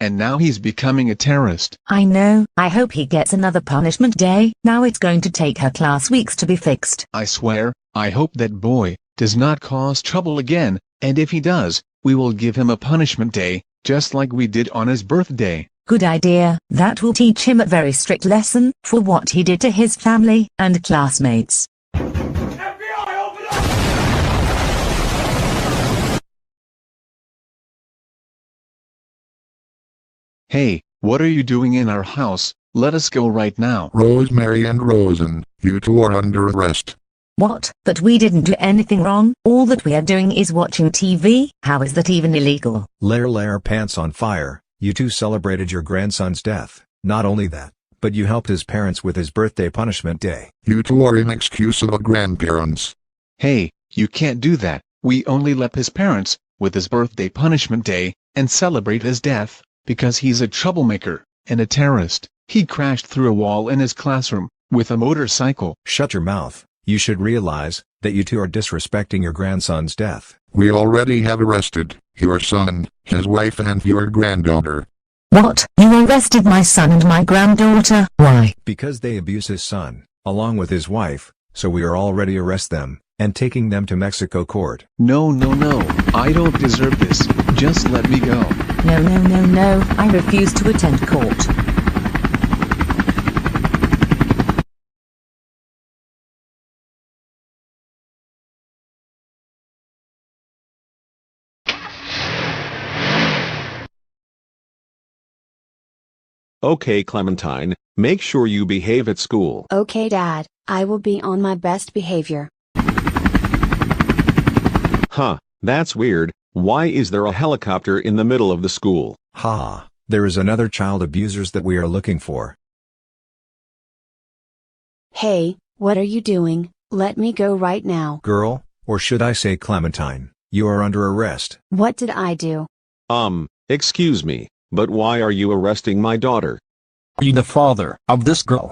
and now he's becoming a terrorist. I know, I hope he gets another punishment day. Now it's going to take her class weeks to be fixed. I swear, I hope that boy does not cause trouble again, and if he does, we will give him a punishment day, just like we did on his birthday. Good idea. That will teach him a very strict lesson for what he did to his family and classmates. FBI, open up! Hey, what are you doing in our house? Let us go right now. Rosemary and Rosen, you two are under arrest. What? But we didn't do anything wrong. All that we are doing is watching TV. How is that even illegal? Lair pants on fire. You two celebrated your grandson's death. Not only that, but you helped his parents with his birthday punishment day. You two are inexcusable grandparents. Hey, you can't do that. We only let his parents, with his birthday punishment day, and celebrate his death, because he's a troublemaker, and a terrorist. He crashed through a wall in his classroom, with a motorcycle. Shut your mouth. You should realize that you two are disrespecting your grandson's death. We already have arrested your son, his wife and your granddaughter. What? You arrested my son and my granddaughter? Why? Because they abuse his son, along with his wife, so we are already arrest them, and taking them to Mexico court. No, I don't deserve this. Just let me go. No, I refuse to attend court. Okay, Clementine, make sure you behave at school. Okay, Dad, I will be on my best behavior. Huh, that's weird. Why is there a helicopter in the middle of the school? Ha, there is another child abusers that we are looking for. Hey, what are you doing? Let me go right now. Girl, or should I say Clementine, you are under arrest. What did I do? Excuse me. But why are you arresting my daughter? Are you the father of this girl?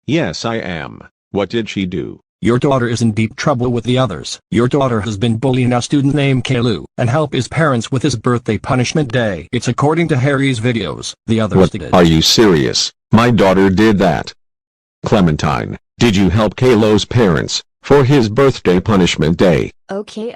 Yes, I am. What did she do? Your daughter is in deep trouble with the others. Your daughter has been bullying a student named Caillou and help his parents with his birthday punishment day. It's according to Harry's videos. The others did. Are you serious? My daughter did that. Clementine, did you help Caillou's parents for his birthday punishment day? Okay.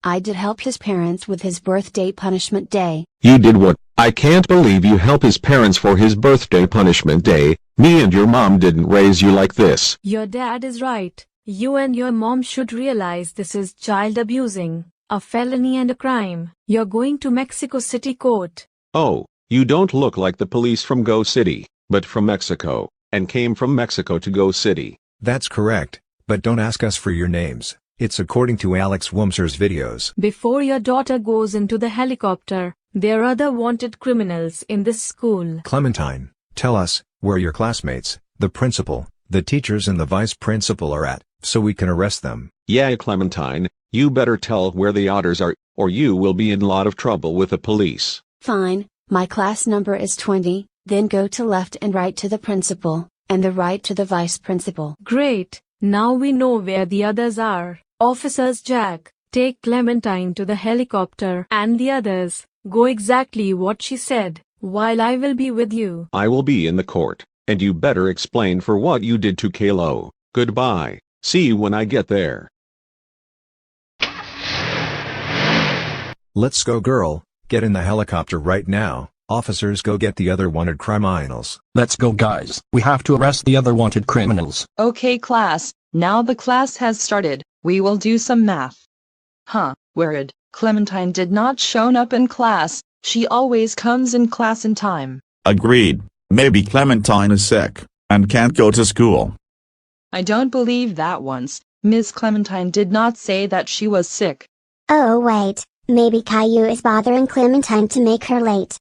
I did help his parents with his birthday punishment day. You did what? I can't believe you help his parents for his birthday punishment day. Me and your mom didn't raise you like this. Your dad is right. You and your mom should realize this is child abusing, a felony and a crime. You're going to Mexico City court. Oh, you don't look like the police from Go City, but from Mexico, and came from Mexico to Go City. That's correct, but don't ask us for your names. It's according to Alex Wumser's videos. Before your daughter goes into the helicopter, there are other wanted criminals in this school. Clementine, tell us where your classmates, the principal, the teachers and the vice principal are at, so we can arrest them. Yeah, Clementine, you better tell where the others are, or you will be in a lot of trouble with the police. Fine, my class number is 20, then go to left and right to the principal, and the right to the vice principal. Great, now we know where the others are. Officers Jack, take Clementine to the helicopter, and the others, go exactly what she said, while I will be with you. I will be in the court, and you better explain for what you did to Caillou. Goodbye, see you when I get there. Let's go, girl, get in the helicopter right now. Officers, go get the other wanted criminals. Let's go, guys. We have to arrest the other wanted criminals. Okay, class, now the class has started. We will do some math. Weird. Clementine did not shown up in class. She always comes in class in time. Agreed. Maybe Clementine is sick and can't go to school. I don't believe that once. Miss Clementine did not say that she was sick. Oh wait, maybe Caillou is bothering Clementine to make her late.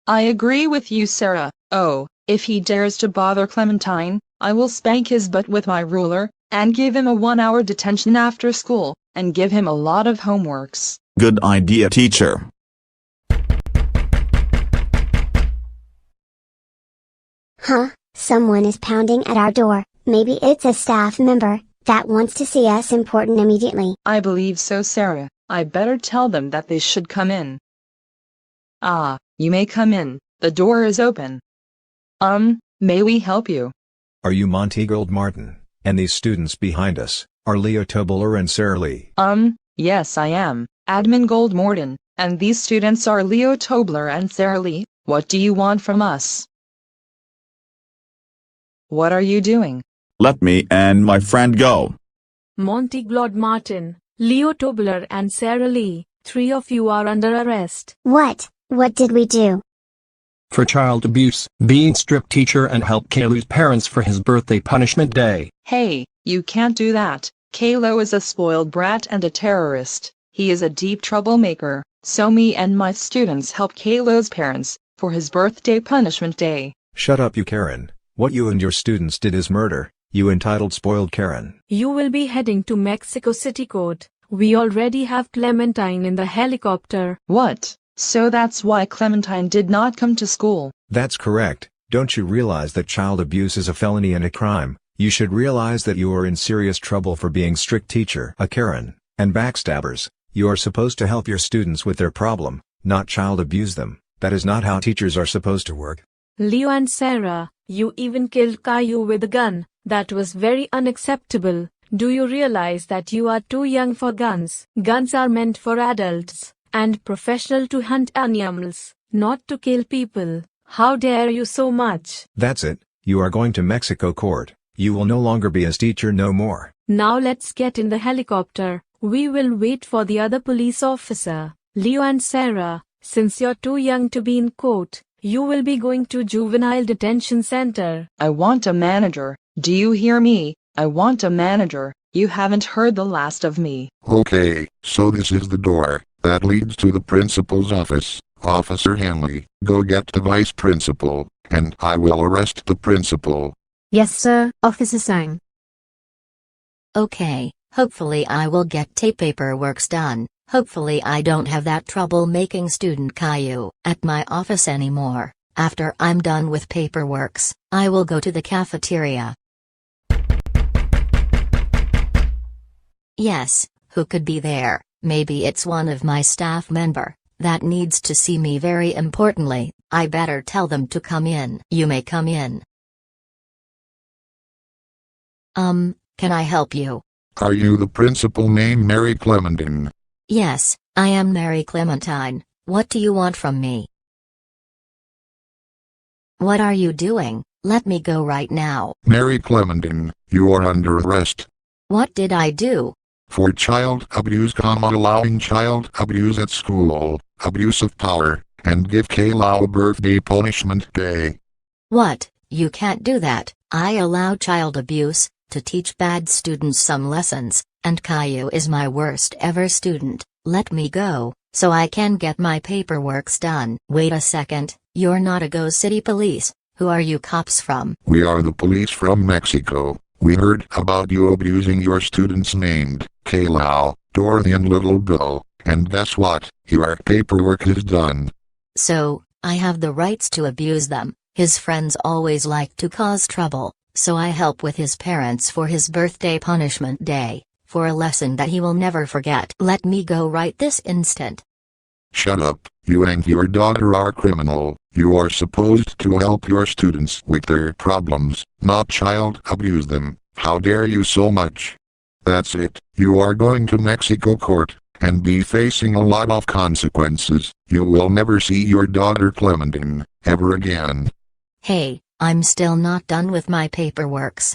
I agree with you, Sarah. Oh, if he dares to bother Clementine, I will spank his butt with my ruler, and give him a 1-hour detention after school, and give him a lot of homeworks. Good idea, teacher. Someone is pounding at our door. Maybe it's a staff member that wants to see us important immediately. I believe so, Sarah. I better tell them that they should come in. you may come in, the door is open. May we help you? Are you Monty Goldmartin? And these students behind us are Leo Tobler and Sarah Lee. Yes, I am, Admin Goldmorton, and these students are Leo Tobler and Sarah Lee. What do you want from us? What are you doing? Let me and my friend go. Monty Goldmartin, Leo Tobler and Sarah Lee, 3 of you are under arrest. What? What did we do? For child abuse, being strict teacher and help Caillou's parents for his birthday punishment day. Hey, you can't do that. Caillou is a spoiled brat and a terrorist. He is a deep troublemaker, so me and my students help Caillou's parents for his birthday punishment day. Shut up, you Karen. What you and your students did is murder, you entitled spoiled Karen. You will be heading to Mexico City Court. We already have Clementine in the helicopter. What? So that's why Clementine did not come to school. That's correct. Don't you realize that child abuse is a felony and a crime? You should realize that you are in serious trouble for being strict teacher, a Karen, and backstabbers. You are supposed to help your students with their problem, not child abuse them. That is not how teachers are supposed to work. Leo and Sarah, you even killed Caillou with a gun. That was very unacceptable. Do you realize that you are too young for guns? Guns are meant for adults and professional to hunt animals, not to kill people. How dare you so much? That's it. You are going to Mexico court. You will no longer be his teacher no more. Now let's get in the helicopter. We will wait for the other police officer. Leo and Sarah, since you're too young to be in court, you will be going to juvenile detention center. I want a manager. Do you hear me? I want a manager. You haven't heard the last of me. Okay, so this is the door that leads to the principal's office. Officer Henley, go get the vice principal, and I will arrest the principal. Yes, sir, Officer Sang. Okay, hopefully I will get paperworks done. Hopefully I don't have that troublemaking student Caillou at my office anymore. After I'm done with paperworks, I will go to the cafeteria. Yes, who could be there? Maybe it's one of my staff member that needs to see me very importantly. I better tell them to come in. You may come in. Can I help you? Are you the principal named Mary Clementine? Yes, I am Mary Clementine. What do you want from me? What are you doing? Let me go right now. Mary Clementine, you are under arrest. What did I do? For child abuse, allowing child abuse at school, abuse of power, and give Caillou a birthday punishment day. What? You can't do that. I allow child abuse to teach bad students some lessons, and Caillou is my worst ever student. Let me go, so I can get my paperworks done. Wait a second, you're not a Go City Police. Who are you cops from? We are the police from Mexico. We heard about you abusing your students named Caillou, Dorothy and Little Bill, and guess what? Your paperwork is done. So, I have the rights to abuse them. His friends always like to cause trouble, so I help with his parents for his birthday punishment day, for a lesson that he will never forget. Let me go right this instant. Shut up, you and your daughter are criminal. You are supposed to help your students with their problems, not child abuse them. How dare you so much? That's it, you are going to Mexico court, and be facing a lot of consequences. You will never see your daughter Clementine, ever again. Hey, I'm still not done with my paperworks.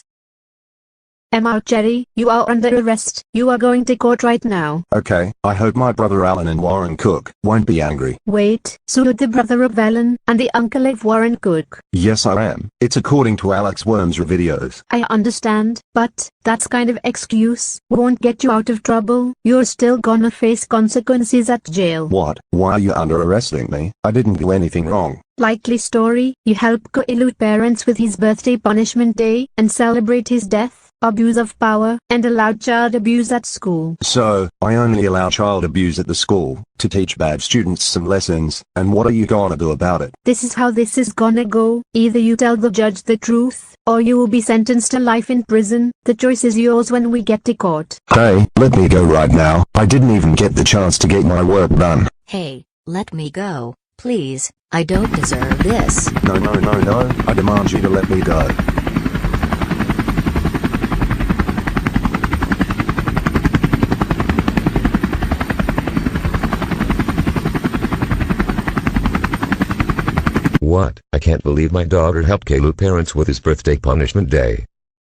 Emma Jerry, you are under arrest. You are going to court right now. Okay, I hope my brother Alan and Warren Cook won't be angry. Wait, so you're the brother of Alan, and the uncle of Warren Cook? Yes I am. It's according to Alex Worm's videos. I understand, but that's kind of excuse won't get you out of trouble. You're still gonna face consequences at jail. What? Why are you under arresting me? I didn't do anything wrong. Likely story, you helped Caillou's parents with his birthday punishment day, and celebrate his death. Abuse of power, and allowed child abuse at school. So, I only allow child abuse at the school, to teach bad students some lessons, and what are you gonna do about it? This is how this is gonna go. Either you tell the judge the truth, or you will be sentenced to life in prison. The choice is yours when we get to court. Hey, let me go right now. I didn't even get the chance to get my work done. Hey, let me go, please. I don't deserve this. No, I demand you to let me go. What? I can't believe my daughter helped Caillou parents with his birthday punishment day.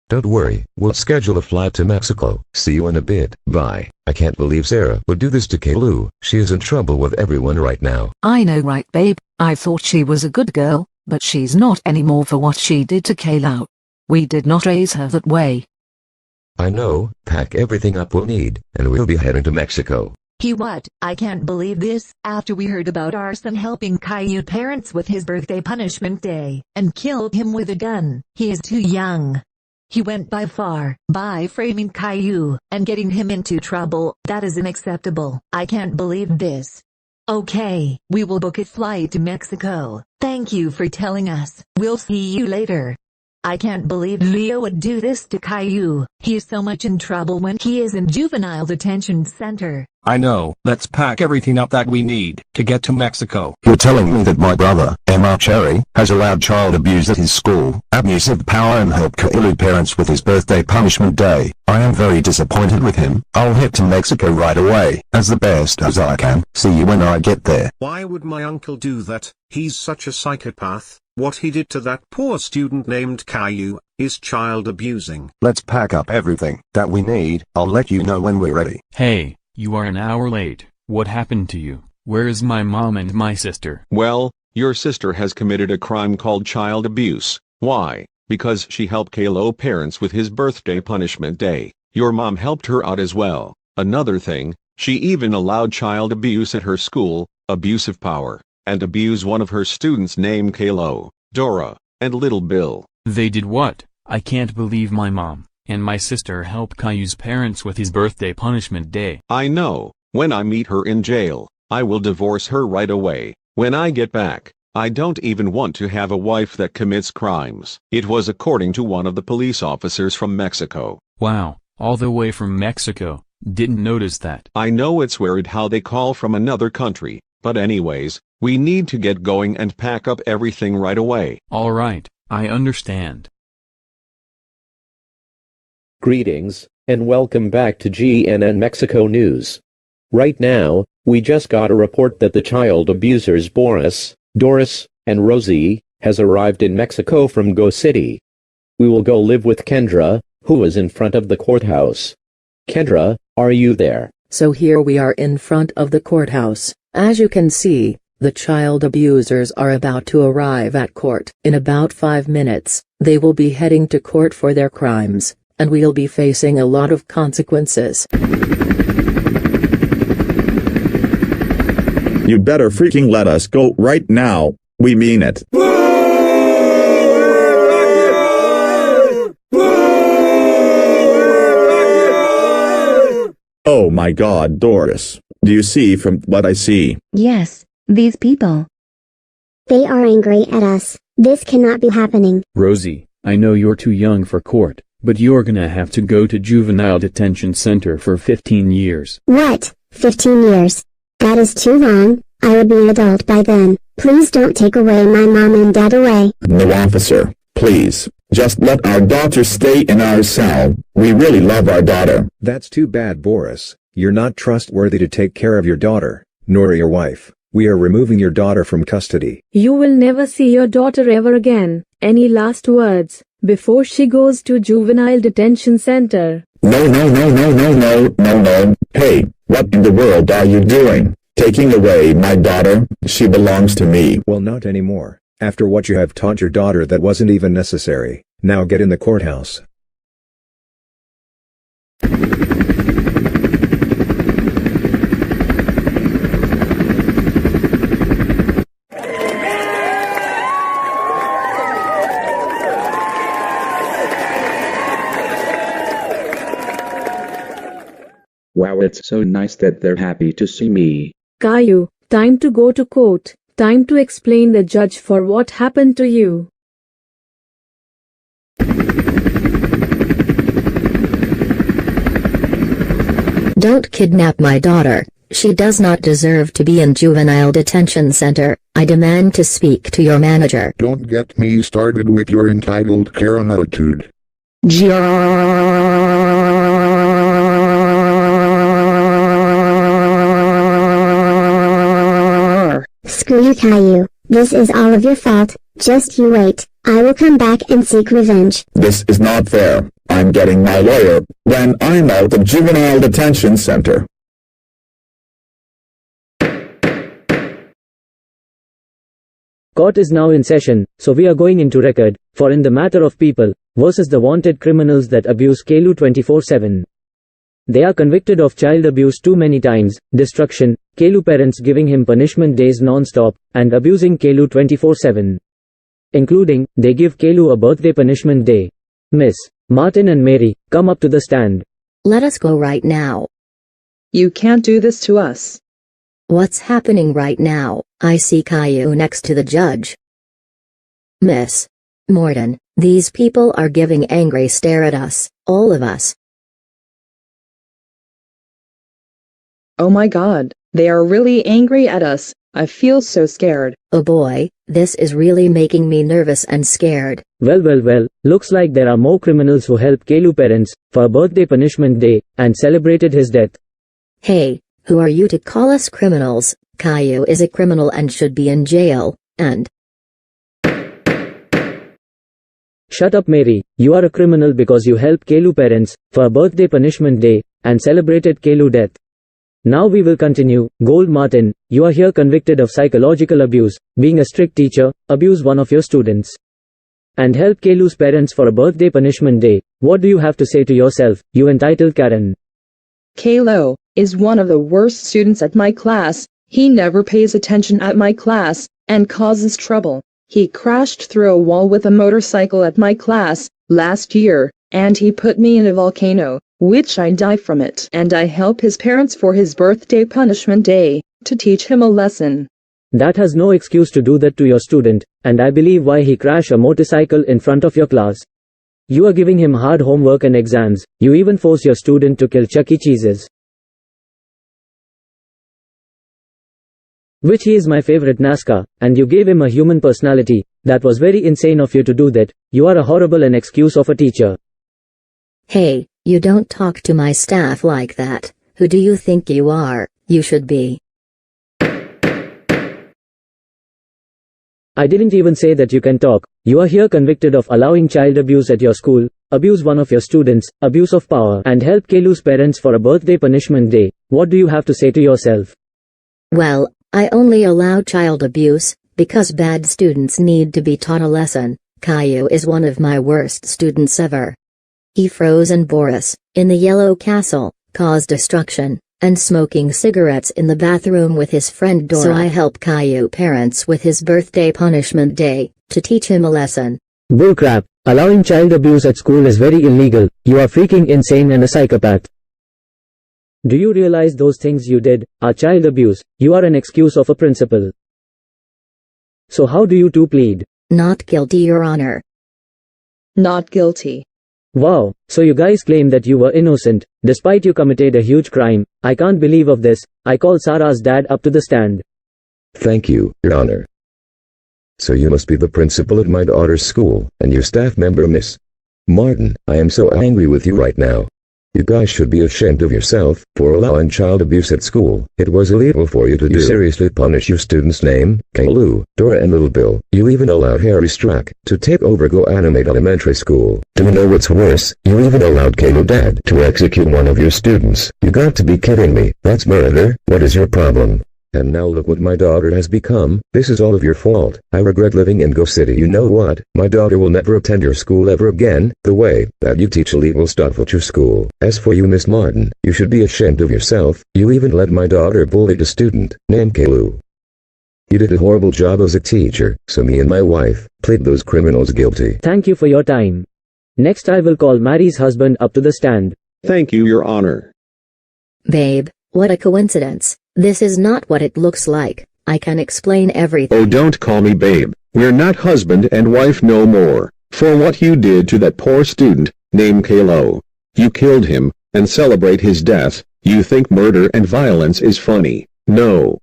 Don't worry, we'll schedule a flight to Mexico. See you in a bit. Bye. I can't believe Sarah would do this to Caillou. She is in trouble with everyone right now. I know, right, babe? I thought she was a good girl, but she's not anymore for what she did to Caillou. We did not raise her that way. I know. Pack everything up we'll need, and we'll be heading to Mexico. He what? I can't believe this. After we heard about our son helping Caillou parents with his birthday punishment day, and killed him with a gun. He is too young. He went by framing Caillou, and getting him into trouble. That is unacceptable. I can't believe this. Okay, we will book a flight to Mexico. Thank you for telling us. We'll see you later. I can't believe Leo would do this to Caillou. He is so much in trouble when he is in juvenile detention center. I know. Let's pack everything up that we need to get to Mexico. You're telling me that my brother, Emma Cherry, has allowed child abuse at his school, abuse of power, and helped Caillou parents with his birthday punishment day. I am very disappointed with him. I'll head to Mexico right away, as the best as I can. See you when I get there. Why would my uncle do that? He's such a psychopath. What he did to that poor student named Caillou is child abusing. Let's pack up everything that we need. I'll let you know when we're ready. Hey, you are an hour late. What happened to you? Where is my mom and my sister? Well, your sister has committed a crime called child abuse. Why? Because she helped Caillou parents with his birthday punishment day. Your mom helped her out as well. Another thing, she even allowed child abuse at her school, abuse of power, and abuse one of her students named Caillou, Dora, and Little Bill. They did what? I can't believe my mom and my sister helped Caillou's parents with his birthday punishment day. I know. When I meet her in jail, I will divorce her right away. When I get back, I don't even want to have a wife that commits crimes. It was according to one of the police officers from Mexico. Wow, all the way from Mexico. Didn't notice that. I know it's weird how they call from another country, but anyways, we need to get going and pack up everything right away. All right, I understand. Greetings, and welcome back to GNN Mexico News. Right now, we just got a report that the child abusers Boris, Doris, and Rosie has arrived in Mexico from Go City. We will go live with Kendra, who is in front of the courthouse. Kendra, are you there? So here we are in front of the courthouse. As you can see, the child abusers are about to arrive at court. In about 5 minutes, they will be heading to court for their crimes, and we'll be facing a lot of consequences. You better freaking let us go right now, we mean it. Oh my God, Doris, do you see from what I see? Yes, these people. They are angry at us. This cannot be happening. Rosie, I know you're too young for court, but you're gonna have to go to juvenile detention center for 15 years. What? 15 years? That is too long. I would be an adult by then. Please don't take away my mom and dad away. No, officer, please, just let our daughter stay in our cell. We really love our daughter. That's too bad, Boris. You're not trustworthy to take care of your daughter, nor your wife. We are removing your daughter from custody. You will never see your daughter ever again. Any last words before she goes to juvenile detention center? No. Hey, what in the world are you doing? Taking away my daughter? She belongs to me. Well, not anymore. After what you have taught your daughter, that wasn't even necessary. Now get in the courthouse. Wow, it's so nice that they're happy to see me. Caillou, time to go to court. Time to explain the judge for what happened to you. Don't kidnap my daughter. She does not deserve to be in juvenile detention center. I demand to speak to your manager. Don't get me started with your entitled Karen attitude. Screw you, Caillou. This is all of your fault. Just you wait. I will come back and seek revenge. This is not fair. I'm getting my lawyer when I'm out of juvenile detention center. Court is now in session, so we are going into record, for in the matter of people, versus the wanted criminals that abuse Caillou 24/7. They are convicted of child abuse too many times, destruction, Caillou parents giving him punishment days non-stop, and abusing Caillou 24/7. Including, they give Caillou a birthday punishment day. Miss Martin and Mary, come up to the stand. Let us go right now. You can't do this to us. What's happening right now? I see Caillou next to the judge. Miss Morton, these people are giving angry stare at us, all of us. Oh my God, they are really angry at us. I feel so scared. Oh boy, this is really making me nervous and scared. Well, looks like there are more criminals who helped Caillou parents for a birthday punishment day and celebrated his death. Hey, who are you to call us criminals? Caillou is a criminal and should be in jail, and... Shut up, Mary. You are a criminal because you helped Caillou parents for a birthday punishment day and celebrated Caillou death. Now we will continue. Gold Martin, you are here convicted of psychological abuse, being a strict teacher, abuse one of your students, and help Caillou's parents for a birthday punishment day. What do you have to say to yourself, you entitled Karen? Caillou is one of the worst students at my class. He never pays attention at my class, and causes trouble. He crashed through a wall with a motorcycle at my class last year, and he put me in a volcano, which I die from it. And I help his parents for his birthday punishment day, to teach him a lesson. That has no excuse to do that to your student, and I believe why he crashed a motorcycle in front of your class. You are giving him hard homework and exams. You even force your student to kill Chuck E. Cheese's, which he is my favorite NASCAR, and you gave him a human personality. That was very insane of you to do that. You are a horrible and excuse of a teacher. Hey, you don't talk to my staff like that. Who do you think you are? You should be. I didn't even say that you can talk. You are here convicted of allowing child abuse at your school, abuse one of your students, abuse of power, and help Caillou's parents for a birthday punishment day. What do you have to say to yourself? Well, I only allow child abuse because bad students need to be taught a lesson. Caillou is one of my worst students ever. He froze Boris in the Yellow Castle, caused destruction, and smoking cigarettes in the bathroom with his friend Dora. So I help Caillou parents with his birthday punishment day, to teach him a lesson. Bullcrap. Allowing child abuse at school is very illegal. You are freaking insane and a psychopath. Do you realize those things you did are child abuse? You are an excuse of a principal. So how do you two plead? Not guilty, Your Honor. Not guilty. Wow, so you guys claim that you were innocent, despite you committed a huge crime. I can't believe of this. I call Sarah's dad up to the stand. Thank you, Your Honor. So you must be the principal at my daughter's school, and your staff member, Miss Martin. I am so angry with you right now. You guys should be ashamed of yourself for allowing child abuse at school. It was illegal for you to do. You seriously punish your students' name, Caillou, Dora and Little Bill. You even allowed Harry Strack to take over Go Animate Elementary School. Do you know what's worse? You even allowed Caillou Dad to execute one of your students. You got to be kidding me. That's murder. What is your problem? And now look what my daughter has become. This is all of your fault. I regret living in Go City. You know what? My daughter will never attend your school ever again, the way that you teach illegal stuff at your school. As for you, Miss Martin, you should be ashamed of yourself. You even let my daughter bully a student named Caillou. You did a horrible job as a teacher, so me and my wife plead those criminals guilty. Thank you for your time. Next I will call Mary's husband up to the stand. Thank you, Your Honor. Babe, what a coincidence. This is not what it looks like. I can explain everything. Oh, don't call me babe. We're not husband and wife no more. For what you did to that poor student named Caillou. You killed him, and celebrate his death. You think murder and violence is funny. No.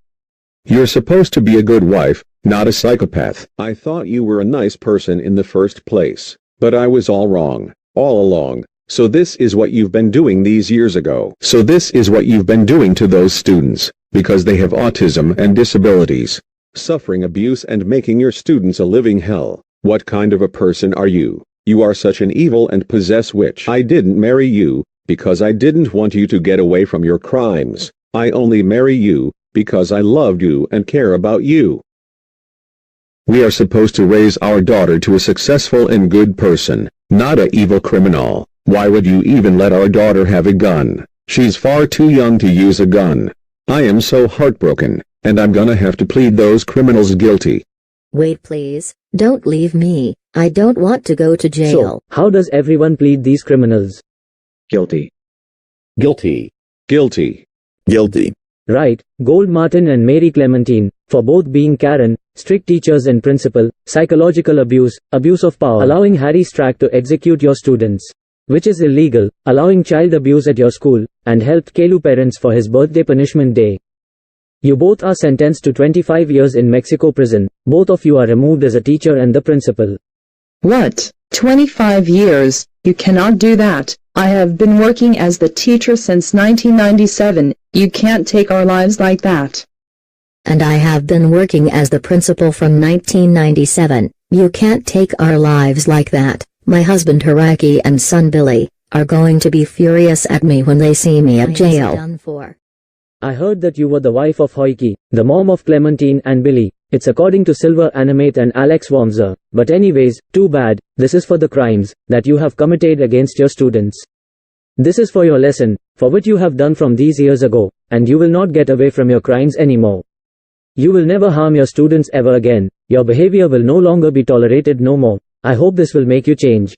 You're supposed to be a good wife, not a psychopath. I thought you were a nice person in the first place, but I was all wrong, all along. So this is what you've been doing these years ago. So this is what you've been doing to those students, because they have autism and disabilities. Suffering abuse and making your students a living hell. What kind of a person are you? You are such an evil and possessed witch. I didn't marry you, because I didn't want you to get away from your crimes. I only marry you, because I loved you and care about you. We are supposed to raise our daughter to a successful and good person, not an evil criminal. Why would you even let our daughter have a gun? She's far too young to use a gun. I am so heartbroken, and I'm gonna have to plead those criminals guilty. Wait please, don't leave me. I don't want to go to jail. So, how does everyone plead these criminals? Guilty. Guilty. Guilty. Guilty. Right, Gold Martin and Mary Clementine, for both being Karen, strict teachers and principal, psychological abuse, abuse of power, allowing Harry Strack to execute your students, which is illegal, allowing child abuse at your school, and helped Caillou parents for his birthday punishment day. You both are sentenced to 25 years in Mexico prison. Both of you are removed as a teacher and the principal. What? 25 years? You cannot do that. I have been working as the teacher since 1997. You can't take our lives like that. And I have been working as the principal from 1997. You can't take our lives like that. My husband Hiraki and son Billy are going to be furious at me when they see me at jail. I heard that you were the wife of Hoiki, the mom of Clementine and Billy. It's according to Silver Animate and Alex Wormser. But anyways, too bad. This is for the crimes that you have committed against your students. This is for your lesson, for what you have done from these years ago, and you will not get away from your crimes anymore. You will never harm your students ever again. Your behavior will no longer be tolerated no more. I hope this will make you change.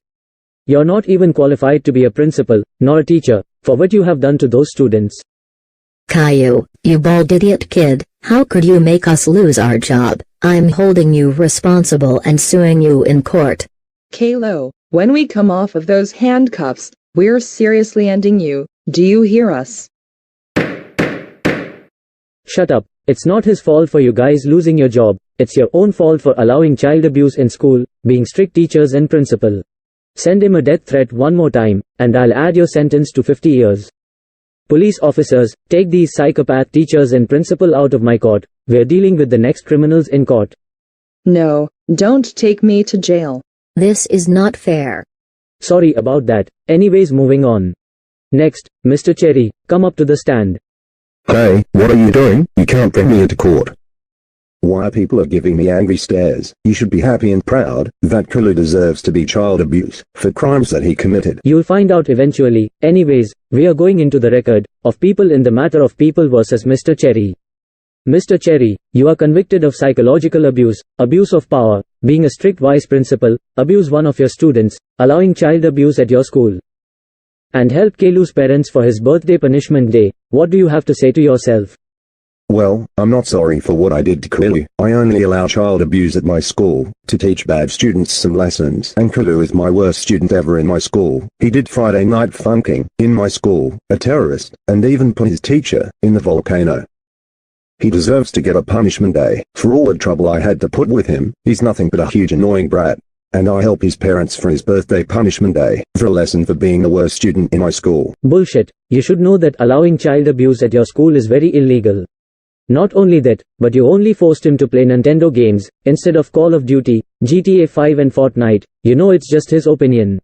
You're not even qualified to be a principal, nor a teacher, for what you have done to those students. Caillou, you bald idiot kid, how could you make us lose our job? I'm holding you responsible and suing you in court. Caillou, when we come off of those handcuffs, we're seriously ending you. Do you hear us? Shut up. It's not his fault for you guys losing your job. It's your own fault for allowing child abuse in school, being strict teachers and principal. Send him a death threat one more time, and I'll add your sentence to 50 years. Police officers, take these psychopath teachers and principal out of my court. We're dealing with the next criminals in court. No, don't take me to jail. This is not fair. Sorry about that. Anyways, moving on. Next, Mr. Cherry, come up to the stand. Hey, what are you doing? You can't bring me into court. Why people are giving me angry stares? You should be happy and proud that Caillou deserves to be child abused for crimes that he committed. You'll find out eventually. Anyways, we are going into the record of people in the matter of People versus Mr. Cherry. Mr. Cherry, you are convicted of psychological abuse, abuse of power, being a strict vice principal, abuse one of your students, allowing child abuse at your school, and help Caillou's parents for his birthday punishment day. What do you have to say to yourself? Well, I'm not sorry for what I did to Caillou. I only allow child abuse at my school, to teach bad students some lessons. And Caillou is my worst student ever in my school. He did Friday night funking, in my school, a terrorist, and even put his teacher, in the volcano. He deserves to get a punishment day, for all the trouble I had to put with him. He's nothing but a huge annoying brat. And I help his parents for his birthday punishment day, for a lesson for being the worst student in my school. Bullshit. You should know that allowing child abuse at your school is very illegal. Not only that, but you only forced him to play Nintendo games, instead of Call of Duty, GTA 5 and Fortnite. You know it's just his opinion.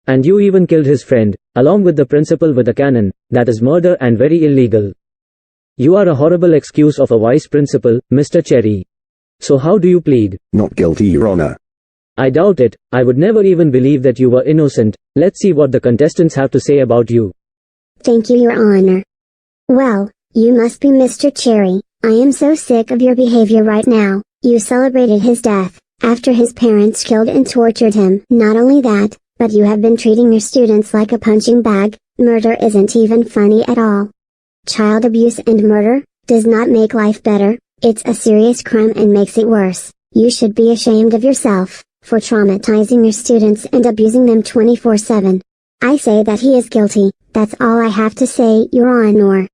And you even killed his friend, along with the principal with a cannon. That is murder and very illegal. You are a horrible excuse of a vice principal, Mr. Cherry. So how do you plead? Not guilty, Your Honor. I doubt it. I would never even believe that you were innocent. Let's see what the contestants have to say about you. Thank you, Your Honor. Well, you must be Mr. Cherry. I am so sick of your behavior right now. You celebrated his death, after his parents killed and tortured him. Not only that, but you have been treating your students like a punching bag. Murder isn't even funny at all. Child abuse and murder does not make life better. It's a serious crime and makes it worse. You should be ashamed of yourself for traumatizing your students and abusing them 24/7. I say that he is guilty, That's all I have to say, Your Honor.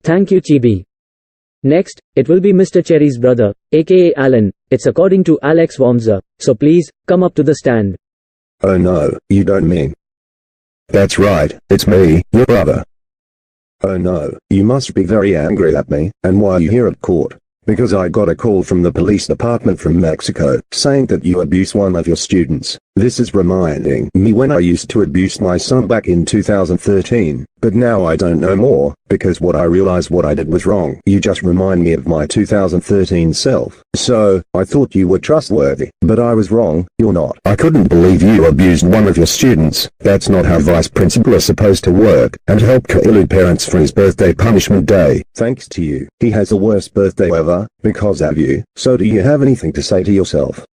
Thank you, Chibi. Next, it will be Mr. Cherry's brother, aka Alan. It's according to Alex Wormser, so please, come up to the stand. Oh no, you don't mean. That's right, it's me, your brother. Oh no, you must be very angry at me, and why are you here at court? Because I got a call from the police department from Mexico, saying that you abused one of your students. This is reminding me when I used to abuse my son back in 2013, but now I don't know more, because what I realized what I did was wrong. You just remind me of my 2013 self. So, I thought you were trustworthy, but I was wrong, you're not. I couldn't believe you abused one of your students. That's not how vice principal is supposed to work, and help Caillou parents for his birthday punishment day. Thanks to you, he has the worst birthday ever, because of you. So do you have anything to say to yourself?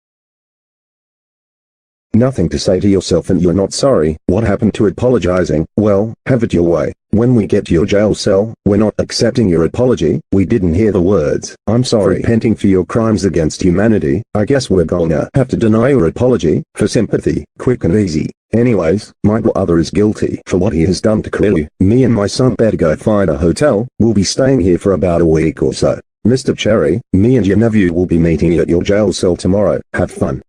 Nothing to say to yourself, and you're not sorry. What happened to apologizing? Well, have it your way. When we get to your jail cell, we're not accepting your apology. We didn't hear the words, "I'm sorry," repenting for your crimes against humanity. I guess we're gonna have to deny your apology, for sympathy, quick and easy. Anyways, my brother is guilty for what he has done to Caillou. Me and my son better go find a hotel. We'll be staying here for about a week or so. Mr. Cherry, me and your nephew will be meeting you at your jail cell tomorrow. Have fun.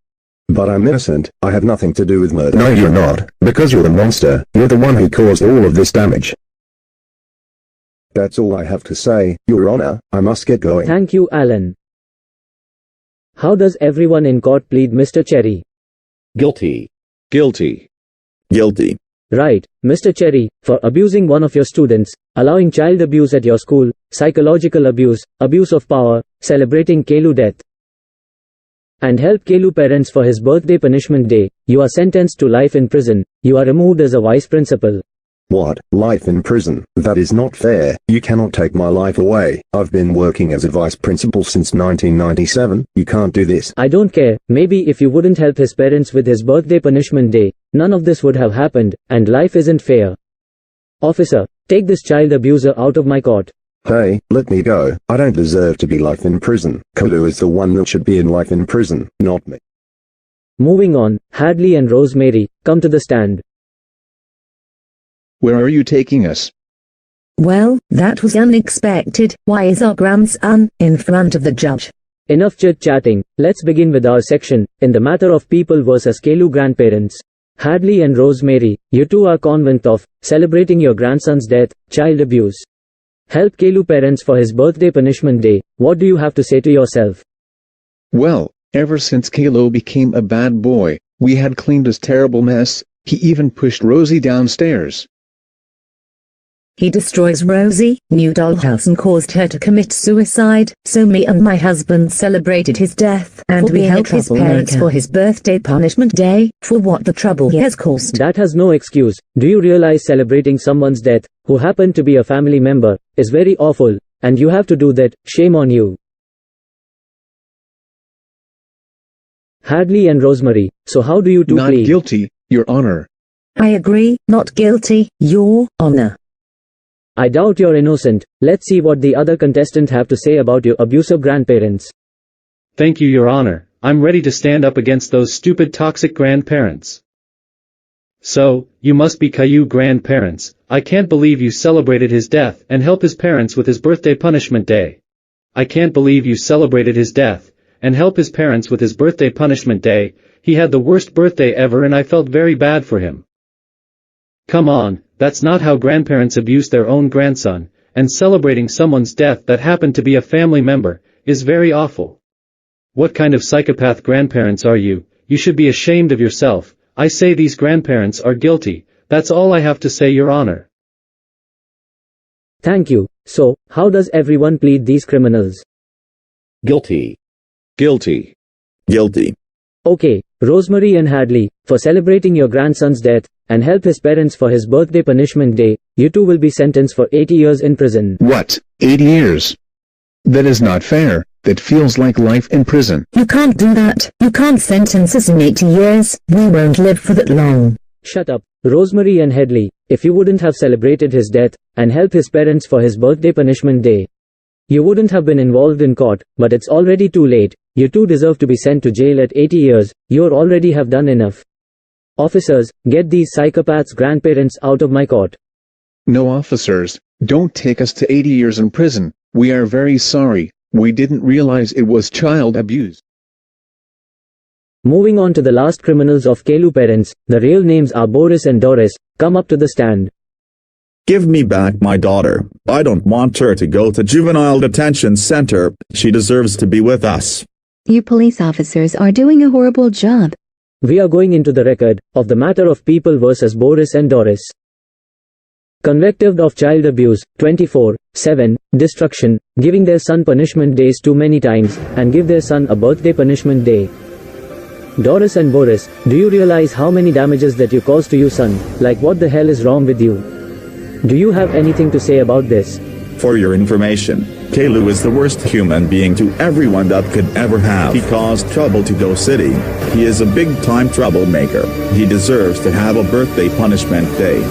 But I'm innocent. I have nothing to do with murder. No, you're not, because you're the monster. You're the one who caused all of this damage. That's all I have to say, Your Honor. I must get going. Thank you, Alan. How does everyone in court plead, Mr. Cherry? Guilty. Guilty. Guilty. Right, Mr. Cherry, for abusing one of your students, allowing child abuse at your school, psychological abuse, abuse of power, celebrating Caillou death, and help Caillou parents for his birthday punishment day. You are sentenced to life in prison. You are removed as a vice principal. What? Life in prison? That is not fair. You cannot take my life away. I've been working as a vice principal since 1997. You can't do this. I don't care. Maybe if you wouldn't help his parents with his birthday punishment day, none of this would have happened, and life isn't fair. Officer, take this child abuser out of my court. Hey, let me go. I don't deserve to be life in prison. Caillou is the one that should be in life in prison, not me. Moving on, Hadley and Rosemary, come to the stand. Where are you taking us? Well, that was unexpected. Why is our grandson in front of the judge? Enough chit-chatting, let's begin with our section, in the matter of people versus Caillou grandparents. Hadley and Rosemary, you two are convinced of celebrating your grandson's death, child abuse. Help Caillou parents for his birthday punishment day. What do you have to say to yourself? Well, ever since Caillou became a bad boy, we had cleaned his terrible mess. He even pushed Rosie downstairs. He destroys Rosie, new dollhouse, and caused her to commit suicide. So me and my husband celebrated his death, and we helped his parents for his birthday punishment day, for what the trouble he has caused. That has no excuse. Do you realize celebrating someone's death, who happened to be a family member, is very awful, and you have to do that? Shame on you. Hadley and Rosemary, so how do you two Not plead? guilty, Your Honor. I agree, not guilty, Your Honor. I doubt you're innocent. Let's see what the other contestants have to say about your abusive grandparents. Thank you, Your Honor. I'm ready to stand up against those stupid toxic grandparents. So, you must be Caillou grandparents. I can't believe you celebrated his death and help his parents with his birthday punishment day. I can't believe you celebrated his death and help his parents with his birthday punishment day. He had the worst birthday ever and I felt very bad for him. Come on, that's not how grandparents abuse their own grandson, and celebrating someone's death that happened to be a family member is very awful. What kind of psychopath grandparents are you? You should be ashamed of yourself. I say these grandparents are guilty. That's all I have to say, Your Honor. Thank you. So, how does everyone plead these criminals? Guilty. Guilty. Guilty. Okay, Rosemary and Hadley, for celebrating your grandson's death, and help his parents for his birthday punishment day, you two will be sentenced for 80 years in prison. What? 80 years? That is not fair. That feels like life in prison. You can't do that. You can't sentence us in 80 years. We won't live for that long. Shut up, Rosemary and Hadley. If you wouldn't have celebrated his death, and help his parents for his birthday punishment day, you wouldn't have been involved in court, but it's already too late. You two deserve to be sent to jail at 80 years. You already have done enough. Officers, get these psychopaths' grandparents out of my court. No, officers, don't take us to 80 years in prison. We are very sorry. We didn't realize it was child abuse. Moving on to the last criminals of Caillou parents, the real names are Boris and Doris. Come up to the stand. Give me back my daughter. I don't want her to go to juvenile detention center. She deserves to be with us. You police officers are doing a horrible job. We are going into the record of the matter of people versus Boris and Doris. Convicted of child abuse, 24/7, destruction, giving their son punishment days too many times, and give their son a birthday punishment day. Doris and Boris, do you realize how many damages that you caused to your son? Like, what the hell is wrong with you? Do you have anything to say about this? For your information, Caillou is the worst human being to everyone that could ever have. He caused trouble to Go City. He is a big-time troublemaker. He deserves to have a birthday punishment day.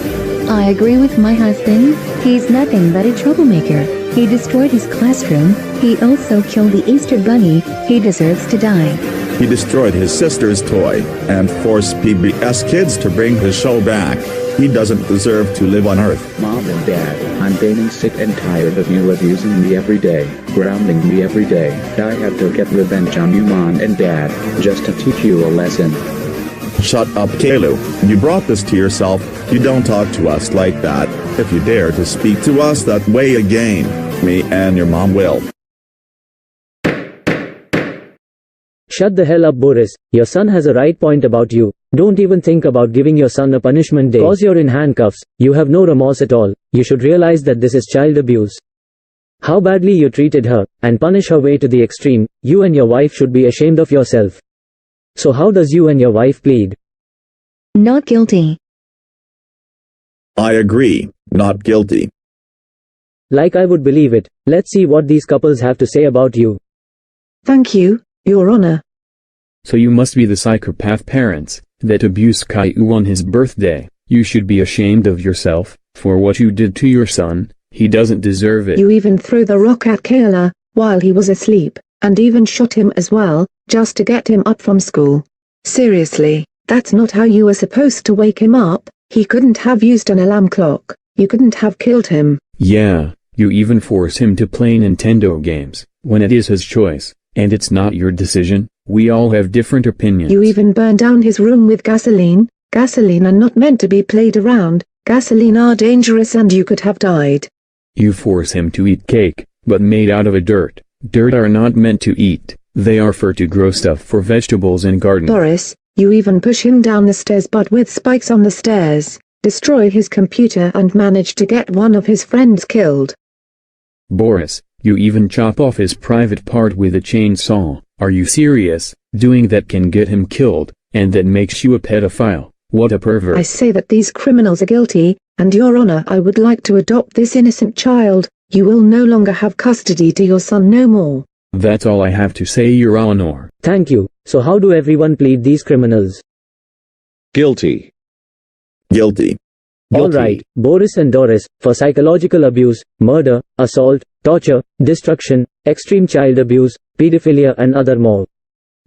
I agree with my husband. He's nothing but a troublemaker. He destroyed his classroom. He also killed the Easter Bunny. He deserves to die. He destroyed his sister's toy and forced PBS kids to bring his show back. He doesn't deserve to live on Earth. Mom and Dad, I'm getting sick and tired of you abusing me every day, grounding me every day. I have to get revenge on you, Mom and Dad, just to teach you a lesson. Shut up, Caillou. You brought this to yourself. You don't talk to us like that. If you dare to speak to us that way again, me and your mom will. Shut the hell up, Boris. Your son has a right point about you. Don't even think about giving your son a punishment day. Cause you're in handcuffs, you have no remorse at all. You should realize that this is child abuse. How badly you treated her, and punish her way to the extreme. You and your wife should be ashamed of yourself. So how does you and your wife plead? Not guilty. I agree, not guilty. Like I would believe it. Let's see what these couples have to say about you. Thank you, Your Honor. So you must be the psychopath parents that abused Caillou on his birthday. You should be ashamed of yourself for what you did to your son. He doesn't deserve it. You even threw the rock at Caillou while he was asleep, and even shot him as well, just to get him up from school. Seriously, that's not how you were supposed to wake him up. He couldn't have used an alarm clock. You couldn't have killed him. Yeah, you even force him to play Nintendo games when it is his choice, and it's not your decision. We all have different opinions. You even burned down his room with gasoline. Gasoline are not meant to be played around. Gasoline are dangerous and you could have died. You force him to eat cake, but made out of a dirt. Dirt are not meant to eat. They are for to grow stuff for vegetables and garden. Boris, you even push him down the stairs but with spikes on the stairs, destroy his computer and manage to get one of his friends killed. Boris, you even chop off his private part with a chainsaw. Are you serious? Doing that can get him killed, and that makes you a pedophile. What a pervert. I say that these criminals are guilty, and Your Honor, I would like to adopt this innocent child. You will no longer have custody to your son no more. That's all I have to say, Your Honor. Thank you. So how do everyone plead these criminals? Guilty. Guilty. Alright, Boris and Doris, for psychological abuse, murder, assault, torture, destruction, extreme child abuse, pedophilia and other more.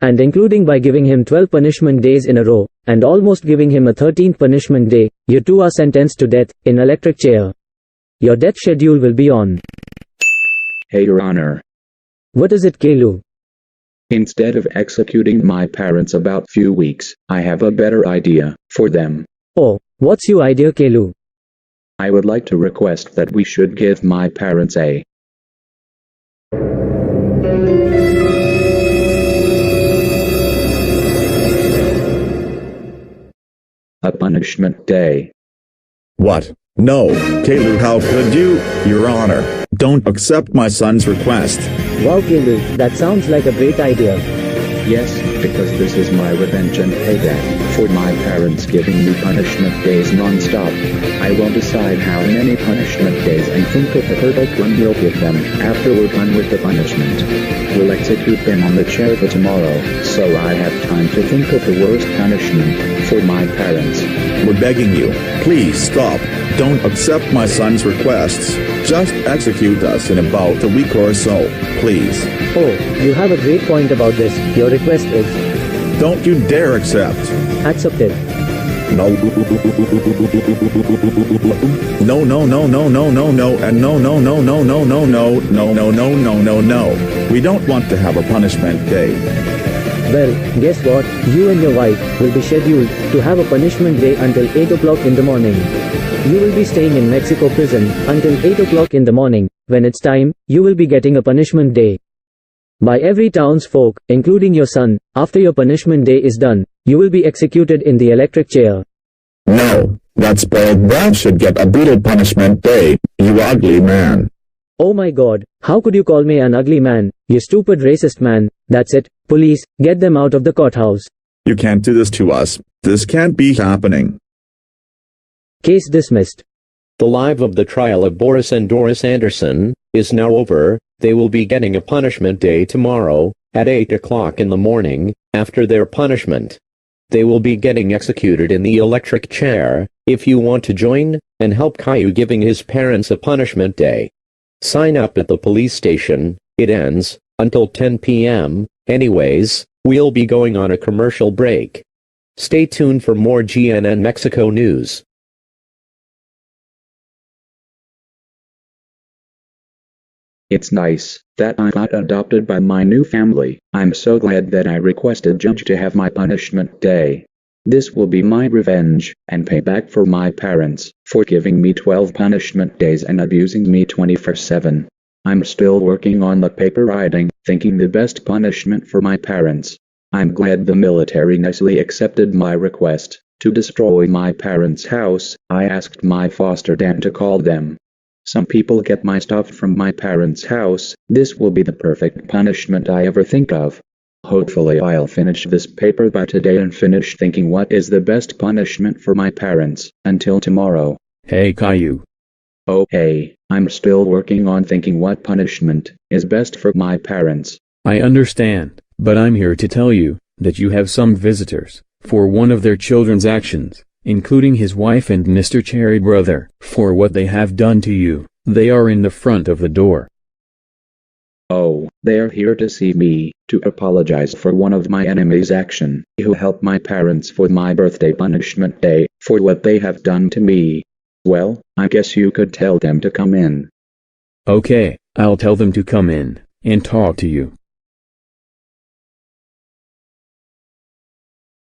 And including by giving him 12 punishment days in a row, and almost giving him a 13th punishment day, you two are sentenced to death, in electric chair. Your death schedule will be on. Hey, Your Honor. What is it, Caillou? Instead of executing my parents about few weeks, I have a better idea for them. Oh, what's your idea, Caillou? I would like to request that we should give my parents a punishment day. What? No, Caillou, how could you? Your Honor, don't accept my son's request. Wow, Caillou, that sounds like a great idea. Yes, because this is my revenge and payback for my parents giving me punishment days non-stop. I will decide how many punishment days and think of the perfect one we'll give them after we're done with the punishment. We'll execute them on the chair for tomorrow, so I have time to think of the worst punishment for my parents. We're begging you, please stop. Don't accept my son's requests. Just execute us in about a week or so, please. Oh, you have a great point about this. Your request is... Don't you dare accept. Accepted. No. No, no, no, no, no, no, no, and no, no, no, no, no, no, no, no, no, no, no, no, no. We don't want to have a punishment day. Well, guess what? You and your wife will be scheduled to have a punishment day until 8 o'clock in the morning. You will be staying in Mexico prison until 8 o'clock in the morning. When it's time, you will be getting a punishment day. By every townsfolk, including your son, after your punishment day is done, you will be executed in the electric chair. No, that's bad. That should get a brutal punishment day, you ugly man. Oh my god, how could you call me an ugly man, you stupid racist man? That's it, police, get them out of the courthouse. You can't do this to us. This can't be happening. Case dismissed. The live of the trial of Boris and Doris Anderson is now over. They will be getting a punishment day tomorrow, at 8 o'clock in the morning, after their punishment. They will be getting executed in the electric chair. If you want to join, and help Caillou giving his parents a punishment day, sign up at the police station. It ends until 10 p.m. Anyways, we'll be going on a commercial break. Stay tuned for more GNN Mexico news. It's nice that I got adopted by my new family. I'm so glad that I requested Judge to have my punishment day. This will be my revenge and payback for my parents for giving me 12 punishment days and abusing me 24/7. I'm still working on the paper writing, thinking the best punishment for my parents. I'm glad the military nicely accepted my request to destroy my parents' house. I asked my foster dad to call them. Some people get my stuff from my parents' house. This will be the perfect punishment I ever think of. Hopefully I'll finish this paper by today and finish thinking what is the best punishment for my parents. Until tomorrow. Hey Caillou. Oh hey, I'm still working on thinking what punishment is best for my parents. I understand, but I'm here to tell you that you have some visitors for one of their children's actions, including his wife and Mr. Cherry brother, for what they have done to you. They are in the front of the door. Oh, they are here to see me, to apologize for one of my enemies' action, who helped my parents for my birthday punishment day, for what they have done to me. Well, I guess you could tell them to come in. Okay, I'll tell them to come in and talk to you.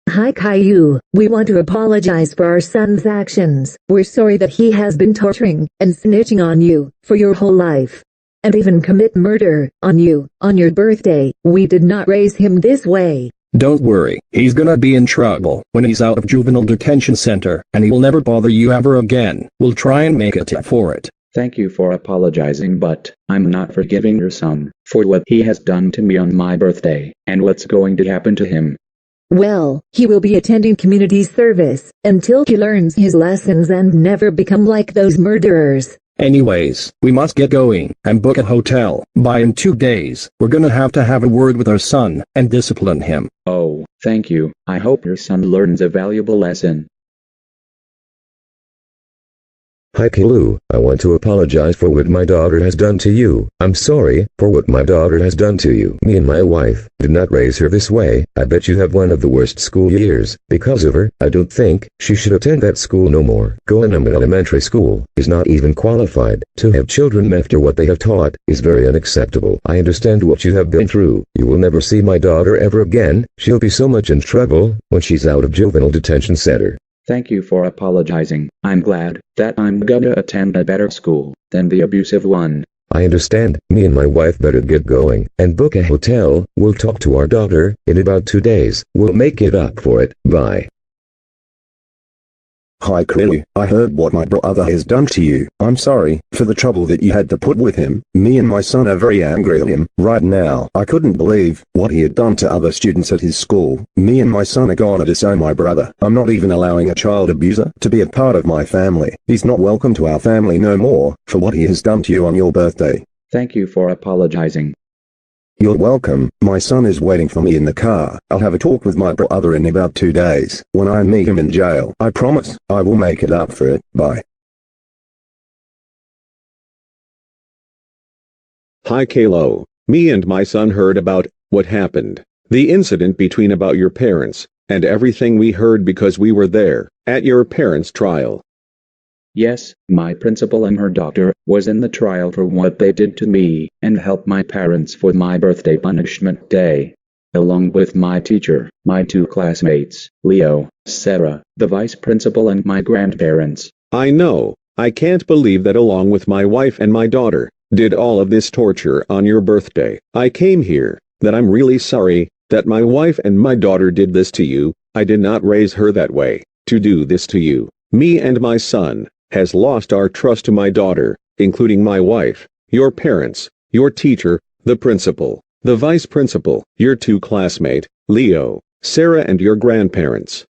Hi Caillou, we want to apologize for our son's actions. We're sorry that he has been torturing and snitching on you for your whole life. And even commit murder on you on your birthday. We did not raise him this way. Don't worry, he's gonna be in trouble when he's out of juvenile detention center, and he will never bother you ever again. We'll try and make it up for it. Thank you for apologizing, but I'm not forgiving your son for what he has done to me on my birthday, and what's going to happen to him. Well, he will be attending community service until he learns his lessons and never become like those murderers. Anyways, we must get going and book a hotel. By in 2 days, we're gonna have to have a word with our son and discipline him. Oh, thank you. I hope your son learns a valuable lesson. Hi Caillou, I want to apologize for what my daughter has done to you. I'm sorry for what my daughter has done to you. Me and my wife did not raise her this way. I bet you have one of the worst school years. Because of her, I don't think she should attend that school no more. Going to an elementary school is not even qualified. To have children after what they have taught is very unacceptable. I understand what you have been through. You will never see my daughter ever again. She'll be so much in trouble when she's out of juvenile detention center. Thank you for apologizing. I'm glad that I'm gonna attend a better school than the abusive one. I understand. Me and my wife better get going and book a hotel. We'll talk to our daughter in about 2 days. We'll make it up for it. Bye. Hi Caillou, I heard what my brother has done to you. I'm sorry for the trouble that you had to put with him. Me and my son are very angry at him right now. I couldn't believe what he had done to other students at his school. Me and my son are gonna disown my brother. I'm not even allowing a child abuser to be a part of my family. He's not welcome to our family no more for what he has done to you on your birthday. Thank you for apologizing. You're welcome. My son is waiting for me in the car. I'll have a talk with my brother in about 2 days. When I meet him in jail, I promise I will make it up for it. Bye. Hi Caillou. Me and my son heard about what happened. The incident between about your parents and everything we heard because we were there, at your parents' trial. Yes, my principal and her doctor was in the trial for what they did to me and helped my parents for my birthday punishment day. Along with my teacher, my 2 classmates, Leo, Sarah, the vice principal and my grandparents. I know, I can't believe that along with my wife and my daughter, did all of this torture on your birthday. I came here, that I'm really sorry, that my wife and my daughter did this to you. I did not raise her that way, to do this to you. Me and my son has lost our trust to my daughter, including my wife, your parents, your teacher, the principal, the vice principal, your 2 classmate, Leo, Sarah and your grandparents.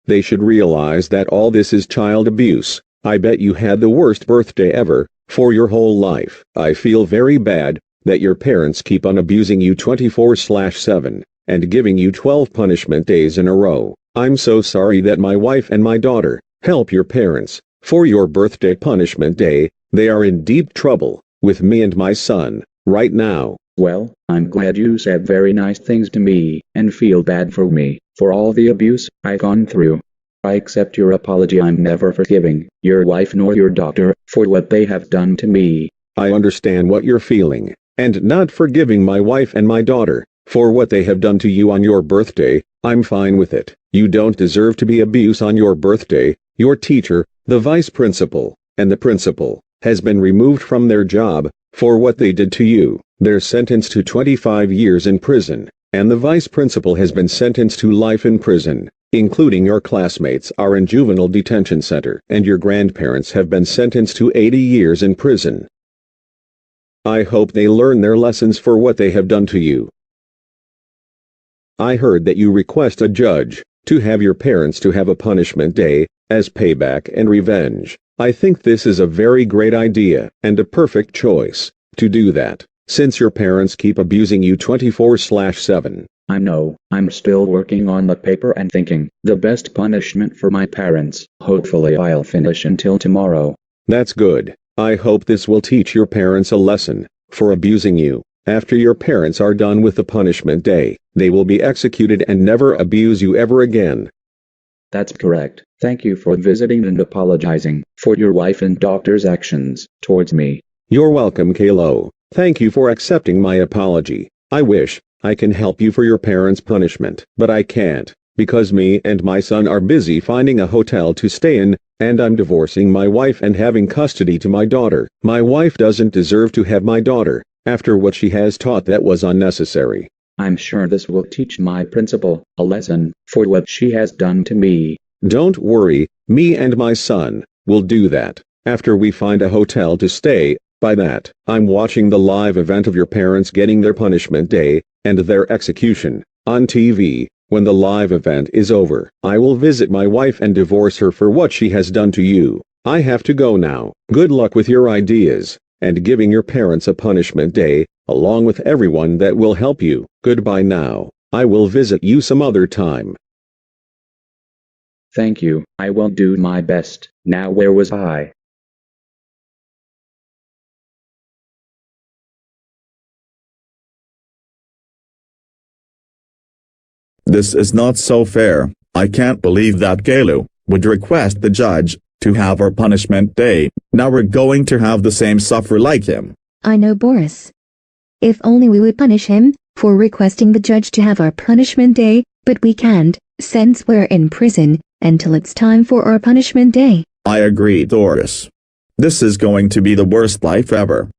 They should realize that all this is child abuse. I bet you had the worst birthday ever, for your whole life. I feel very bad that your parents keep on abusing you 24/7, and giving you 12 punishment days in a row. I'm so sorry that my wife and my daughter help your parents for your birthday punishment day. They are in deep trouble with me and my son right now. Well, I'm glad you said very nice things to me and feel bad for me for all the abuse I've gone through. I accept your apology. I'm never forgiving your wife nor your daughter for what they have done to me. I understand what you're feeling, and not forgiving my wife and my daughter for what they have done to you on your birthday. I'm fine with it. You don't deserve to be abused on your birthday. Your teacher, the vice principal, and the principal has been removed from their job for what they did to you. They're sentenced to 25 years in prison, and the vice principal has been sentenced to life in prison, including your classmates are in juvenile detention center, and your grandparents have been sentenced to 80 years in prison. I hope they learn their lessons for what they have done to you. I heard that you request a judge to have your parents to have a punishment day as payback and revenge. I think this is a very great idea and a perfect choice to do that, since your parents keep abusing you 24/7. I know, I'm still working on the paper and thinking the best punishment for my parents. Hopefully I'll finish until tomorrow. That's good. I hope this will teach your parents a lesson for abusing you. After your parents are done with the punishment day, they will be executed and never abuse you ever again. That's correct. Thank you for visiting and apologizing for your wife and daughter's actions towards me. You're welcome, Caillou. Thank you for accepting my apology. I wish I can help you for your parents' punishment, but I can't, because me and my son are busy finding a hotel to stay in, and I'm divorcing my wife and having custody to my daughter. My wife doesn't deserve to have my daughter, after what she has taught that was unnecessary. I'm sure this will teach my principal a lesson for what she has done to me. Don't worry, me and my son will do that, after we find a hotel to stay. By that, I'm watching the live event of your parents getting their punishment day, and their execution, on TV. When the live event is over, I will visit my wife and divorce her for what she has done to you. I have to go now. Good luck with your ideas, and giving your parents a punishment day, along with everyone that will help you. Goodbye now. I will visit you some other time. Thank you. I will do my best. Now where was I? This is not so fair. I can't believe that Caillou would request the judge to have our punishment day. Now we're going to have the same suffer like him. I know, Boris. If only we would punish him for requesting the judge to have our punishment day, but we can't, since we're in prison until it's time for our punishment day. I agree, Doris. This is going to be the worst life ever.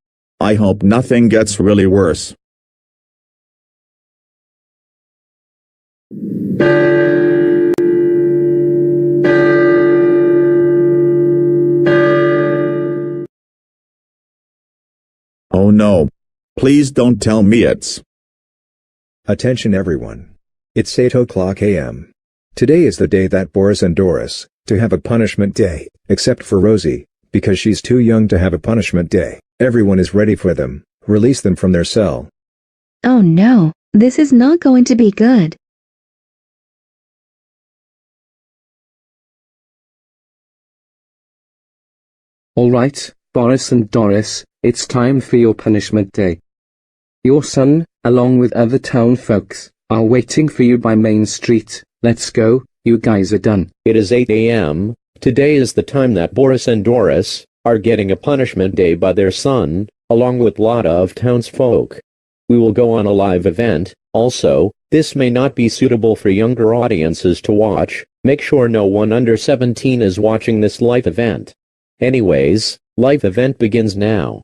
I hope nothing gets really worse. Oh no. Please don't tell me it's... Attention everyone. It's 8:00 a.m. Today is the day that Boris and Doris to have a punishment day, except for Rosie, because she's too young to have a punishment day. Everyone is ready for them. Release them from their cell. Oh no, this is not going to be good. Alright, Boris and Doris, it's time for your punishment day. Your son, along with other town folks, are waiting for you by Main Street. Let's go, you guys are done. It is 8 a.m. Today is the time that Boris and Doris are getting a punishment day by their son, along with lot of townsfolk. We will go on a live event. Also, this may not be suitable for younger audiences to watch. Make sure no one under 17 is watching this live event. Anyways, live event begins now.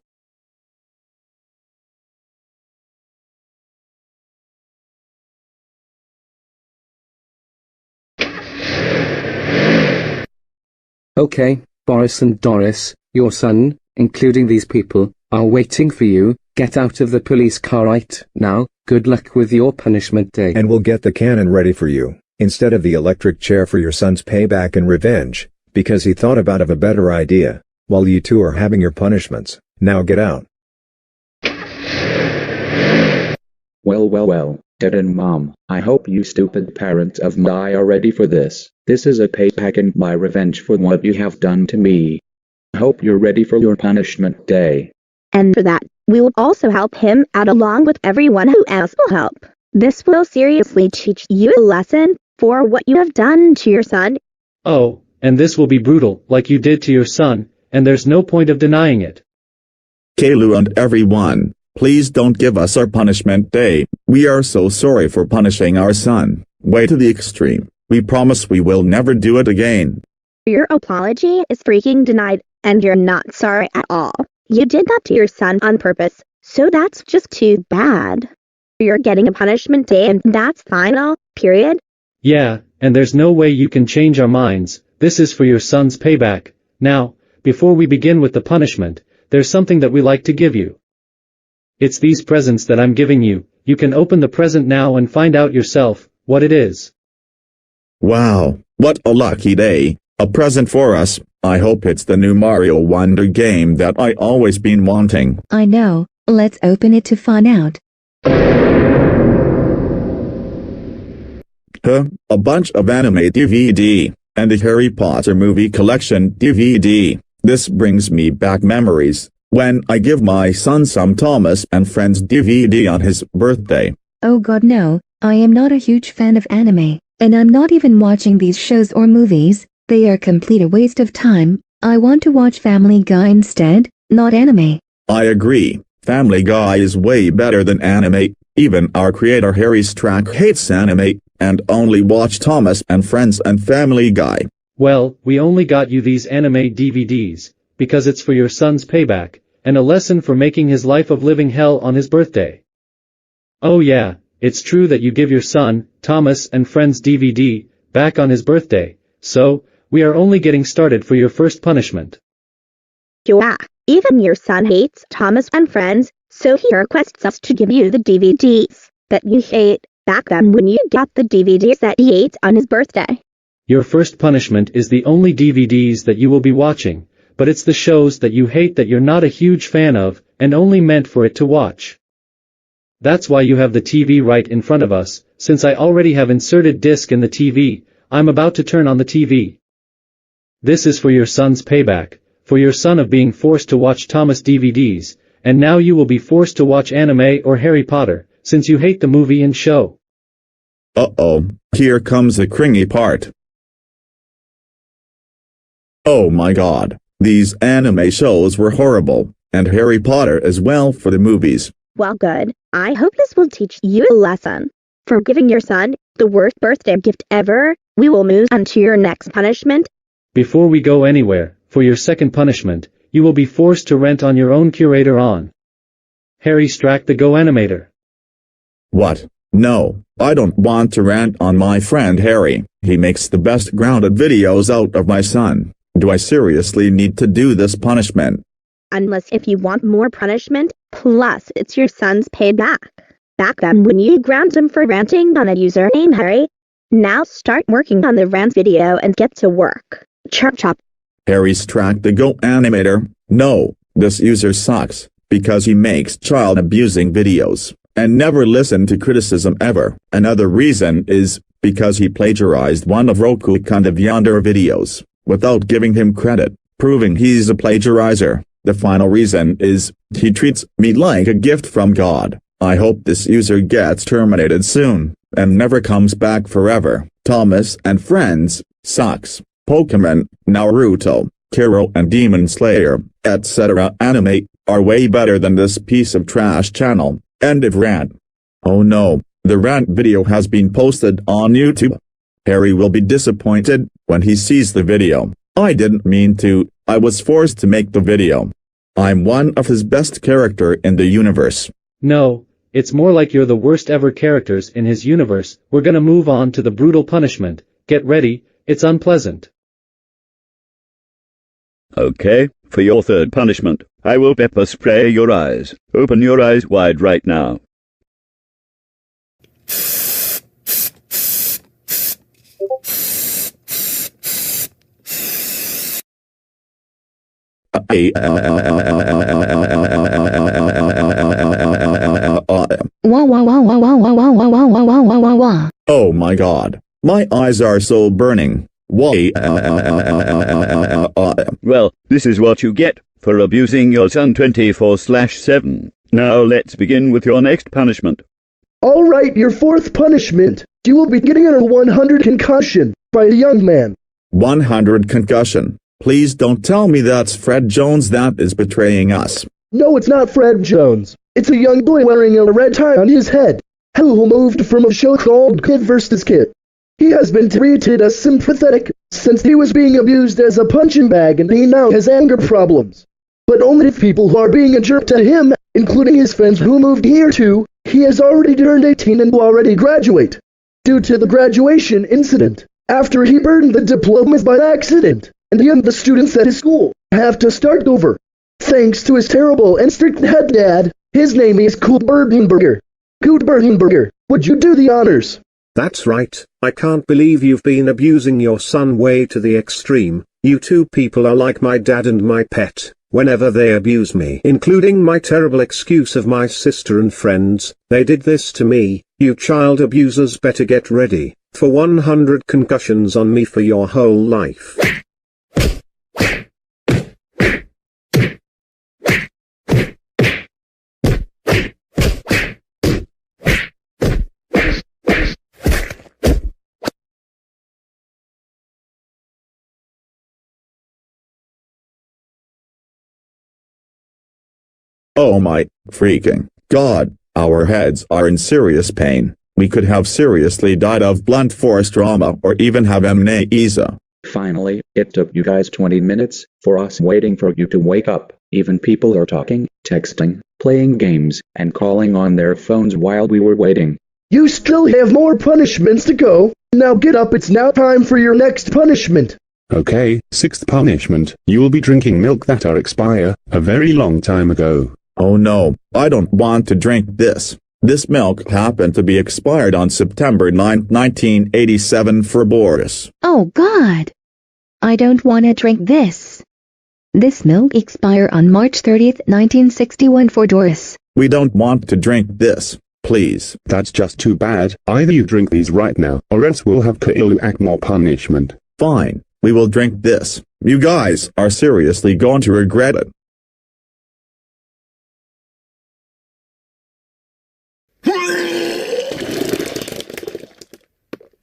Okay, Boris and Doris, your son, including these people, are waiting for you. Get out of the police car right now. Good luck with your punishment day. And we'll get the cannon ready for you, instead of the electric chair for your son's payback and revenge, because he thought about a better idea, while you two are having your punishments. Now get out. Well, Dad and Mom, I hope you stupid parents of mine are ready for this. This is a payback and my revenge for what you have done to me. Hope you're ready for your punishment day. And for that, we will also help him out along with everyone who else will help. This will seriously teach you a lesson for what you have done to your son. Oh, and this will be brutal, like you did to your son, and there's no point of denying it. Caillou and everyone, please don't give us our punishment day. We are so sorry for punishing our son, way to the extreme. We promise we will never do it again. Your apology is freaking denied, and you're not sorry at all. You did that to your son on purpose, so that's just too bad. You're getting a punishment day and that's final, period. Yeah, and there's no way you can change our minds. This is for your son's payback. Now, before we begin with the punishment, there's something that we like to give you. It's these presents that I'm giving you. You can open the present now and find out yourself what it is. Wow, what a lucky day. A present for us. I hope it's the new Mario Wonder game that I always been wanting. I know, let's open it to find out. A bunch of anime DVD, and the Harry Potter movie collection DVD. This brings me back memories, when I give my son some Thomas and Friends DVD on his birthday. Oh god no, I am not a huge fan of anime, and I'm not even watching these shows or movies. They are complete a waste of time. I want to watch Family Guy instead, not anime. I agree. Family Guy is way better than anime. Even our creator Harry Strack hates anime, and only watch Thomas and Friends and Family Guy. Well, we only got you these anime DVDs, because it's for your son's payback, and a lesson for making his life of living hell on his birthday. Oh yeah, it's true that you give your son, Thomas and Friends DVD, back on his birthday, so, we are only getting started for your first punishment. Yeah, even your son hates Thomas and Friends, so he requests us to give you the DVDs that you hate, back then when you got the DVDs that he hates on his birthday. Your first punishment is the only DVDs that you will be watching, but it's the shows that you hate that you're not a huge fan of, and only meant for it to watch. That's why you have the TV right in front of us. Since I already have inserted disc in the TV, I'm about to turn on the TV. This is for your son's payback, for your son of being forced to watch Thomas DVDs, and now you will be forced to watch anime or Harry Potter, since you hate the movie and show. Uh-oh, here comes the cringy part. Oh my god, these anime shows were horrible, and Harry Potter as well for the movies. Well good, I hope this will teach you a lesson. For giving your son the worst birthday gift ever, we will move on to your next punishment. Before we go anywhere, for your second punishment, you will be forced to rent on your own curator on Harry Strack the Go Animator. What? No, I don't want to rant on my friend Harry. He makes the best grounded videos out of my son. Do I seriously need to do this punishment? Unless if you want more punishment, plus it's your son's payback. Back then when you ground him for ranting on a user named Harry. Now start working on the rant video and get to work. Chop chop. Harry Strack the Go Animator. No, this user sucks, because he makes child abusing videos, and never listen to criticism ever. Another reason is, because he plagiarized one of Roku Kind of Yonder videos, without giving him credit, proving he's a plagiarizer. The final reason is, he treats me like a gift from God. I hope this user gets terminated soon, and never comes back forever. Thomas and Friends, Sucks, Pokemon, Naruto, Kero and Demon Slayer, etc. anime, are way better than this piece of trash channel. End of rant. Oh no, the rant video has been posted on YouTube. Harry will be disappointed when he sees the video. I didn't mean to, I was forced to make the video. I'm one of his best character in the universe. No, it's more like you're the worst ever characters in his universe. We're gonna move on to the brutal punishment. Get ready, it's unpleasant. Okay, for your third punishment, I will pepper spray your eyes. Open your eyes wide right now. Oh my god, my eyes are so burning. Why? Well, this is what you get for abusing your son 24/7. Now let's begin with your next punishment. Alright, your fourth punishment. You will be getting a 100 concussion by a young man. 100 concussion. Please don't tell me that's Fred Jones that is betraying us. No, it's not Fred Jones. It's a young boy wearing a red tie on his head, who moved from a show called Kid vs. Kid. He has been treated as sympathetic since he was being abused as a punching bag, and he now has anger problems. But only if people are being a jerk to him, including his friends who moved here too. He has already turned 18 and will already graduate. Due to the graduation incident, after he burned the diplomas by accident, and he and the students at his school have to start over. Thanks to his terrible and strict head dad, his name is Kubergenberger. Kubergenberger, would you do the honors? That's right, I can't believe you've been abusing your son way to the extreme. You two people are like my dad and my pet. Whenever they abuse me, including my terrible excuse of my sister and friends, they did this to me. You child abusers better get ready for 100 concussions on me for your whole life. Oh my freaking god, our heads are in serious pain. We could have seriously died of blunt force trauma or even have amnesia. Finally, it took you guys 20 minutes for us waiting for you to wake up. Even people are talking, texting, playing games, and calling on their phones while we were waiting. You still have more punishments to go. Now get up, it's now time for your next punishment. Okay, sixth punishment. You will be drinking milk that are expire a very long time ago. Oh no, I don't want to drink this. This milk happened to be expired on September 9, 1987 for Boris. Oh God! I don't want to drink this. This milk expire on March 30th, 1961 for Doris. We don't want to drink this, please. That's just too bad. Either you drink these right now, or else we'll have Caillou act more punishment. Fine, we will drink this. You guys are seriously going to regret it.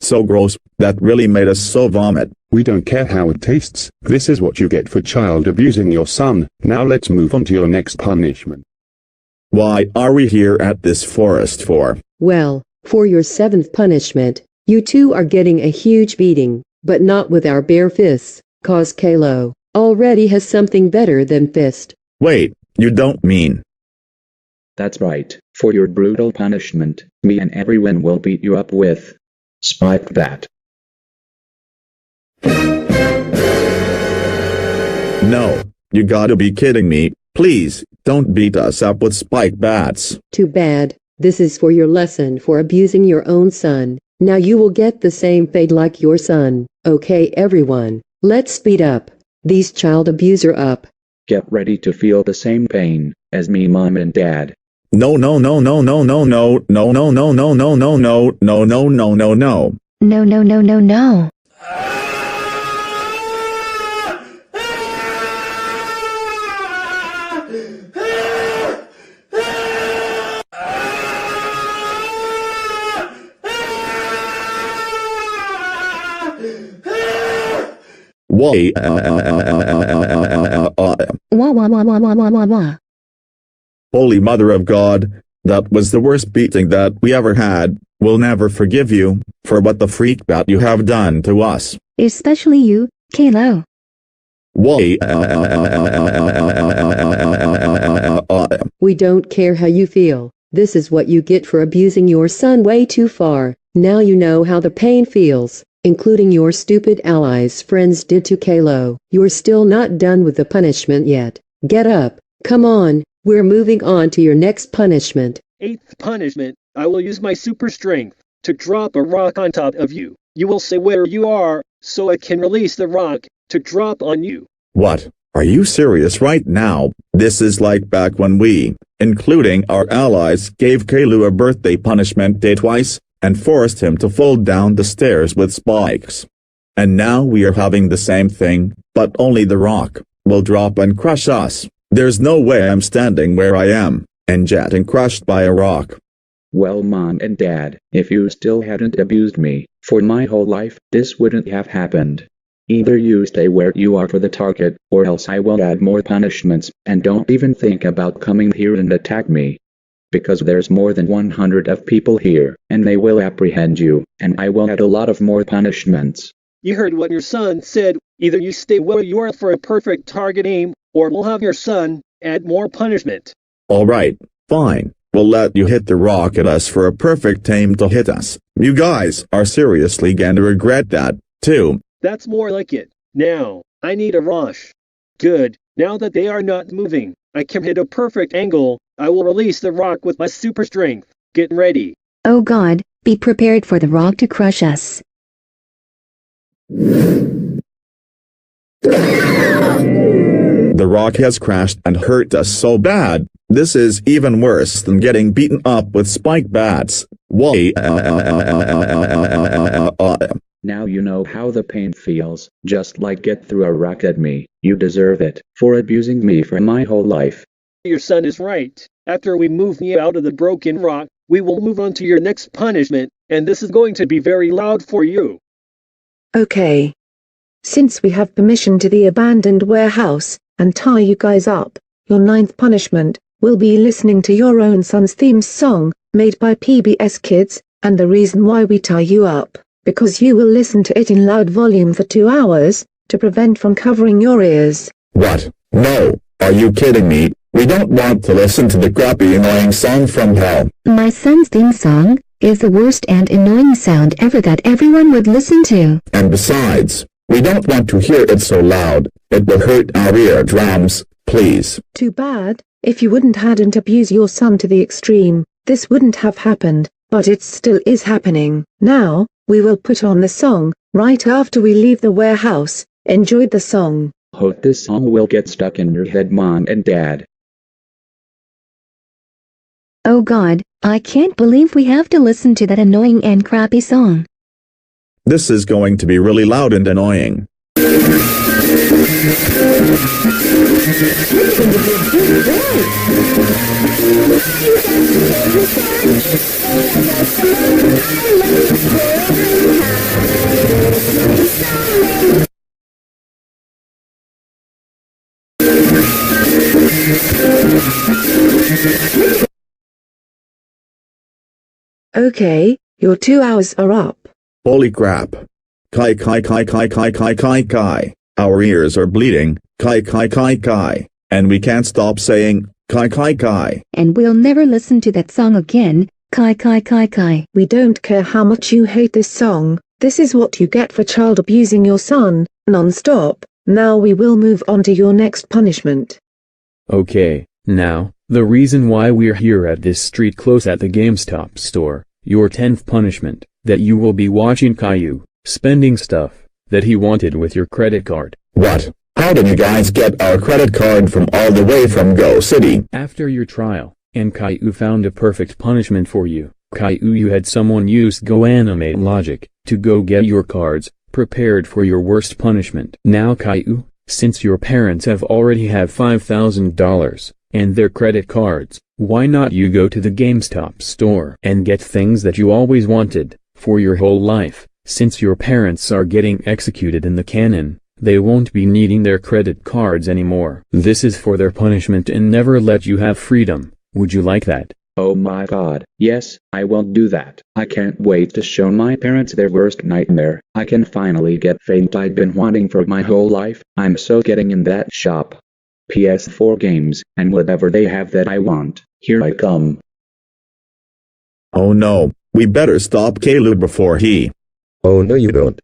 So gross, that really made us so vomit. We don't care how it tastes. This is what you get for child abusing your son. Now let's move on to your next punishment. Why are we here at this forest for? Well, for your seventh punishment, you two are getting a huge beating, but not with our bare fists, cause Caillou already has something better than fist. Wait, you don't mean? That's right, for your brutal punishment, me and everyone will beat you up with spike bat. No, you gotta be kidding me. Please, don't beat us up with spike bats. Too bad. This is for your lesson for abusing your own son. Now you will get the same fate like your son. Okay everyone, let's speed up these child abuser up. Get ready to feel the same pain as me, mom and dad. No no no no no no no no no no no no no no no no no no no no. No no no no no. Why? Wah wah wah wah wah wah wah wah. Holy Mother of God, that was the worst beating that we ever had. We'll never forgive you for what the freak bat you have done to us. Especially you, Caillou. Why? We don't care how you feel. This is what you get for abusing your son way too far. Now you know how the pain feels, including your stupid allies' friends did to Caillou. You're still not done with the punishment yet. Get up. Come on. We're moving on to your next punishment. Eighth punishment. I will use my super strength to drop a rock on top of you. You will say where you are, so I can release the rock to drop on you. What? Are you serious right now? This is like back when we, including our allies, gave Caillou a birthday punishment day twice, and forced him to fall down the stairs with spikes. And now we are having the same thing, but only the rock will drop and crush us. There's no way I'm standing where I am, and getting crushed by a rock. Well, Mom and Dad, if you still hadn't abused me for my whole life, this wouldn't have happened. Either you stay where you are for the target, or else I will add more punishments, and don't even think about coming here and attack me. Because there's more than 100 of people here, and they will apprehend you, and I will add a lot of more punishments. You heard what your son said. Either you stay where you are for a perfect target aim, or we'll have your son add more punishment. Alright, fine. We'll let you hit the rock at us for a perfect aim to hit us. You guys are seriously gonna regret that, too. That's more like it. Now, I need a rush. Good, now that they are not moving, I can hit a perfect angle. I will release the rock with my super strength. Get ready. Oh God, be prepared for the rock to crush us. The rock has crashed and hurt us so bad. This is even worse than getting beaten up with spike bats. Why? Now you know how the pain feels, just like get through a rock at me. You deserve it, for abusing me for my whole life. Your son is right. After we move you out of the broken rock, we will move on to your next punishment, and this is going to be very loud for you. Okay. Since we have permission to the abandoned warehouse, and tie you guys up, your ninth punishment will be listening to your own son's theme song, made by PBS Kids, and the reason why we tie you up, because you will listen to it in loud volume for 2 hours, to prevent from covering your ears. What? No, are you kidding me? We don't want to listen to the crappy annoying song from hell. My son's theme song is the worst and annoying sound ever that everyone would listen to. And besides, we don't want to hear it so loud. It will hurt our eardrums, please. Too bad. If you hadn't abused your son to the extreme, this wouldn't have happened, but it still is happening. Now, we will put on the song, right after we leave the warehouse. Enjoy the song. Hope this song will get stuck in your head, Mom and Dad. Oh God, I can't believe we have to listen to that annoying and crappy song. This is going to be really loud and annoying. Okay, your 2 hours are up. Holy crap. Kai kai kai kai kai kai kai kai. Our ears are bleeding. Kai kai kai kai. And we can't stop saying kai kai kai. And we'll never listen to that song again. Kai kai kai kai. We don't care how much you hate this song. This is what you get for child abusing your son, non-stop. Now we will move on to your next punishment. Okay, now, the reason why we're here at this street close at the GameStop store, your 10th punishment, that you will be watching Caillou spending stuff that he wanted with your credit card. What? How did you guys get our credit card from all the way from Go City? After your trial, and Caillou found a perfect punishment for you. Caillou, you had someone use Go Animate Logic to go get your cards prepared for your worst punishment. Now Caillou, since your parents have already have $5,000 and their credit cards, why not you go to the GameStop store and get things that you always wanted for your whole life? Since your parents are getting executed in the cannon, they won't be needing their credit cards anymore. This is for their punishment and never let you have freedom. Would you like that? Oh my god, yes, I will do that. I can't wait to show my parents their worst nightmare. I can finally get fame I've been wanting for my whole life. I'm so getting in that shop. PS4 games, and whatever they have that I want. Here I come. Oh no, we better stop Caillou before he... Oh no you don't.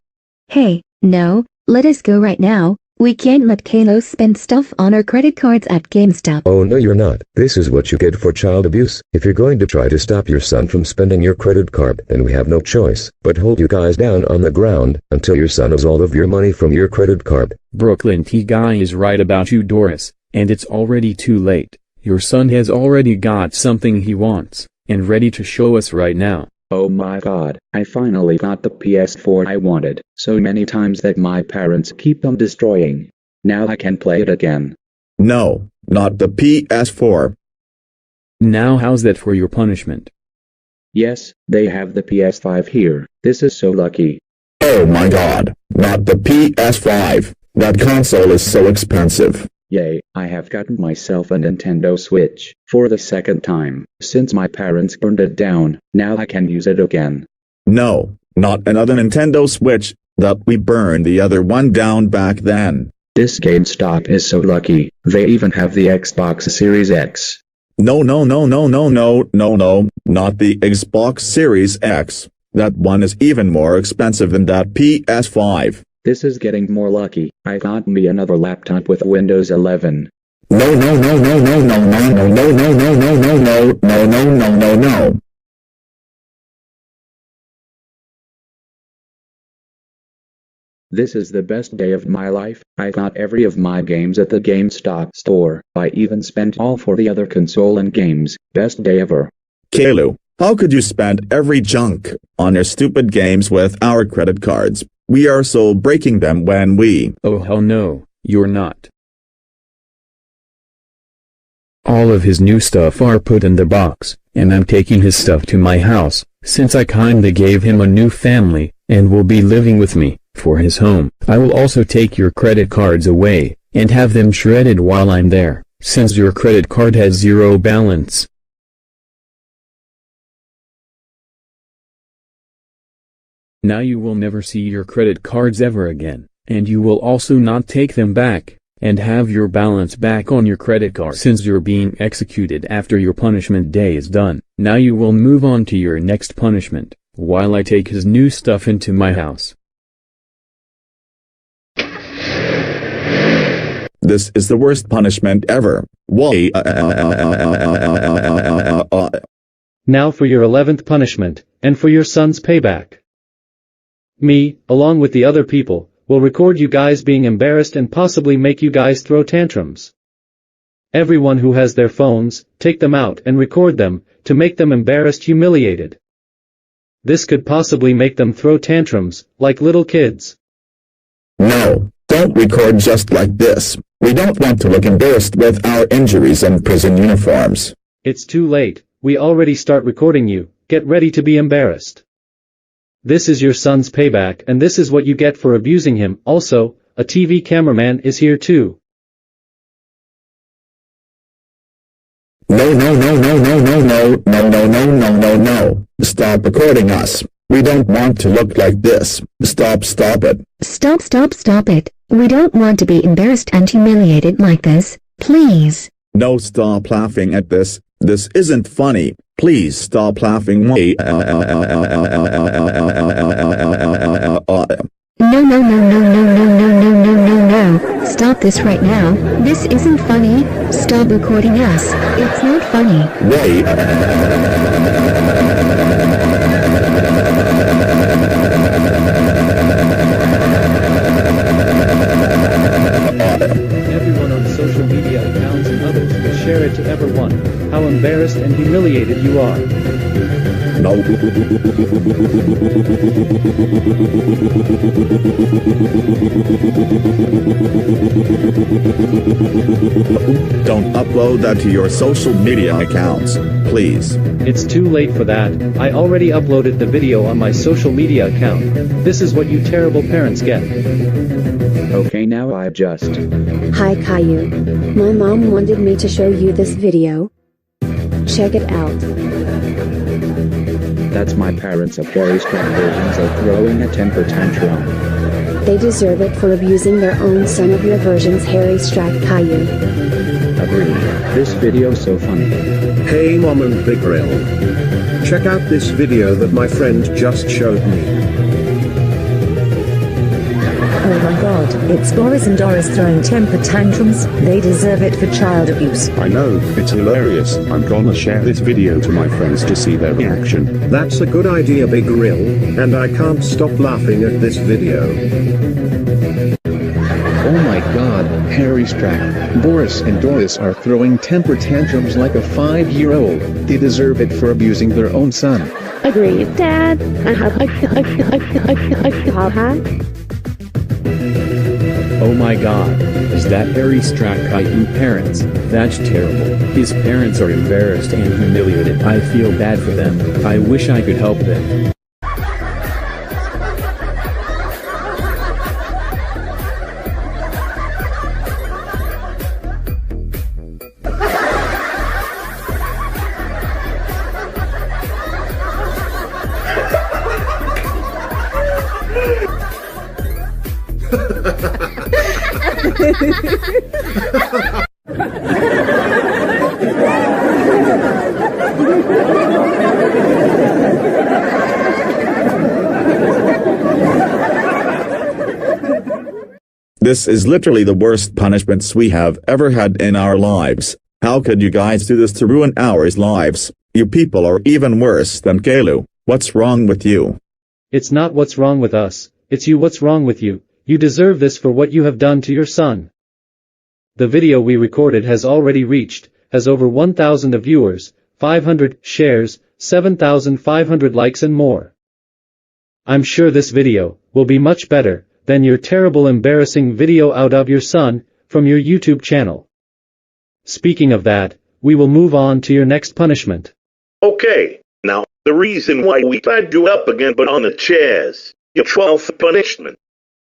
Hey, no, let us go right now. We can't let Caillou spend stuff on our credit cards at GameStop. Oh no you're not. This is what you get for child abuse. If you're going to try to stop your son from spending your credit card, then we have no choice but hold you guys down on the ground until your son has all of your money from your credit card. Brooklyn T guy is right about you, Doris, and it's already too late. Your son has already got something he wants, and ready to show us right now. Oh my god, I finally got the PS4 I wanted, so many times that my parents keep on destroying. Now I can play it again. No, not the PS4. Now how's that for your punishment? Yes, they have the PS5 here. This is so lucky. Oh my god, not the PS5. That console is so expensive. Yay, I have gotten myself a Nintendo Switch, for the second time, since my parents burned it down. Now I can use it again. No, not another Nintendo Switch, that we burned the other one down back then. This GameStop is so lucky, they even have the Xbox Series X. No, not the Xbox Series X. That one is even more expensive than that PS5. This is getting more lucky. I got me another laptop with Windows 11. No. This is the best day of my life. I got every of my games at the GameStop store. I even spent all for the other console and games. Best day ever. Caillou, how could you spend every junk on your stupid games with our credit cards? We are so breaking them when we... Oh hell no, you're not. All of his new stuff are put in the box, and I'm taking his stuff to my house, since I kinda gave him a new family, and will be living with me, for his home. I will also take your credit cards away, and have them shredded while I'm there, since your credit card has zero balance. Now you will never see your credit cards ever again, and you will also not take them back, and have your balance back on your credit card since you're being executed after your punishment day is done. Now you will move on to your next punishment, while I take his new stuff into my house. This is the worst punishment ever. Why? Now for your 11th punishment, and for your son's payback. Me, along with the other people, will record you guys being embarrassed and possibly make you guys throw tantrums. Everyone who has their phones, take them out and record them, to make them embarrassed, humiliated. This could possibly make them throw tantrums, like little kids. No, don't record just like this. We don't want to look embarrassed with our injuries and prison uniforms. It's too late, we already start recording you. Get ready to be embarrassed. This is your son's payback, and this is what you get for abusing him. Also, a TV cameraman is here too. No. Stop recording us. We don't want to look like this. Stop it. Stop it. We don't want to be embarrassed and humiliated like this, please. No, stop laughing at this. This isn't funny. Please stop laughing. No. Stop this right now. This isn't funny. Stop recording us. It's not funny. Everyone on social media accounts and others will share it to everyone, how embarrassed and humiliated you are. No. Don't upload that to your social media accounts, please. It's too late for that. I already uploaded the video on my social media account. This is what you terrible parents get. Okay, now I just. Hi Caillou. My mom wanted me to show you this video. Check it out. That's my parents of Harry Strack versions of throwing a temper tantrum. They deserve it for abusing their own son of your version's Harry Strack Caillou. Agreed. This video's so funny. Hey Mom and Big Grill. Check out this video that my friend just showed me. Oh my god, it's Boris and Doris throwing temper tantrums. They deserve it for child abuse. I know, it's hilarious. I'm gonna share this video to my friends to see their reaction. That's a good idea, Big Grill, and I can't stop laughing at this video. Oh my god, Harry Strack, Boris and Doris are throwing temper tantrums like a 5-year-old. They deserve it for abusing their own son. Agreed, Dad. Oh my god, is that Harry Strack Caillou parents? That's terrible. His parents are embarrassed and humiliated. I feel bad for them. I wish I could help them. This is literally the worst punishments we have ever had in our lives. How could you guys do this to ruin our lives? You people are even worse than Caillou. What's wrong with you? It's not what's wrong with us, it's you. What's wrong with you? You deserve this for what you have done to your son. The video we recorded has already has over 1,000 viewers, 500 shares, 7,500 likes and more. I'm sure this video will be much better than your terrible embarrassing video out of your son from your YouTube channel. Speaking of that, we will move on to your next punishment. Okay, now, the reason why we tied you up again but on the chairs, your 12th punishment,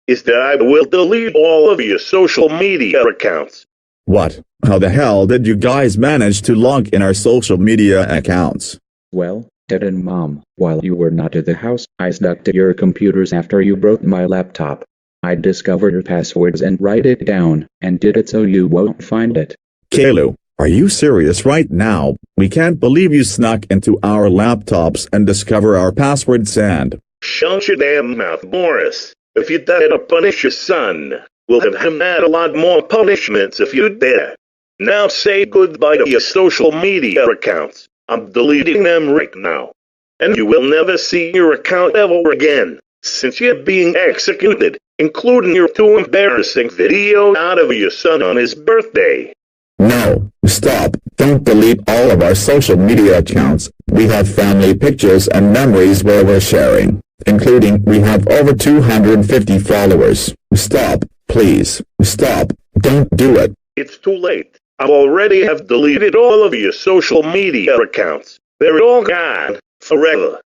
is that I will delete all of your social media accounts. What? How the hell did you guys manage to log in our social media accounts? Well, Dad and Mom, while you were not at the house, I snuck to your computers after you broke my laptop. I discovered your passwords and write it down, and did it so you won't find it. Caillou, are you serious right now? We can't believe you snuck into our laptops and discover our passwords and... Shut your damn mouth, Boris. If you dare to punish your son, we'll have him add a lot more punishments if you dare. Now say goodbye to your social media accounts. I'm deleting them right now. And you will never see your account ever again, since you're being executed, including your too embarrassing video out of your son on his birthday. No, stop. Don't delete all of our social media accounts. We have family pictures and memories where we're sharing, including we have over 250 followers. Stop, please. Stop. Don't do it. It's too late. I already have deleted all of your social media accounts. They're all gone, forever.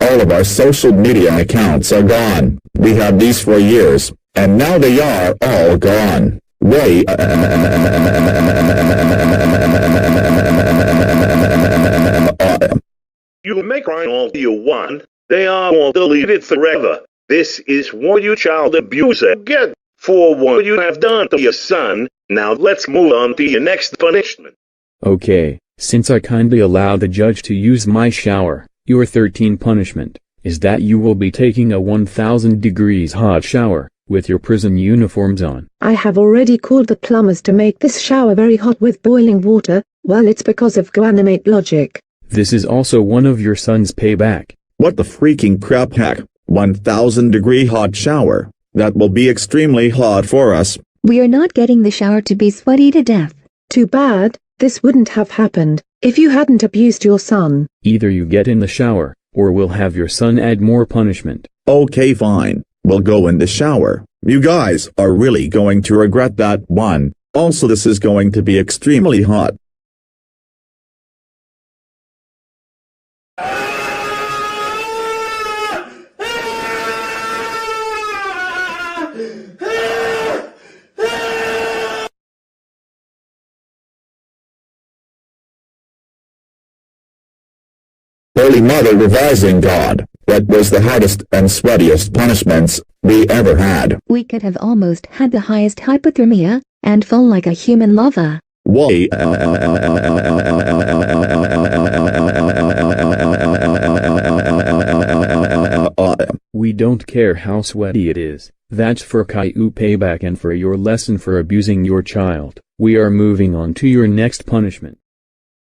All of our social media accounts are gone. We had these for years, and now they are all gone. Wait. You may cry all you want. They are all deleted forever. This is what you child abuser get for what you have done to your son. Now let's move on to your next punishment. Okay, since I kindly allowed the judge to use my shower, your 13th punishment is that you will be taking a 1,000 degrees hot shower with your prison uniforms on. I have already called the plumbers to make this shower very hot with boiling water. Well, it's because of animate logic. This is also one of your son's payback. What the freaking crap heck? 1,000 degree hot shower. That will be extremely hot for us. We are not getting the shower to be sweaty to death. Too bad. This wouldn't have happened if you hadn't abused your son. Either you get in the shower, or we'll have your son add more punishment. Okay, fine. We'll go in the shower. You guys are really going to regret that one. Also, this is going to be extremely hot. Holy Mother Revising God, what was the hardest and sweatiest punishments we ever had? We could have almost had the highest hypothermia, and fall like a human lava. Why? We don't care how sweaty it is. That's for Caillou payback and for your lesson for abusing your child. We are moving on to your next punishment.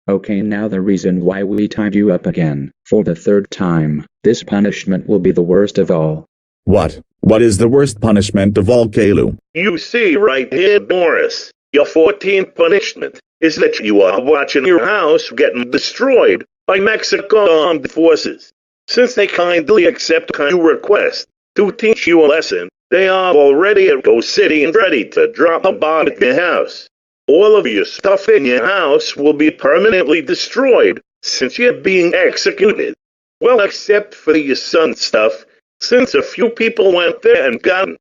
Okay, now the reason why we tied you up again, for the third time. This punishment will be the worst of all. What? What is the worst punishment of all, Caillou? You see right here, Boris. Your 14th punishment is that you are watching your house getting destroyed by Mexico armed forces. Since they kindly accept your request to teach you a lesson, they are already at Go City and ready to drop a bomb at your house. All of your stuff in your house will be permanently destroyed since you're being executed. Well, except for your son's stuff, since a few people went there and got him.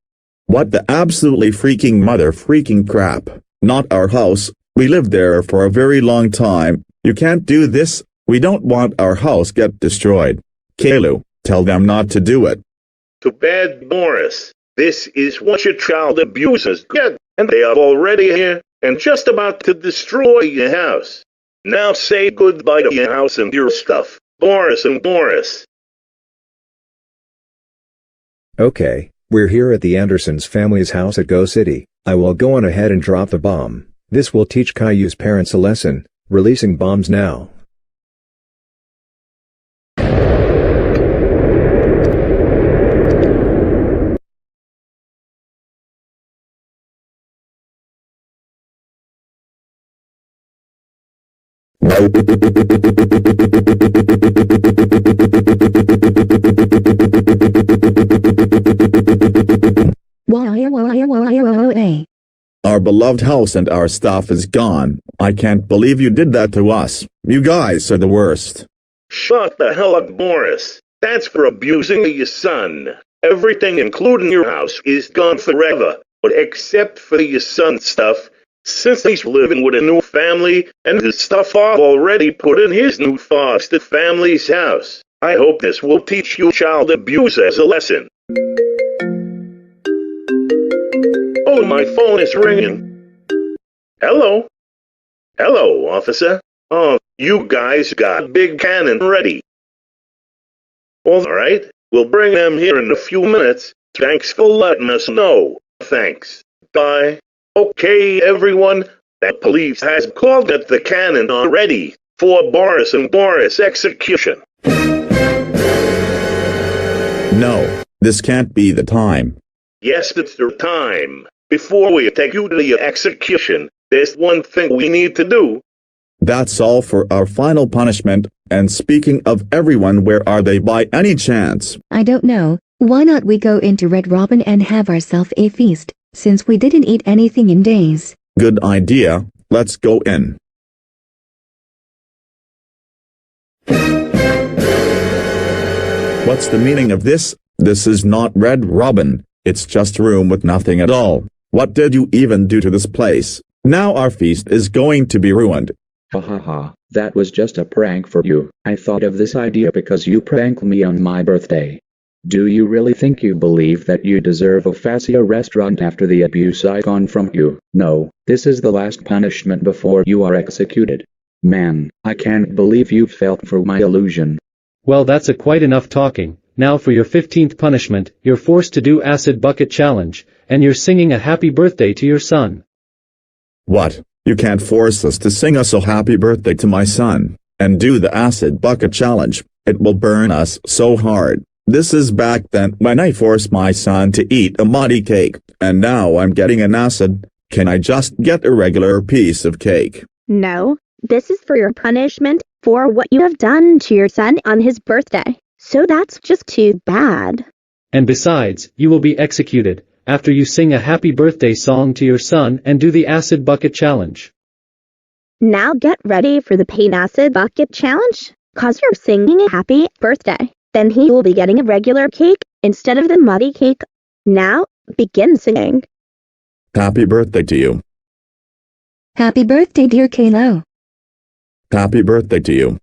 What the absolutely freaking mother freaking crap. Not our house, we lived there for a very long time. You can't do this, we don't want our house get destroyed. Caillou, tell them not to do it. Too bad, Boris. This is what your child abusers get, and they are already here and just about to destroy your house. Now say goodbye to your house and your stuff, Boris and Boris. Okay, we're here at the Andersons family's house at Go City. I will go on ahead and drop the bomb. This will teach Caillou's parents a lesson, releasing bombs now. Our beloved house and our stuff is gone. I can't believe you did that to us. You guys are the worst. Shut the hell up, Boris. That's for abusing your son. Everything, including your house, is gone forever, but except for your son's stuff, since he's living with a new family and his stuff are already put in his new foster family's house. I hope this will teach you child abuse as a lesson. Oh, my phone is ringing. Hello? Hello, officer. Oh, you guys got big cannon ready. All right, we'll bring them here in a few minutes. Thanks for letting us know. Thanks. Bye. Okay, everyone, the police has called at the cannon already for Boris and Boris execution. No, this can't be the time. Yes, it's the time. Before we take you to your execution, there's one thing we need to do. That's all for our final punishment, and speaking of everyone, where are they by any chance? I don't know. Why not we go into Red Robin and have ourselves a feast, since we didn't eat anything in days? Good idea, let's go in. What's the meaning of this? This is not Red Robin, it's just a room with nothing at all. What did you even do to this place? Now our feast is going to be ruined. Ha ha ha, that was just a prank for you. I thought of this idea because you pranked me on my birthday. Do you really think you believe that you deserve a fancier restaurant after the abuse I got from you? No, this is the last punishment before you are executed. Man, I can't believe you fell for my illusion. Well, that's quite enough talking. Now for your 15th punishment, you're forced to do Acid Bucket Challenge, and you're singing a happy birthday to your son. What? You can't force us to sing us a happy birthday to my son, and do the Acid Bucket Challenge. It will burn us so hard. This is back then when I forced my son to eat a muddy cake, and now I'm getting an acid. Can I just get a regular piece of cake? No, this is for your punishment for what you have done to your son on his birthday. So that's just too bad. And besides, you will be executed after you sing a happy birthday song to your son and do the Acid Bucket Challenge. Now get ready for the Pain Acid Bucket Challenge, cause you're singing a happy birthday. Then he will be getting a regular cake instead of the muddy cake. Now, begin singing. Happy birthday to you. Happy birthday, dear Caillou. Happy birthday to you.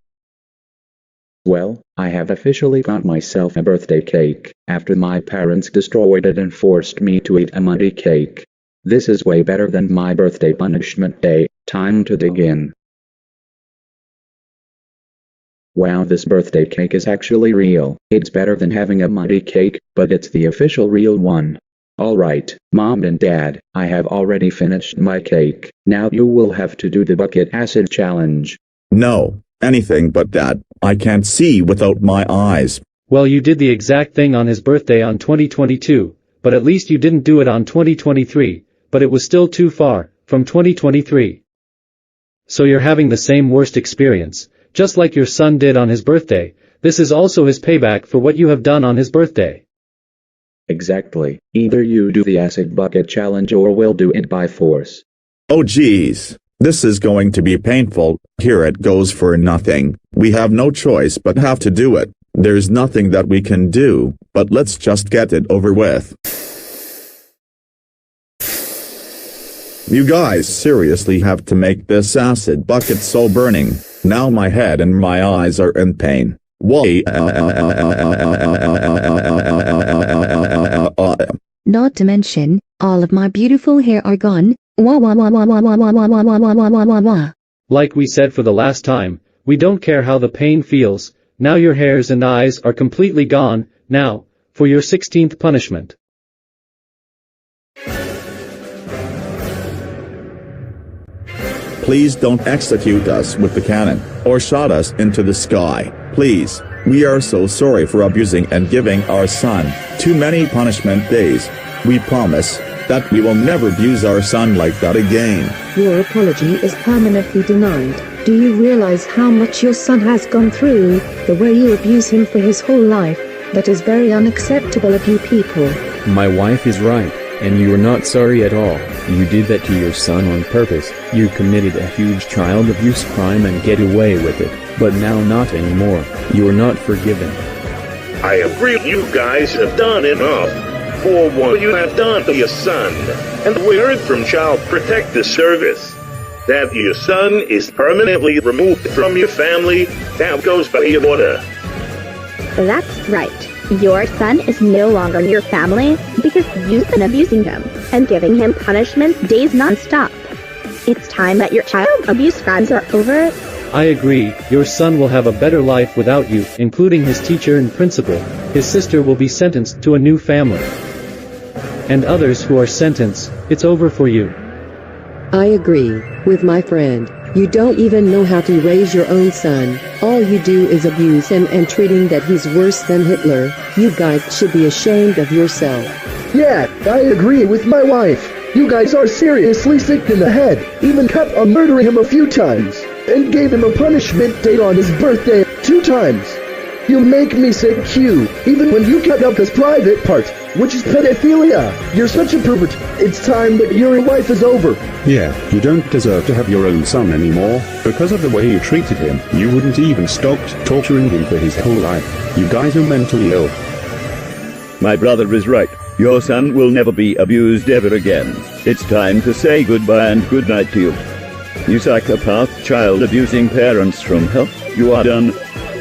Well, I have officially got myself a birthday cake, after my parents destroyed it and forced me to eat a muddy cake. This is way better than my birthday punishment day. Time to dig in. Wow, this birthday cake is actually real. It's better than having a muddy cake, but it's the official real one. Alright, Mom and Dad, I have already finished my cake. Now you will have to do the bucket acid challenge. No, anything but that. I can't see without my eyes. Well, you did the exact thing on his birthday on 2022, but at least you didn't do it on 2023, but it was still too far from 2023. So you're having the same worst experience, just like your son did on his birthday. This is also his payback for what you have done on his birthday. Exactly. Either you do the acid bucket challenge or we'll do it by force. Oh geez. This is going to be painful. Here it goes for nothing. We have no choice but have to do it. There's nothing that we can do, but let's just get it over with. You guys seriously have to make this acid bucket so burning. Now my head and my eyes are in pain. Why? Not to mention, all of my beautiful hair are gone. Wah wah wah wah wah wah wah wah wah wah wah wah wah wah. Like we said for the last time, we don't care how the pain feels. Now your hairs and eyes are completely gone. Now, for your 16th punishment. Please don't execute us with the cannon, or shot us into the sky, please. We are so sorry for abusing and giving our son too many punishment days. We promise that we will never abuse our son like that again. Your apology is permanently denied. Do you realize how much your son has gone through? The way you abuse him for his whole life, that is very unacceptable of you people. My wife is right, and you are not sorry at all. You did that to your son on purpose. You committed a huge child abuse crime and get away with it, but now not anymore. You are not forgiven. I agree, you guys have done enough. For what you have done to your son, and we heard from Child Protective Service that your son is permanently removed from your family. That goes by your order. That's right. Your son is no longer your family because you've been abusing him and giving him punishment days non-stop. It's time that your child abuse crimes are over. I agree, your son will have a better life without you, including his teacher and principal. His sister will be sentenced to a new family. And others who are sentenced, it's over for you. I agree with my friend. You don't even know how to raise your own son. All you do is abuse him and treating that he's worse than Hitler. You guys should be ashamed of yourself. Yeah, I agree with my wife. You guys are seriously sick in the head. Even kept on murdering him a few times. And gave him a punishment date on his birthday 2 times. You make me sick, Q, even when you kept up his private part, which is pedophilia. You're such a pervert. It's time that your life is over. Yeah, you don't deserve to have your own son anymore. Because of the way you treated him, you wouldn't even stopped torturing him for his whole life. You guys are mentally ill. My brother is right. Your son will never be abused ever again. It's time to say goodbye and goodnight to you. You psychopath child-abusing parents from hell, you are done.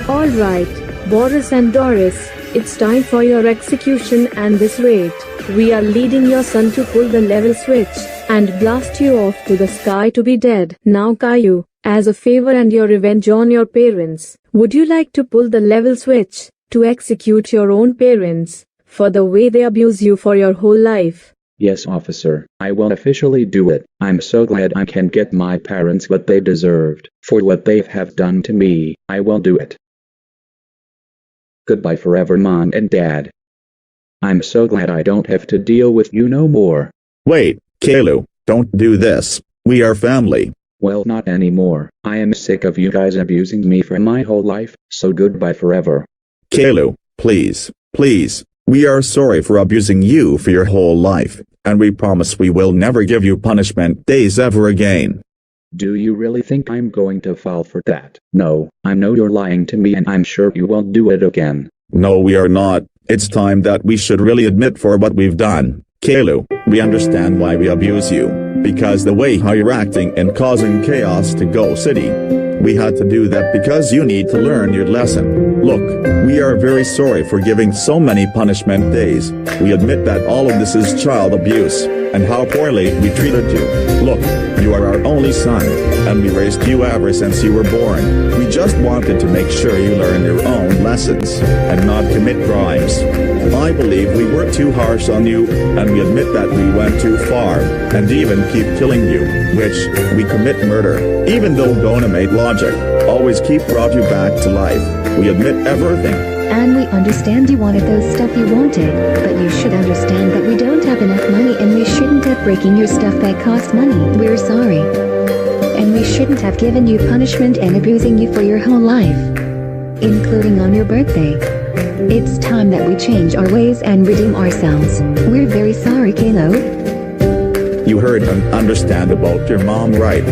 All right, Boris and Doris, it's time for your execution, and this rate, we are leading your son to pull the level switch and blast you off to the sky to be dead. Now Caillou, as a favor and your revenge on your parents, would you like to pull the level switch to execute your own parents for the way they abuse you for your whole life? Yes, officer, I will officially do it. I'm so glad I can get my parents what they deserved for what they have done to me. I will do it. Goodbye forever, Mom and Dad. I'm so glad I don't have to deal with you no more. Wait, Caillou, don't do this. We are family. Well, not anymore. I am sick of you guys abusing me for my whole life, so goodbye forever. Caillou, please, please. We are sorry for abusing you for your whole life, and we promise we will never give you punishment days ever again. Do you really think I'm going to fall for that? No, I know you're lying to me and I'm sure you won't do it again. No, we are not. It's time that we should really admit for what we've done. Caillou, we understand why we abuse you, because the way how you're acting and causing chaos to Go City. We had to do that because you need to learn your lesson. Look, we are very sorry for giving so many punishment days. We admit that all of this is child abuse, and how poorly we treated you. Look, you are our only son, and we raised you ever since you were born. We just wanted to make sure you learn your own lessons, and not commit crimes. I believe we were too harsh on you, and we admit that we went too far, and even keep killing you, which, we commit murder, even though Dona made logic, always keep brought you back to life. We admit everything. And we understand you wanted those stuff you wanted, but you should understand that we don't have enough money and we shouldn't have breaking your stuff that costs money. We're sorry. And we shouldn't have given you punishment and abusing you for your whole life, including on your birthday. It's time that we change our ways and redeem ourselves. We're very sorry, Caillou. You heard and understand about your mom, right?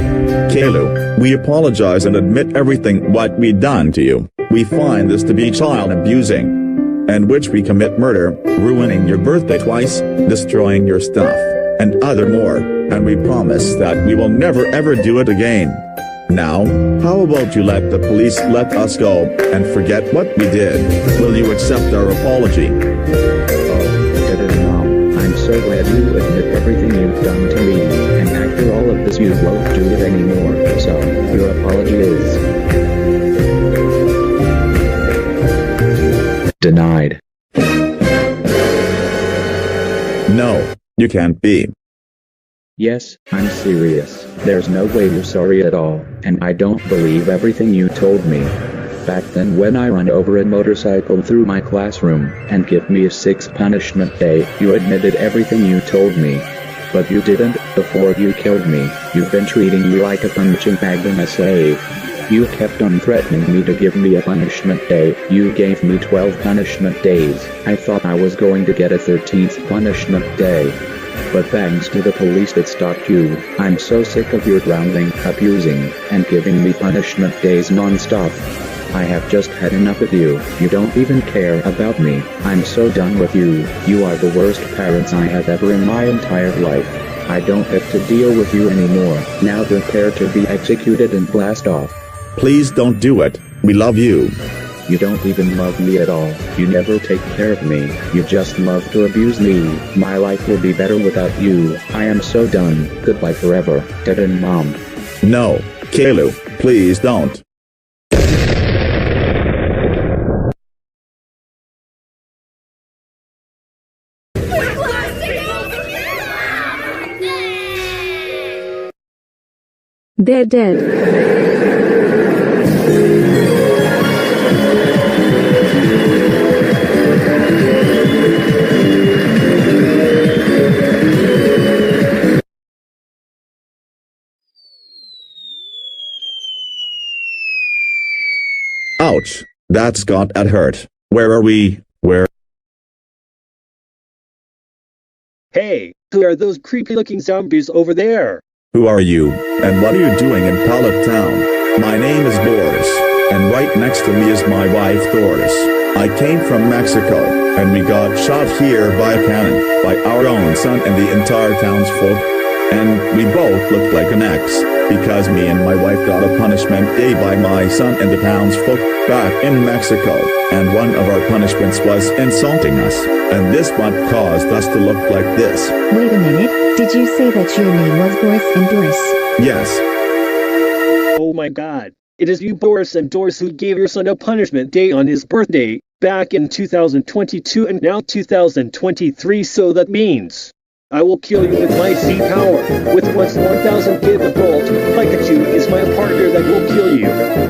Caillou, we apologize and admit everything what we done to you. We find this to be child abusing, and which we commit murder, ruining your birthday twice, destroying your stuff, and other more, and we promise that we will never ever do it again. Now, how about you let the police let us go, and forget what we did? Will you accept our apology? Oh, Dad and Mom, I'm so glad you admit everything you've done to me, and after all of this you won't do it anymore, so, your apology is denied. No, you can't be. Yes, I'm serious. There's no way you're sorry at all, and I don't believe everything you told me. Back then when I ran over a motorcycle through my classroom, and give me a 6th punishment day, you admitted everything you told me. But you didn't, before you killed me. You've been treating me like a punching bag and a slave. You kept on threatening me to give me a punishment day. You gave me 12 punishment days. I thought I was going to get a 13th punishment day. But thanks to the police that stopped you, I'm so sick of your grounding, abusing, and giving me punishment days non-stop. I have just had enough of you. You don't even care about me. I'm so done with you. You are the worst parents I have ever in my entire life. I don't have to deal with you anymore. Now prepare to be executed and blast off. Please don't do it. We love you. You don't even love me at all. You never take care of me. You just love to abuse me. My life will be better without you. I am so done. Goodbye forever, Dad and Mom. No, Caillou, please don't. They're dead. Ouch, that's got at hurt. Where are we? Where? Hey, who are those creepy-looking zombies over there? Who are you, and what are you doing in Pallet Town? My name is Boris, and right next to me is my wife Doris. I came from Mexico, and we got shot here by a cannon, by our own son and the entire townsfolk. And we both looked like an X, because me and my wife got a punishment day by my son and the townsfolk back in Mexico, and one of our punishments was insulting us, and this one caused us to look like this. Wait a minute, did you say that your name was Boris and Doris? Yes. Oh my god, it is you Boris and Doris who gave your son a punishment day on his birthday, back in 2022 and now 2023, so that means I will kill you with my Z power. With what's 1000 gigabyte, Pikachu is my partner that will kill you.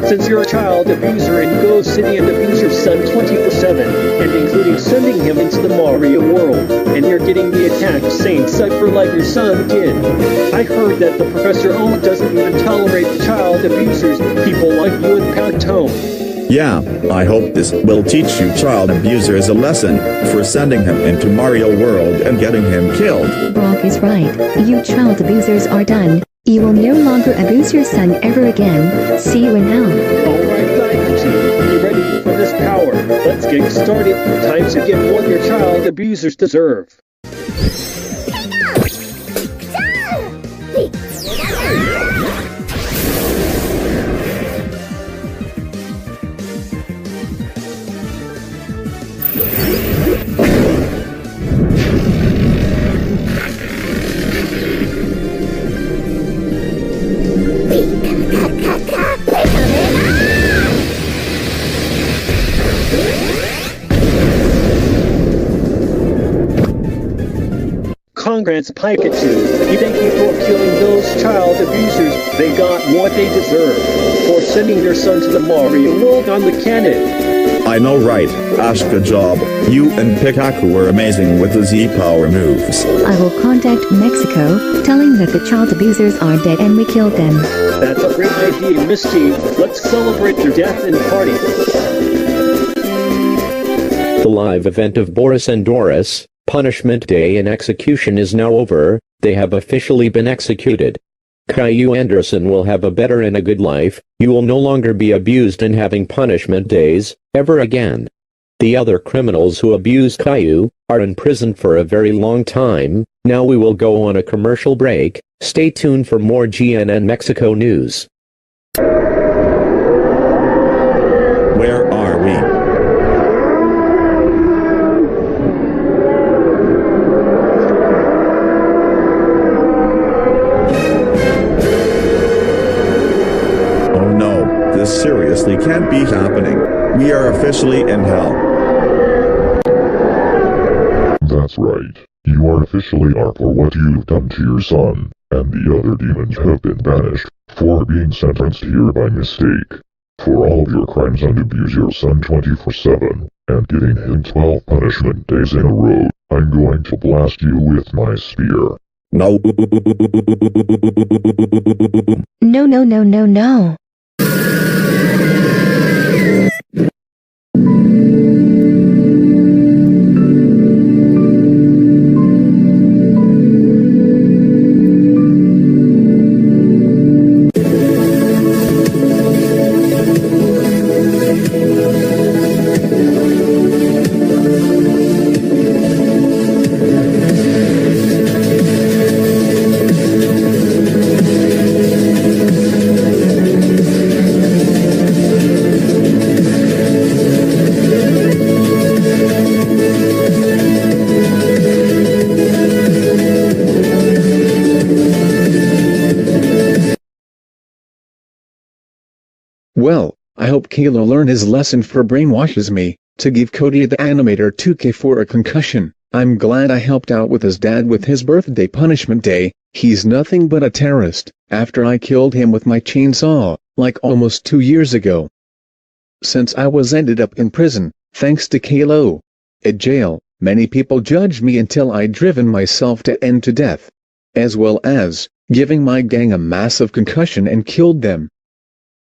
Since you're a child abuser and go city and abuse your son 24/7, and including sending him into the Mario world, and you're getting the attack same cypher like your son did. I heard that the Professor O doesn't even tolerate child abusers, people like you and Pantone. Yeah, I hope this will teach you child abusers a lesson for sending him into Mario World and getting him killed. Brock is right. You child abusers are done. You will no longer abuse your son ever again. See you in hell. Alright, Pikachu, be ready for this power. Let's get started. Time to get what your child abusers deserve. Congrats Pikachu. Thank you for killing those child abusers. They got what they deserve for sending their son to the Mario world on the cannon. I know, right? Ash, good job. You and Pikachu were amazing with the Z-Power moves. I will contact Mexico, telling that the child abusers are dead and we killed them. That's a great idea, Misty. Let's celebrate their death and party. The live event of Boris and Doris, Punishment Day and Execution is now over. They have officially been executed. Caillou Anderson will have a better and a good life. You will no longer be abused and having punishment days, ever again. The other criminals who abused Caillou are in prison for a very long time. Now we will go on a commercial break. Stay tuned for more GNN Mexico news. Where are we? Oh no, this seriously can't be happening. We are officially in hell. That's right. You artificially are for what you've done to your son, and the other demons have been banished, for being sentenced here by mistake. For all of your crimes and abuse your son 24/7, and giving him 12 punishment days in a row, I'm going to blast you with my spear. No. No, no, no, no, no. Well, I hope Caillou learned his lesson for brainwashes me, to give Cody the animator 2K for a concussion. I'm glad I helped out with his dad with his birthday punishment day. He's nothing but a terrorist, after I killed him with my chainsaw, like almost 2 years ago. Since I was ended up in prison, thanks to Caillou. At jail, many people judged me until I'd driven myself to end to death. As well as, giving my gang a massive concussion and killed them.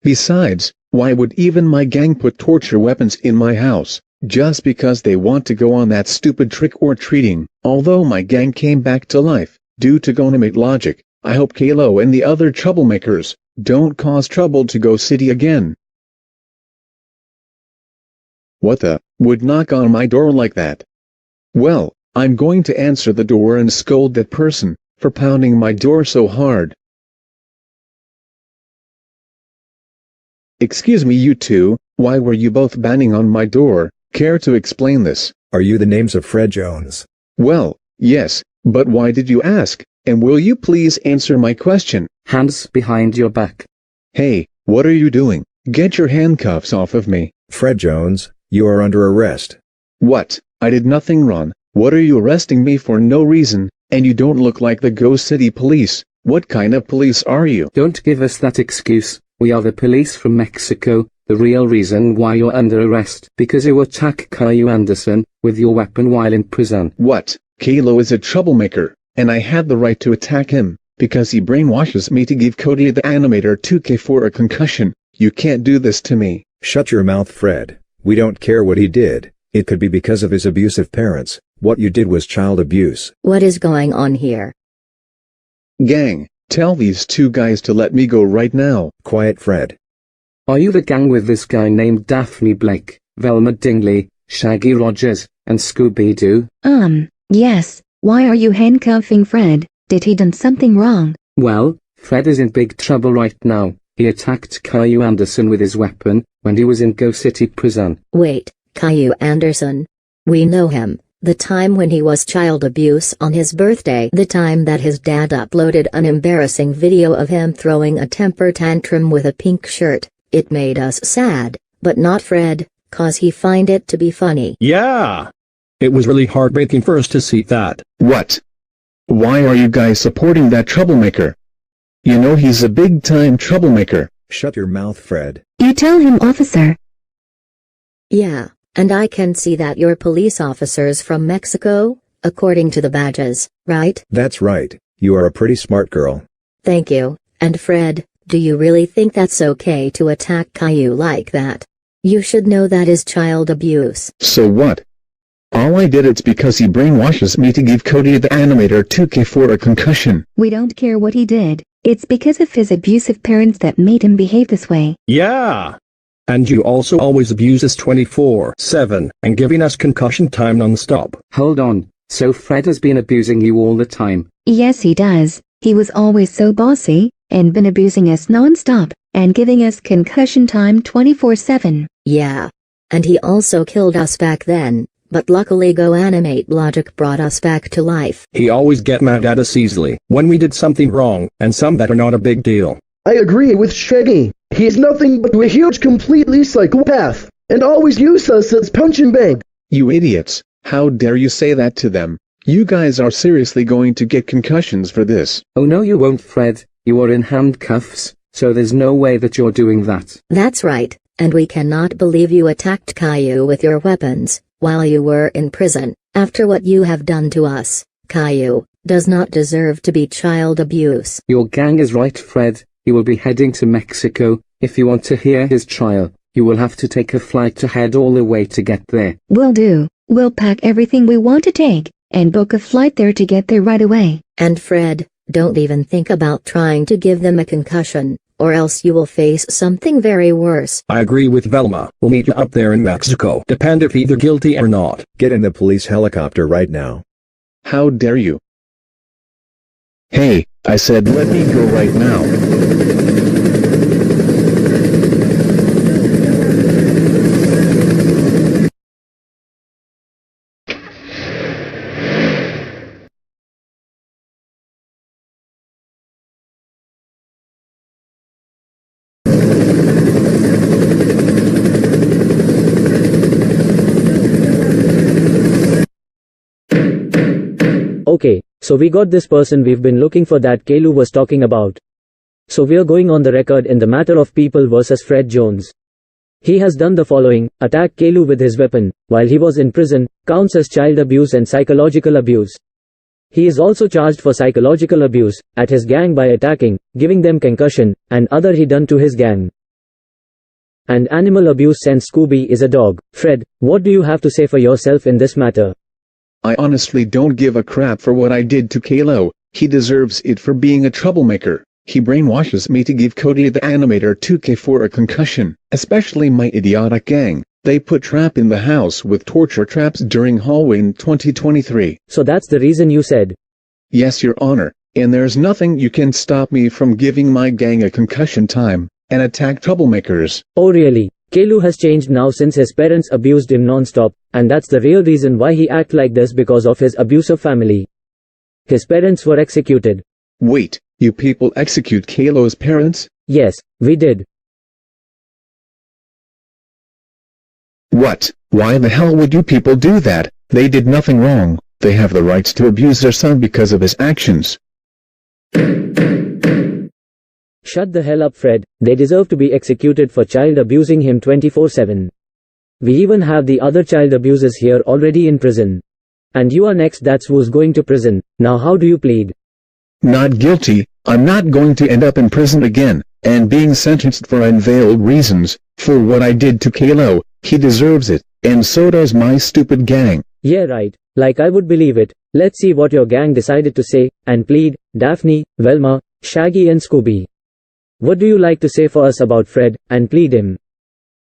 Besides, why would even my gang put torture weapons in my house, just because they want to go on that stupid trick-or-treating? Although my gang came back to life, due to Gonamate logic, I hope Caillou and the other troublemakers don't cause trouble to Go City again. What the, would knock on my door like that? Well, I'm going to answer the door and scold that person for pounding my door so hard. Excuse me, you two, why were you both banging on my door? Care to explain this? Are you the names of Fred Jones? Well, yes, but why did you ask? And will you please answer my question? Hands behind your back. Hey, what are you doing? Get your handcuffs off of me. Fred Jones, you are under arrest. What? I did nothing wrong. What are you arresting me for? No reason, and you don't look like the Go City police. What kind of police are you? Don't give us that excuse. We are the police from Mexico. The real reason why you're under arrest because you attacked Caillou Anderson with your weapon while in prison. What? Caillou is a troublemaker, and I had the right to attack him because he brainwashes me to give Cody the animator 2K for a concussion. You can't do this to me. Shut your mouth, Fred. We don't care what he did. It could be because of his abusive parents. What you did was child abuse. What is going on here? Gang, tell these two guys to let me go right now. Quiet, Fred. Are you the gang with this guy named Daphne Blake, Velma Dingley, Shaggy Rogers, and Scooby-Doo? Yes. Why are you handcuffing Fred? Did he done something wrong? Well, Fred is in big trouble right now. He attacked Caillou Anderson with his weapon when he was in Go City prison. Wait, Caillou Anderson? We know him. The time when he was child abuse on his birthday. The time that his dad uploaded an embarrassing video of him throwing a temper tantrum with a pink shirt. It made us sad, but not Fred, cause he find it to be funny. Yeah. It was really heartbreaking for us to see that. What? Why are you guys supporting that troublemaker? You know he's a big-time troublemaker. Shut your mouth, Fred. You tell him, officer. Yeah, and I can see that you're police officers from Mexico, according to the badges, right? That's right. You are a pretty smart girl. Thank you. And Fred, do you really think that's okay to attack Caillou like that? You should know that is child abuse. So what? All I did it's because he brainwashes me to give Cody the animator 2K for a concussion. We don't care what he did. It's because of his abusive parents that made him behave this way. Yeah. And you also always abuse us 24/7 and giving us concussion time non-stop. Hold on, so Fred has been abusing you all the time? Yes, he does. He was always so bossy, and been abusing us non-stop, and giving us concussion time 24/7. Yeah. And he also killed us back then, but luckily Go Animate Logic brought us back to life. He always get mad at us easily when we did something wrong, and some that are not a big deal. I agree with Shaggy. He is nothing but a huge completely psychopath, and always use us as punch and bang. You idiots, how dare you say that to them? You guys are seriously going to get concussions for this. Oh no you won't, Fred. You are in handcuffs, so there's no way that you're doing that. That's right, and we cannot believe you attacked Caillou with your weapons while you were in prison. After what you have done to us, Caillou does not deserve to be child abuse. Your gang is right, Fred. He will be heading to Mexico. If you want to hear his trial, you will have to take a flight to head all the way to get there. Will do. We'll pack everything we want to take, and book a flight there to get there right away. And Fred, don't even think about trying to give them a concussion, or else you will face something very worse. I agree with Velma. We'll meet you up there in Mexico. Depend if either guilty or not. Get in the police helicopter right now. How dare you? Hey, I said let me go right now. Okay, so we got this person we've been looking for that Caillou was talking about. So we're going on the record in the matter of People versus Fred Jones. He has done the following: attack Caillou with his weapon, while he was in prison, counts as child abuse and psychological abuse. He is also charged for psychological abuse at his gang by attacking, giving them concussion, and other he done to his gang. And animal abuse since Scooby is a dog. Fred, what do you have to say for yourself in this matter? I honestly don't give a crap for what I did to Caillou. He deserves it for being a troublemaker. He brainwashes me to give Cody the animator 2K for a concussion, especially my idiotic gang. They put trap in the house with torture traps during Halloween 2023. So that's the reason you said? Yes, Your Honor, and there's nothing you can stop me from giving my gang a concussion time, and attack troublemakers. Oh really? Caillou has changed now since his parents abused him non-stop, and that's the real reason why he act like this, because of his abusive family. His parents were executed. Wait, you people execute Caillou's parents? Yes, we did. What? Why the hell would you people do that? They did nothing wrong. They have the rights to abuse their son because of his actions. Shut the hell up, Fred. They deserve to be executed for child abusing him 24/7. We even have the other child abusers here already in prison. And you are next, that's who's going to prison. Now how do you plead? Not guilty. I'm not going to end up in prison again, and being sentenced for unveiled reasons, for what I did to Caillou. He deserves it, and so does my stupid gang. Yeah right, like I would believe it. Let's see what your gang decided to say, and plead, Daphne, Velma, Shaggy and Scooby. What do you like to say for us about Fred, and plead him?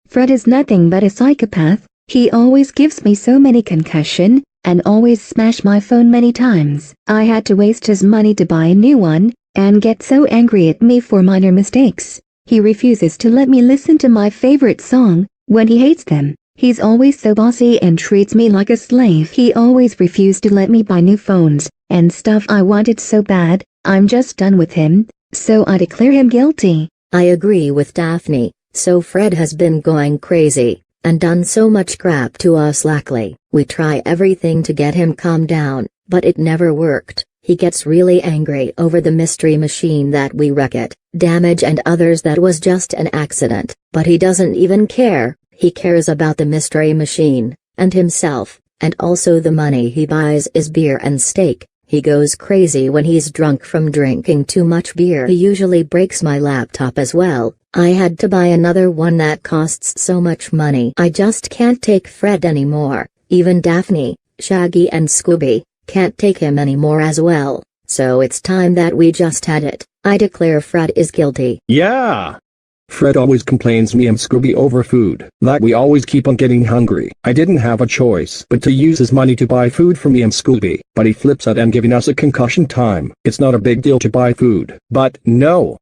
Fred is nothing but a psychopath. He always gives me so many concussion, and always smash my phone many times. I had to waste his money to buy a new one, and get so angry at me for minor mistakes. He refuses to let me listen to my favorite song, when he hates them. He's always so bossy and treats me like a slave. He always refused to let me buy new phones, and stuff I wanted so bad. I'm just done with him, so I declare him guilty. I agree with Daphne. So Fred has been going crazy, and done so much crap to us lately. We try everything to get him calmed down, but it never worked. He gets really angry over the mystery machine that we wreck it, damage and others that was just an accident, but he doesn't even care. He cares about the mystery machine, and himself, and also the money he buys is beer and steak. He goes crazy when he's drunk from drinking too much beer. He usually breaks my laptop as well. I had to buy another one that costs so much money. I just can't take Fred anymore. Even Daphne, Shaggy and Scooby can't take him anymore as well. So it's time that we just had it. I declare Fred is guilty. Yeah! Fred always complains me and Scooby over food, that we always keep on getting hungry. I didn't have a choice but to use his money to buy food for me and Scooby, but he flips out and giving us a concussion time. It's not a big deal to buy food, but no.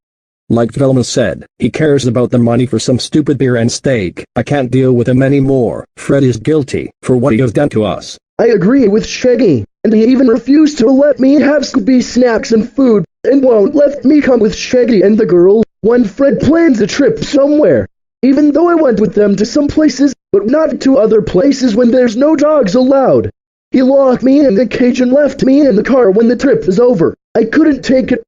Like Velma said, he cares about the money for some stupid beer and steak. I can't deal with him anymore. Fred is guilty for what he has done to us. I agree with Shaggy, and he even refused to let me have Scooby snacks and food, and won't let me come with Shaggy and the girl when Fred plans a trip somewhere. Even though I went with them to some places, but not to other places when there's no dogs allowed. He locked me in the cage and left me in the car when the trip is over. I couldn't take it.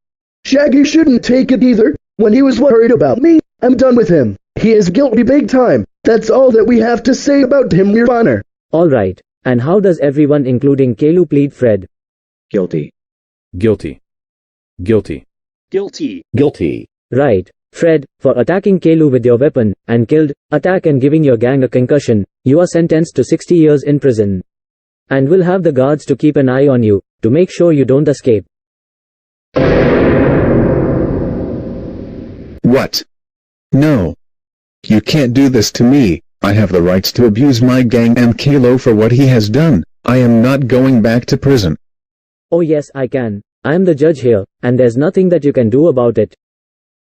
Shaggy shouldn't take it either. When he was worried about me, I'm done with him. He is guilty big time. That's all that we have to say about him, Your Honor. Alright, and how does everyone including Caillou plead Fred? Guilty. Guilty. Guilty. Guilty. Guilty. Right, Fred, for attacking Caillou with your weapon, and killed, attack and giving your gang a concussion, you are sentenced to 60 years in prison. And we'll have the guards to keep an eye on you, to make sure you don't escape. What? No. You can't do this to me. I have the rights to abuse my gang and Caillou for what he has done. I am not going back to prison. Oh yes, I can. I am the judge here, and there's nothing that you can do about it.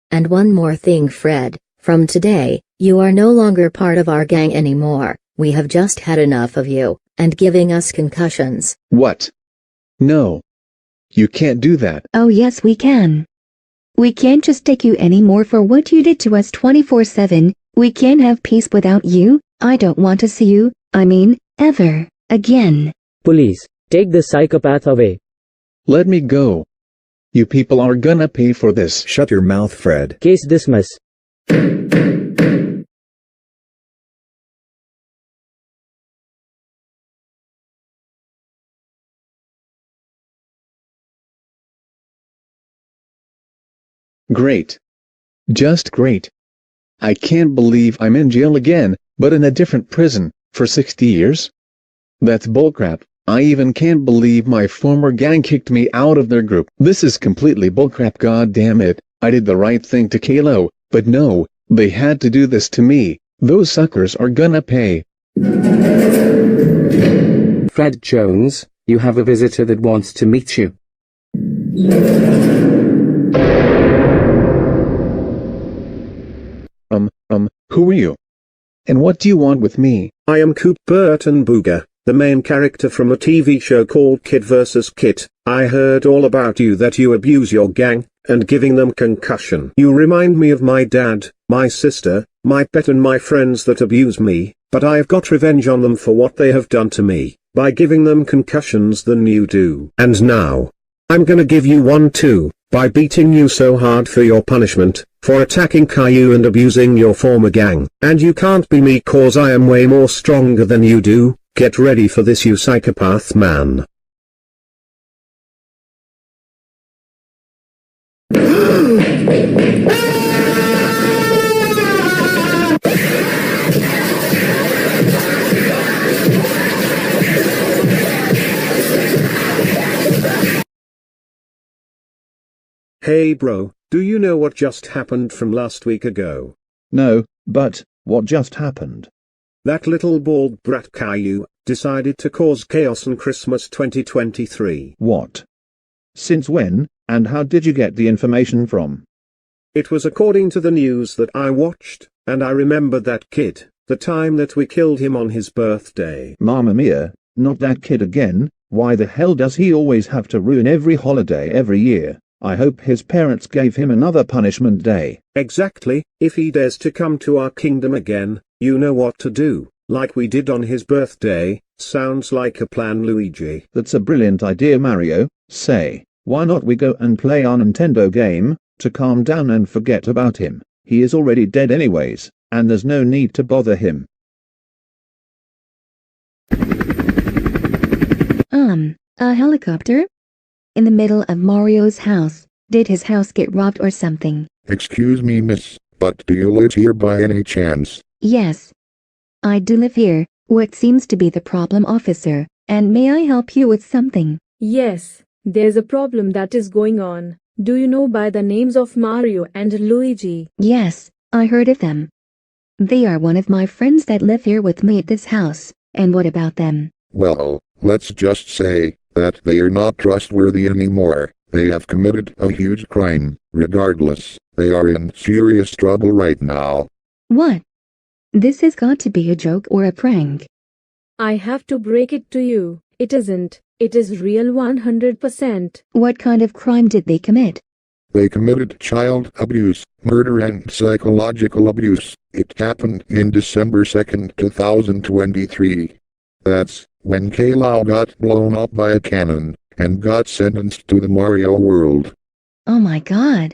And one more thing, Fred, from today, you are no longer part of our gang anymore. We have just had enough of you, and giving us concussions. What? No. You can't do that. Oh yes we can. We can't just take you anymore for what you did to us 24/7. We can't have peace without you. I don't want to see you, ever, again. Police, take this psychopath away. Let me go. You people are gonna pay for this. Shut your mouth, Fred. Case dismissed. Great. Just great. I can't believe I'm in jail again, but in a different prison, for 60 years? That's bullcrap. I even can't believe my former gang kicked me out of their group. This is completely bullcrap, god damn it. I did the right thing to Caillou, but no, they had to do this to me. Those suckers are gonna pay. Fred Jones, you have a visitor that wants to meet you. Who are you? And what do you want with me? I am Coop Burton Booger, the main character from a TV show called Kid vs. Kit. I heard all about you, that you abuse your gang, and giving them concussion. You remind me of my dad, my sister, my pet and my friends that abuse me, but I've got revenge on them for what they have done to me, by giving them concussions than you do. And now, I'm gonna give you one too, by beating you so hard for your punishment, for attacking Caillou and abusing your former gang. And you can't be me cause I am way more stronger than you do. Get ready for this, you psychopath man. Hey bro, do you know what just happened from last week ago? No, but, what just happened? That little bald brat Caillou decided to cause chaos on Christmas 2023. What? Since when, and how did you get the information from? It was according to the news that I watched, and I remembered that kid, the time that we killed him on his birthday. Mamma mia, not that kid again. Why the hell does he always have to ruin every holiday every year? I hope his parents gave him another punishment day. Exactly, if he dares to come to our kingdom again, you know what to do, like we did on his birthday. Sounds like a plan, Luigi. That's a brilliant idea, Mario. Say, Why not we go and play our Nintendo game, to calm down and forget about him? He is already dead anyways, and there's no need to bother him. A helicopter? In the middle of Mario's house. Did his house get robbed or something? Excuse me, miss, but do you live here by any chance? Yes. I do live here. What seems to be the problem, officer? And may I help you with something? Yes, there's a problem that is going on. Do you know by the names of Mario and Luigi? Yes, I heard of them. They are one of my friends that live here with me at this house. And what about them? Well, let's just say that they are not trustworthy anymore. They have committed a huge crime. Regardless, they are in serious trouble right now. What? This has got to be a joke or a prank. I have to break it to you. It isn't. It is real 100%. What kind of crime did they commit? They committed child abuse, murder and psychological abuse. It happened in December 2nd, 2023. That's when Caillou got blown up by a cannon and got sentenced to the Mario world. Oh my god.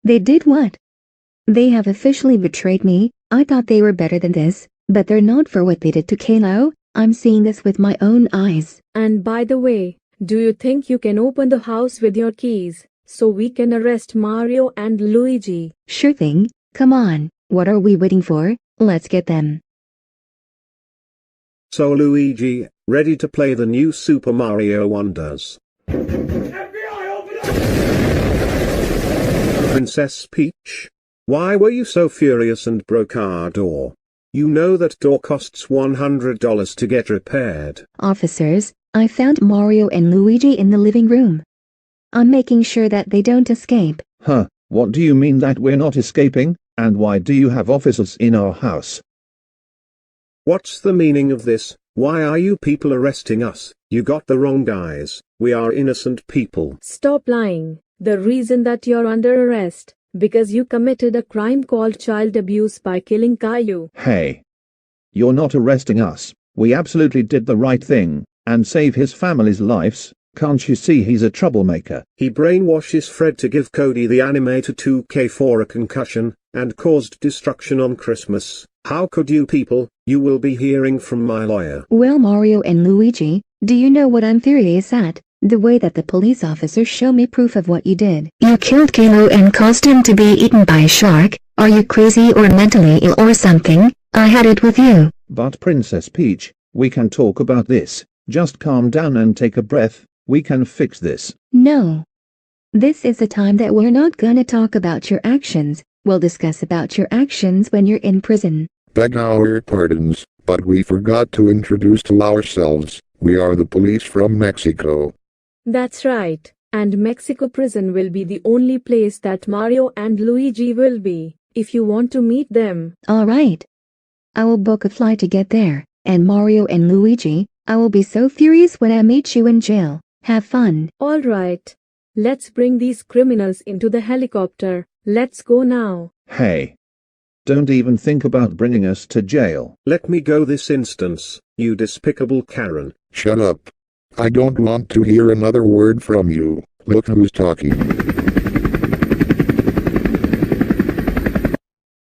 They did what? They have officially betrayed me. I thought they were better than this, but they're not for what they did to Caillou. I'm seeing this with my own eyes. And by the way, do you think you can open the house with your keys, so we can arrest Mario and Luigi? Sure thing. Come on. What are we waiting for? Let's get them. So Luigi, ready to play the new Super Mario Wonders? Princess Peach? Why were you so furious and broke our door? You know that door costs $100 to get repaired. Officers, I found Mario and Luigi in the living room. I'm making sure that they don't escape. Huh, what do you mean that we're not escaping, and why do you have officers in our house? What's the meaning of this? Why are you people arresting us? You got the wrong guys. We are innocent people. Stop lying. The reason that you're under arrest, because you committed a crime called child abuse by killing Caillou. Hey. You're not arresting us. We absolutely did the right thing, and save his family's lives. Can't you see he's a troublemaker? He brainwashes Fred to give Cody the animator 2K for a concussion, and caused destruction on Christmas. How could you people? You will be hearing from my lawyer. Well, Mario and Luigi, do you know what I'm furious at? The way that the police officers show me proof of what you did. You killed Caillou and caused him to be eaten by a shark. Are you crazy or mentally ill or something? I had it with you. But Princess Peach, we can talk about this. Just calm down and take a breath. We can fix this. No. This is the time that we're not gonna talk about your actions. We'll discuss about your actions when you're in prison. Beg our pardons, but we forgot to introduce to ourselves. We are the police from Mexico. That's right, and Mexico prison will be the only place that Mario and Luigi will be, if you want to meet them. Alright. I will book a flight to get there, and Mario and Luigi, I will be so furious when I meet you in jail. Have fun. Alright. Let's bring these criminals into the helicopter. Let's go now. Hey. Don't even think about bringing us to jail. Let me go this instance, you despicable Karen. Shut up. I don't want to hear another word from you. Look who's talking.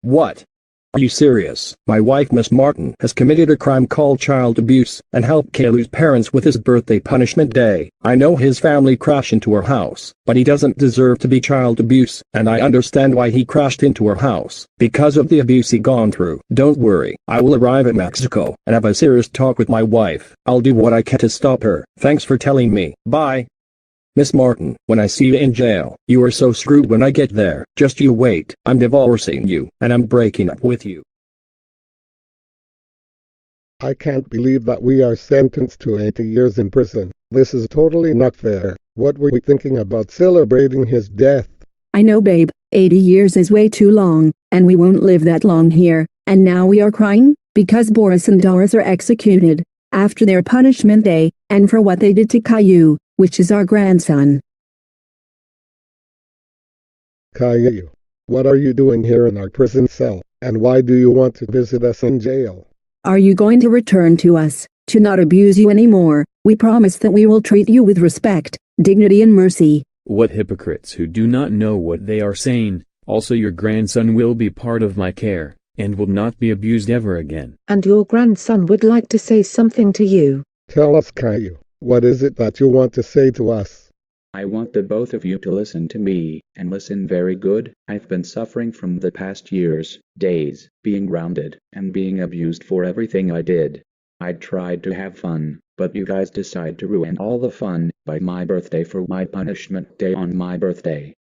What? Are you serious? My wife Miss Martin has committed a crime called child abuse and helped Caillou's parents with his birthday punishment day. I know his family crashed into her house, but he doesn't deserve to be child abuse, and I understand why he crashed into her house, because of the abuse he gone through. Don't worry, I will arrive in Mexico and have a serious talk with my wife. I'll do what I can to stop her. Thanks for telling me. Bye. Miss Martin, when I see you in jail, you are so screwed when I get there. Just you wait. I'm divorcing you, and I'm breaking up with you. I can't believe that we are sentenced to 80 years in prison. This is totally not fair. What were we thinking about celebrating his death? I know, babe. 80 years is way too long, and we won't live that long here. And now we are crying, because Boris and Doris are executed, after their punishment day, and for what they did to Caillou, which is our grandson. Caillou, what are you doing here in our prison cell, and why do you want to visit us in jail? Are you going to return to us, to not abuse you anymore? We promise that we will treat you with respect, dignity and mercy. What hypocrites who do not know what they are saying. Also, your grandson will be part of my care, and will not be abused ever again. And your grandson would like to say something to you. Tell us, Caillou. What is it that you want to say to us? I want the both of you to listen to me, and listen very good. I've been suffering from the past years, days, being grounded, and being abused for everything I did. I tried to have fun, but you guys decide to ruin all the fun by my birthday for my punishment day on my birthday.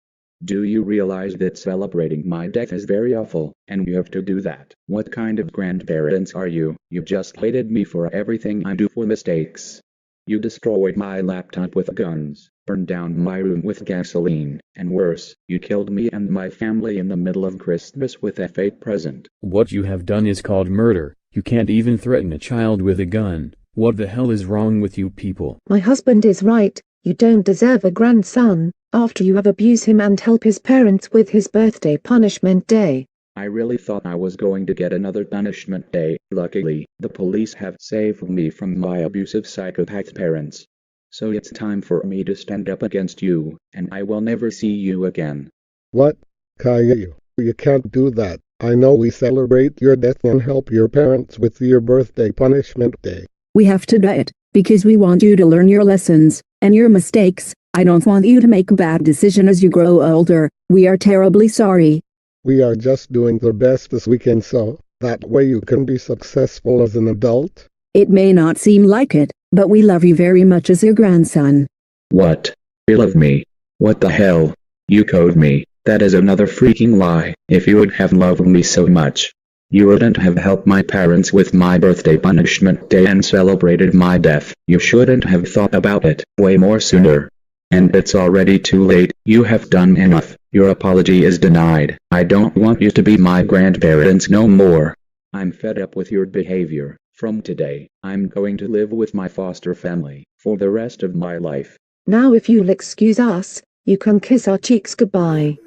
Do you realize that celebrating my death is very awful, and you have to do that? What kind of grandparents are you? You just hated me for everything I do for mistakes. You destroyed my laptop with guns, burned down my room with gasoline, and worse, you killed me and my family in the middle of Christmas with a fake present. What you have done is called murder. You can't even threaten a child with a gun. What the hell is wrong with you people? My husband is right. You don't deserve a grandson, after you have abused him and help his parents with his birthday punishment day. I really thought I was going to get another punishment day. Luckily, the police have saved me from my abusive psychopath parents. So it's time for me to stand up against you, and I will never see you again. What? Caillou, you can't do that. I know we celebrate your death and help your parents with your birthday punishment day. We have to do it, because we want you to learn your lessons, and your mistakes. I don't want you to make a bad decision as you grow older. We are terribly sorry. We are just doing the best as we can so that way you can be successful as an adult. It may not seem like it, but we love you very much as your grandson. What? You love me? What the hell? You code me. That is another freaking lie. If you would have loved me so much, you wouldn't have helped my parents with my birthday punishment day and celebrated my death. You shouldn't have thought about it way more sooner. And it's already too late. You have done enough. Your apology is denied. I don't want you to be my grandparents no more. I'm fed up with your behavior. From today, I'm going to live with my foster family for the rest of my life. Now if you'll excuse us, you can kiss our cheeks goodbye.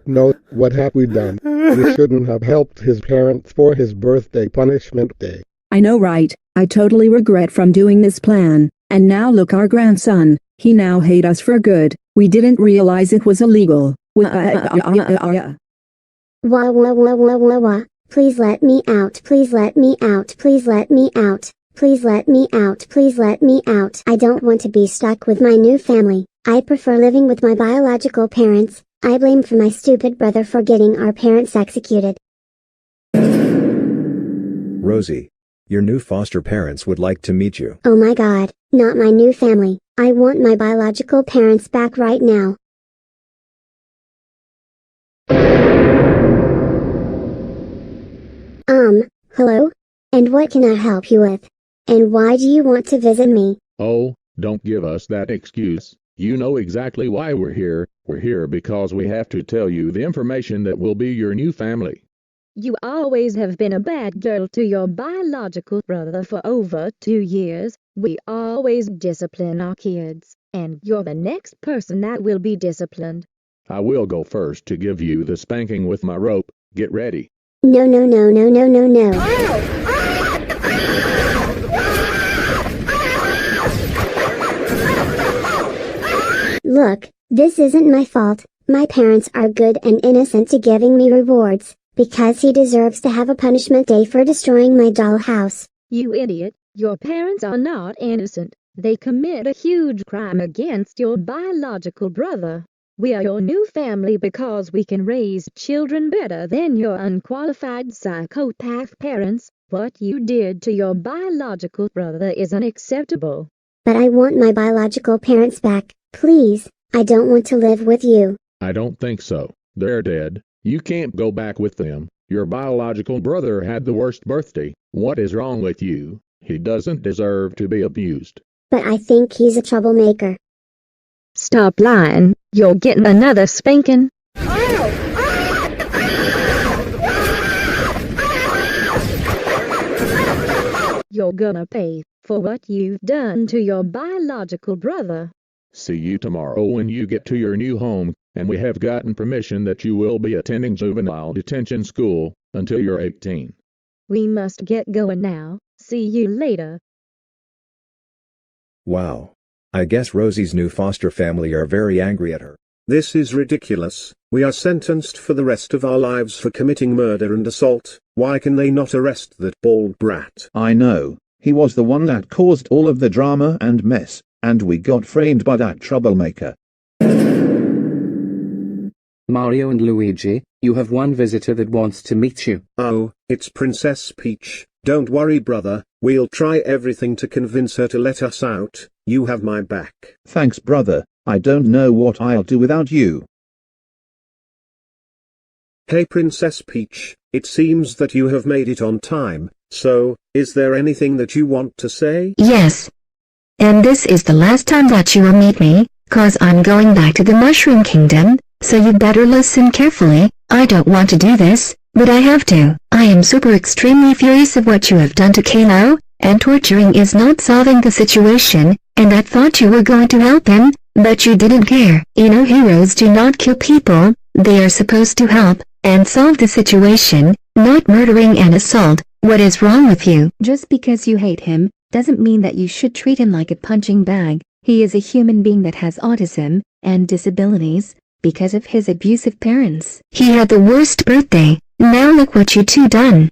No, what have we done? We shouldn't have helped his parents for his birthday punishment day. I know, right? I totally regret from doing this plan. And now look, our grandson, he now hate us for good. We didn't realize it was illegal. Wah, wah, wah, wah, wah, wah. Please let me out. Please let me out. Please let me out. Please let me out. Please let me out. I don't want to be stuck with my new family. I prefer living with my biological parents. I blame for my stupid brother for getting our parents executed. Rosie, your new foster parents would like to meet you. Oh my god, not my new family. I want my biological parents back right now. Hello? And what can I help you with? And why do you want to visit me? Oh, don't give us that excuse. You know exactly why we're here. We're here because we have to tell you the information that will be your new family. You always have been a bad girl to your biological brother for over 2 years. We always discipline our kids, and you're the next person that will be disciplined. I will go first to give you the spanking with my rope. Get ready. No, no, no, no, no, no, no. Look, this isn't my fault. My parents are good and innocent to giving me rewards, because he deserves to have a punishment day for destroying my dollhouse. You idiot, your parents are not innocent. They commit a huge crime against your biological brother. We are your new family because we can raise children better than your unqualified psychopath parents. What you did to your biological brother is unacceptable. But I want my biological parents back, please. I don't want to live with you. I don't think so. They're dead. You can't go back with them. Your biological brother had the worst birthday. What is wrong with you? He doesn't deserve to be abused. But I think he's a troublemaker. Stop lying. You're getting another spanking. You're gonna pay for what you've done to your biological brother. See you tomorrow when you get to your new home, and we have gotten permission that you will be attending juvenile detention school until you're 18. We must get going now. See you later. Wow. I guess Rosie's new foster family are very angry at her. This is ridiculous. We are sentenced for the rest of our lives for committing murder and assault. Why can they not arrest that bald brat? I know. He was the one that caused all of the drama and mess, and we got framed by that troublemaker. Mario and Luigi, you have one visitor that wants to meet you. Oh, it's Princess Peach. Don't worry, brother. We'll try everything to convince her to let us out. You have my back. Thanks, brother. I don't know what I'll do without you. Hey Princess Peach, it seems that you have made it on time, so, is there anything that you want to say? Yes. And this is the last time that you will meet me, 'cause I'm going back to the Mushroom Kingdom, so you better listen carefully. I don't want to do this, but I have to. I am super extremely furious of what you have done to Caillou, and torturing is not solving the situation, and I thought you were going to help him, but you didn't care. You know, heroes do not kill people, they are supposed to help, and solve the situation, not murdering and assault. What is wrong with you? Just because you hate him, doesn't mean that you should treat him like a punching bag. He is a human being that has autism, and disabilities, because of his abusive parents. He had the worst birthday. Now look what you two done.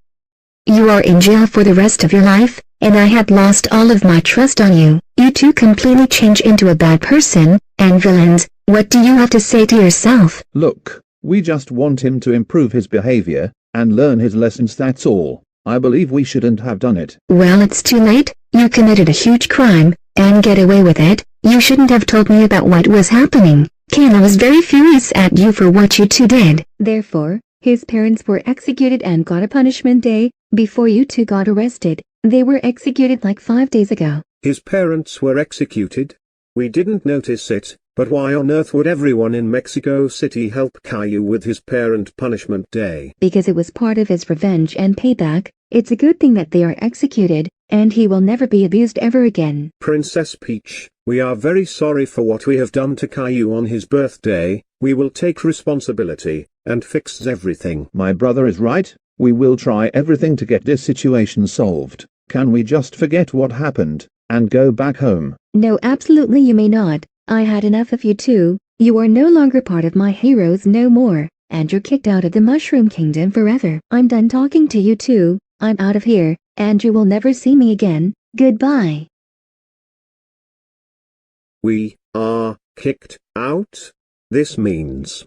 You are in jail for the rest of your life, and I had lost all of my trust on you. You two completely change into a bad person, and villains. What do you have to say to yourself? Look, we just want him to improve his behavior, and learn his lessons, that's all. I believe we shouldn't have done it. Well, it's too late. You committed a huge crime, and get away with it. You shouldn't have told me about what was happening. Caillou was very furious at you for what you two did. Therefore, his parents were executed and got a punishment day, before you two got arrested. They were executed like 5 days ago. His parents were executed? We didn't notice it, but why on earth would everyone in Mexico City help Caillou with his parent punishment day? Because it was part of his revenge and payback. It's a good thing that they are executed, and he will never be abused ever again. Princess Peach, we are very sorry for what we have done to Caillou on his birthday. We will take responsibility, and fix everything. My brother is right. We will try everything to get this situation solved. Can we just forget what happened, and go back home? No, absolutely you may not. I had enough of you two. You are no longer part of my heroes no more, and you're kicked out of the Mushroom Kingdom forever. I'm done talking to you two. I'm out of here, and you will never see me again. Goodbye. We are kicked out? This means...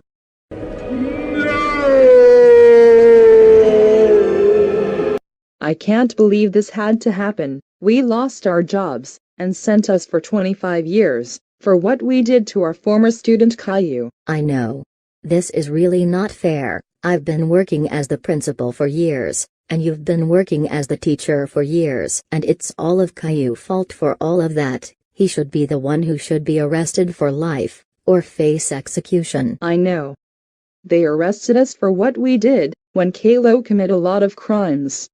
I can't believe this had to happen. We lost our jobs, and sent us for 25 years, for what we did to our former student Caillou. I know. This is really not fair. I've been working as the principal for years, and you've been working as the teacher for years. And it's all of Caillou's fault for all of that. He should be the one who should be arrested for life, or face execution. I know. They arrested us for what we did, when Caillou committed a lot of crimes.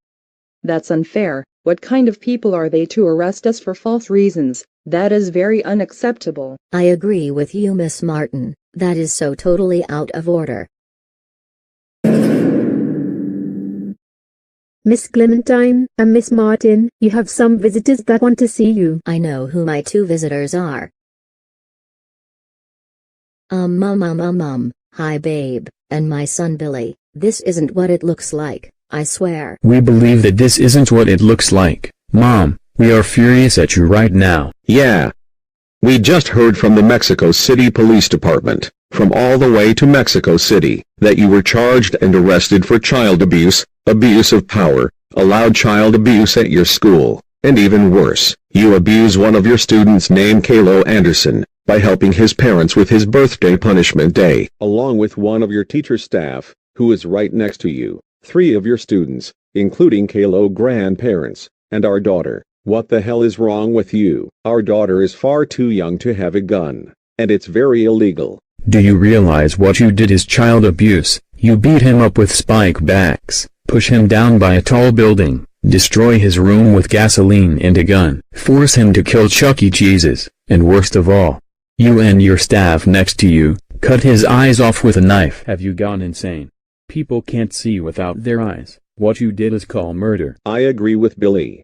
That's unfair. What kind of people are they to arrest us for false reasons? That is very unacceptable. I agree with you, Miss Martin. That is so totally out of order. Miss Clementine and Miss Martin, you have some visitors that want to see you. I know who my two visitors are. Hi babe, and my son Billy. This isn't what it looks like, I swear. We believe that this isn't what it looks like. Mom, we are furious at you right now. Yeah. We just heard from the Mexico City Police Department, from all the way to Mexico City, that you were charged and arrested for child abuse, abuse of power, allowed child abuse at your school, and even worse, you abuse one of your students named Caillou Anderson, by helping his parents with his birthday punishment day, along with one of your teacher staff, who is right next to you, 3 of your students, including Caillou grandparents, and our daughter. What the hell is wrong with you? Our daughter is far too young to have a gun, and it's very illegal. Do you realize what you did is child abuse? You beat him up with spike bats, push him down by a tall building, destroy his room with gasoline and a gun, force him to kill Chuck E. Cheese's, and worst of all, you and your staff next to you, cut his eyes off with a knife. Have you gone insane? People can't see without their eyes. What you did is called murder. I agree with Billy.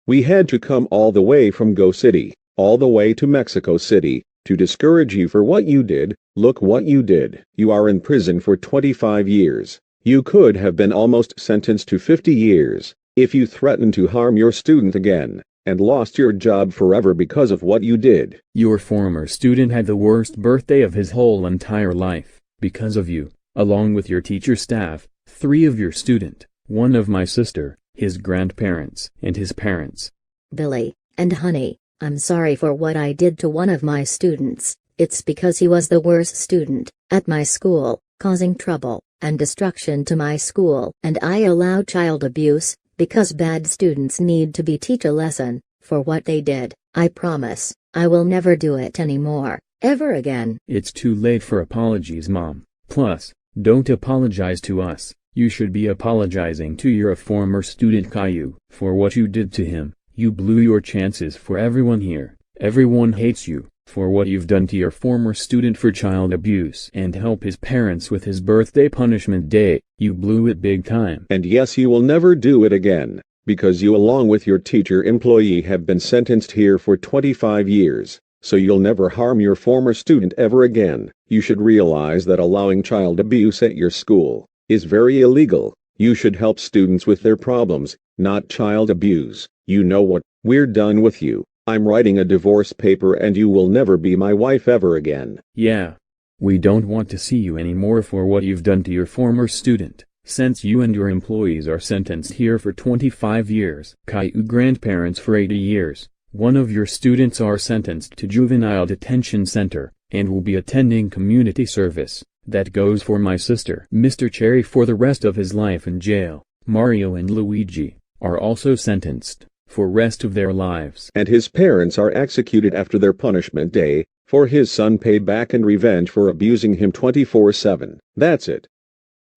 We had to come all the way from Go City, all the way to Mexico City, to discourage you for what you did. Look what you did. You are in prison for 25 years. You could have been almost sentenced to 50 years, if you threatened to harm your student again, and lost your job forever because of what you did. Your former student had the worst birthday of his whole entire life, because of you, along with your teacher staff, 3 of your student, 1 of my sister, his grandparents, and his parents. Billy, and honey, I'm sorry for what I did to one of my students. It's because he was the worst student at my school, causing trouble and destruction to my school. And I allowed child abuse, because bad students need to be taught a lesson for what they did. I promise, I will never do it anymore, ever again. It's too late for apologies, Mom. Plus, don't apologize to us. You should be apologizing to your former student Caillou for what you did to him. You blew your chances for everyone here. Everyone hates you for what you've done to your former student for child abuse and help his parents with his birthday punishment day. You blew it big time. And yes, you will never do it again, because you along with your teacher employee have been sentenced here for 25 years, so you'll never harm your former student ever again. You should realize that allowing child abuse at your school is very illegal. You should help students with their problems, not child abuse. You know what? We're done with you. I'm writing a divorce paper and you will never be my wife ever again. Yeah. We don't want to see you anymore for what you've done to your former student, since you and your employees are sentenced here for 25 years. Caillou grandparents for 80 years. 1 of your students are sentenced to juvenile detention center, and will be attending community service. That goes for my sister. Mr. Cherry for the rest of his life in jail. Mario and Luigi are also sentenced for rest of their lives. And his parents are executed after their punishment day, for his son payback and revenge for abusing him 24/7. That's it.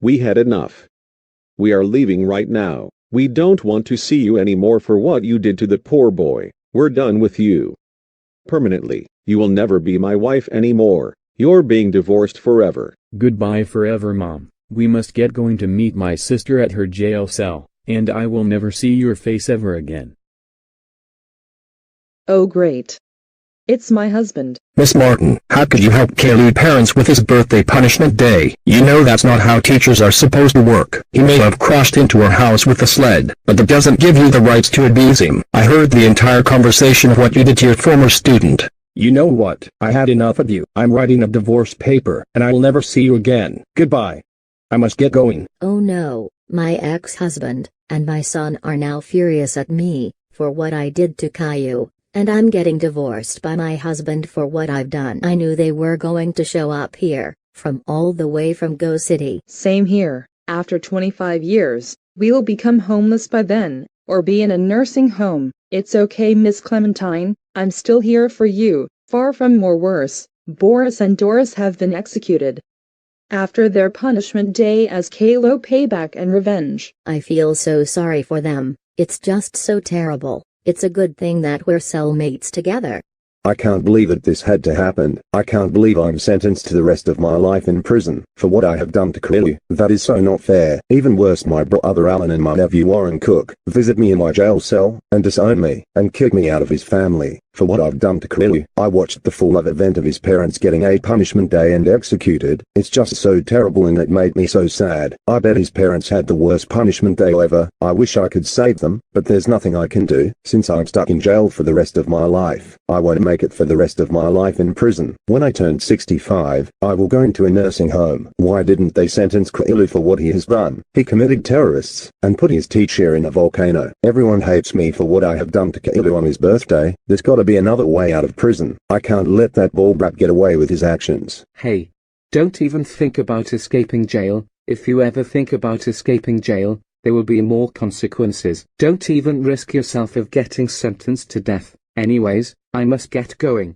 We had enough. We are leaving right now. We don't want to see you anymore for what you did to the poor boy. We're done with you. Permanently. You will never be my wife anymore. You're being divorced forever. Goodbye forever, Mom. We must get going to meet my sister at her jail cell, and I will never see your face ever again. Oh great. It's my husband. Miss Martin, how could you help Caillou parents with his birthday punishment day? You know that's not how teachers are supposed to work. He may have crashed into our house with a sled, but that doesn't give you the rights to abuse him. I heard the entire conversation of what you did to your former student. You know what? I had enough of you. I'm writing a divorce paper, and I will never see you again. Goodbye. I must get going. Oh no, my ex-husband and my son are now furious at me for what I did to Caillou. And I'm getting divorced by my husband for what I've done. I knew they were going to show up here, from all the way from Go City. Same here. After 25 years, we'll become homeless by then, or be in a nursing home. It's okay, Miss Clementine, I'm still here for you. Far from more worse, Boris and Doris have been executed after their punishment day as Caillou payback and revenge. I feel so sorry for them. It's just so terrible. It's a good thing that we're cellmates together. I can't believe that this had to happen. I can't believe I'm sentenced to the rest of my life in prison for what I have done to Caillou. That is so not fair. Even worse, my brother Alan and my nephew Warren Cook visit me in my jail cell and disown me and kick me out of his family for what I've done to Caillou. I watched the full event of his parents getting a punishment day and executed. It's just so terrible and it made me so sad. I bet his parents had the worst punishment day ever. I wish I could save them, but there's nothing I can do since I'm stuck in jail for the rest of my life. I won't make it for the rest of my life in prison. When I turn 65, I will go into a nursing home. Why didn't they sentence Caillou for what he has done? He committed terrorists and put his teacher in a volcano. Everyone hates me for what I have done to Caillou on his birthday. There's gotta be another way out of prison. I can't let that ball brat get away with his actions. Hey, don't even think about escaping jail. If you ever think about escaping jail, there will be more consequences. Don't even risk yourself of getting sentenced to death. Anyways, I must get going.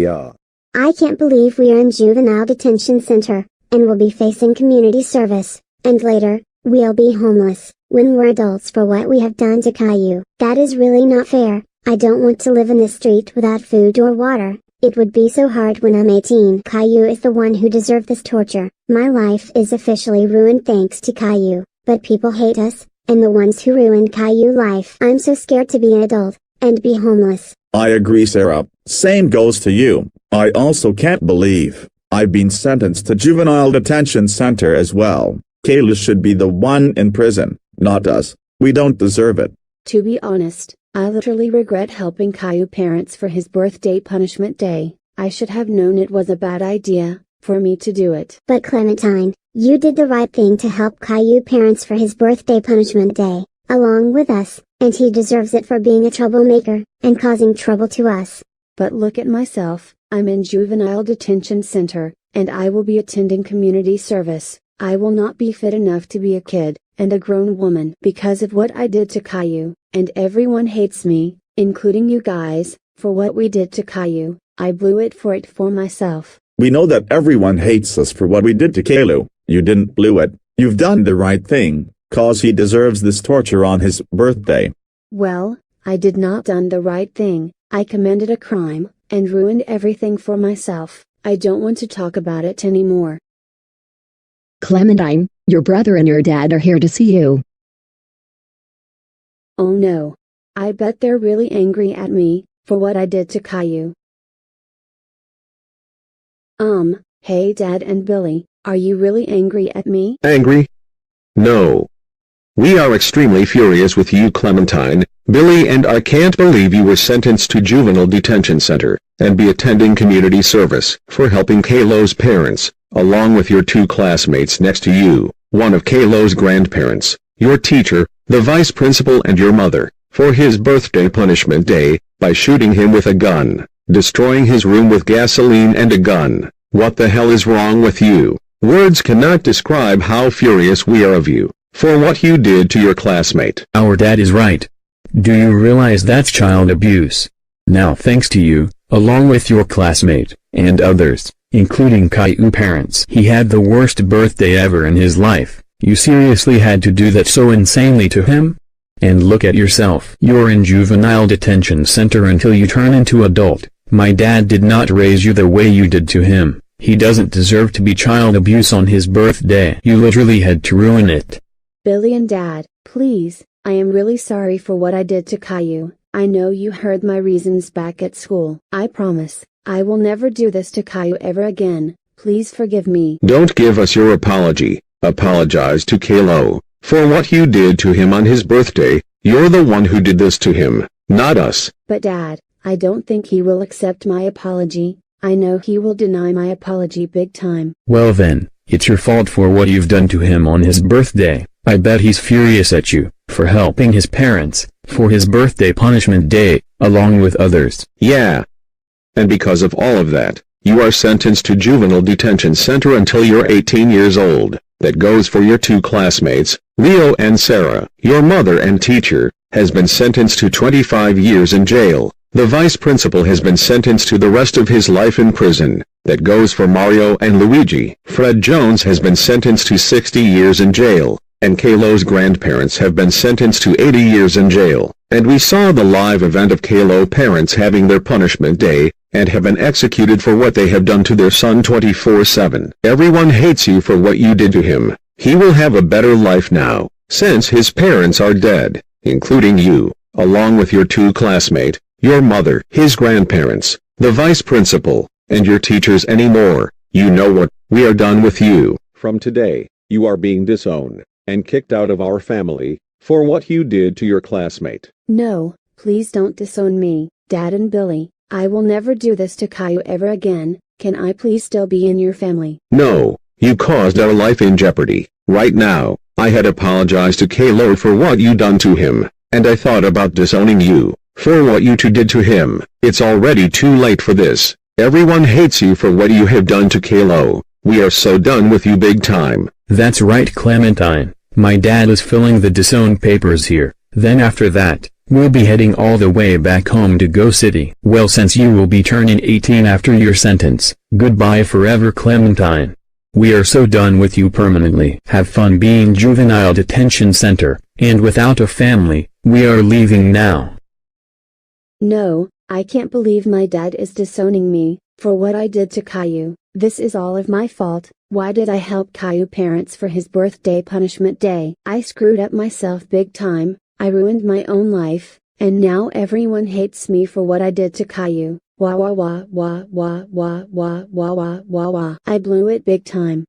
Yeah. I can't believe we are in juvenile detention center, and will be facing community service, and later, we'll be homeless, when we're adults for what we have done to Caillou. That is really not fair. I don't want to live in the street without food or water. It would be so hard when I'm 18. Caillou is the one who deserved this torture. My life is officially ruined thanks to Caillou. but people hate us, and the ones who ruined Caillou's life. I'm so scared to be an adult, and be homeless. I agree, Sarah. Same goes to you. I also can't believe I've been sentenced to juvenile detention center as well. Caillou should be the one in prison, not us. We don't deserve it. To be honest, I literally regret helping Caillou's parents for his birthday punishment day. I should have known it was a bad idea for me to do it. But Clementine, you did the right thing to help Caillou's parents for his birthday punishment day, along with us, and he deserves it for being a troublemaker, and causing trouble to us. But look at myself, I'm in juvenile detention center, and I will be attending community service. I will not be fit enough to be a kid, and a grown woman because of what I did to Caillou, and everyone hates me, including you guys, for what we did to Caillou. I blew it for myself. We know that everyone hates us for what we did to Caillou. You didn't blew it. You've done the right thing, cause he deserves this torture on his birthday. Well, I did not done the right thing. I committed a crime, and ruined everything for myself. I don't want to talk about it anymore. Clementine, your brother and your dad are here to see you. Oh no. I bet they're really angry at me, for what I did to Caillou. Hey Dad and Billy, are you really angry at me? Angry? No. We are extremely furious with you, Clementine. Billy and I can't believe you were sentenced to juvenile detention center, and be attending community service, for helping Caillou's parents, along with your two classmates next to you, one of Caillou's grandparents, your teacher, the vice principal and your mother, for his birthday punishment day, by shooting him with a gun, destroying his room with gasoline and a gun. What the hell is wrong with you? Words cannot describe how furious we are of you, for what you did to your classmate. Our dad is right. Do you realize that's child abuse? Now thanks to you, along with your classmate, and others, including Caillou's parents. He had the worst birthday ever in his life. You seriously had to do that so insanely to him? And look at yourself. You're in juvenile detention center until you turn into adult. My dad did not raise you the way you did to him. He doesn't deserve to be child abuse on his birthday. You literally had to ruin it. Billy and Dad, please, I am really sorry for what I did to Caillou. I know you heard my reasons back at school. I promise, I will never do this to Caillou ever again. Please forgive me. Don't give us your apology. Apologize to Caillou, for what you did to him on his birthday. You're the one who did this to him, not us. But Dad, I don't think he will accept my apology. I know he will deny my apology big time. Well then, it's your fault for what you've done to him on his birthday. I bet he's furious at you, for helping his parents, for his birthday punishment day, along with others. Yeah. And because of all of that, you are sentenced to juvenile detention center until you're 18 years old. That goes for your two classmates, Leo and Sarah. Your mother and teacher has been sentenced to 25 years in jail. The vice principal has been sentenced to the rest of his life in prison. That goes for Mario and Luigi. Fred Jones has been sentenced to 60 years in jail, and Caillou's grandparents have been sentenced to 80 years in jail. And we saw the live event of Caillou parents having their punishment day, and have been executed for what they have done to their son 24/7. Everyone hates you for what you did to him. He will have a better life now, since his parents are dead, including you, along with your two classmates, your mother, his grandparents, the vice principal, and your teachers anymore. You know what? We are done with you. From today, you are being disowned, and kicked out of our family, for what you did to your classmate. No, please don't disown me, Dad and Billy. I will never do this to Caillou ever again. Can I please still be in your family? No, you caused our life in jeopardy. Right now, I had apologized to Caillou for what you done to him, and I thought about disowning you, for what you two did to him. It's already too late for this. Everyone hates you for what you have done to Caillou. We are so done with you big time. That's right, Clementine. My dad is filling the disown papers here. Then after that, we'll be heading all the way back home to Go City. Well, since you will be turning 18 after your sentence, goodbye forever, Clementine. We are so done with you permanently. Have fun being juvenile detention center, and without a family. We are leaving now. No, I can't believe my dad is disowning me, for what I did to Caillou. This is all of my fault. Why did I help Caillou parents for his birthday punishment day? I screwed up myself big time, I ruined my own life, and now everyone hates me for what I did to Caillou. Wah wah wah wah wah wah wah wah wah wah wah. I blew it big time.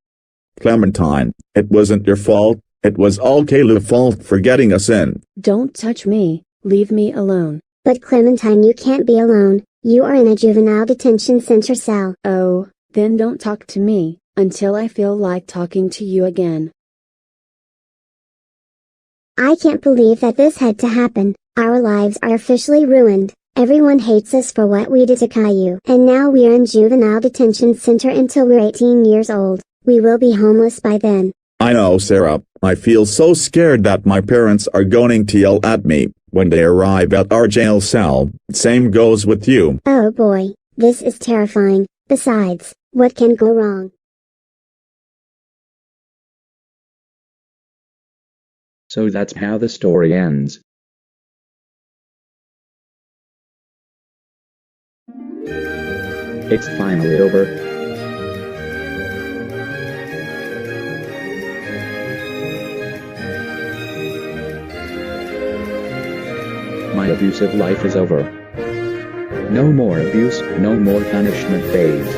Clementine, it wasn't your fault, it was all Caillou's fault for getting us in. Don't touch me, leave me alone. But Clementine, you can't be alone, you are in a juvenile detention center cell. Oh, then don't talk to me, until I feel like talking to you again. I can't believe that this had to happen. Our lives are officially ruined. Everyone hates us for what we did to Caillou. And now we are in juvenile detention center until we're 18 years old. We will be homeless by then. I know, Sarah. I feel so scared that my parents are going to yell at me when they arrive at our jail cell. Same goes with you. Oh boy, this is terrifying. Besides, what can go wrong? So that's how the story ends. It's finally over. My abusive life is over. No more abuse, no more punishment days.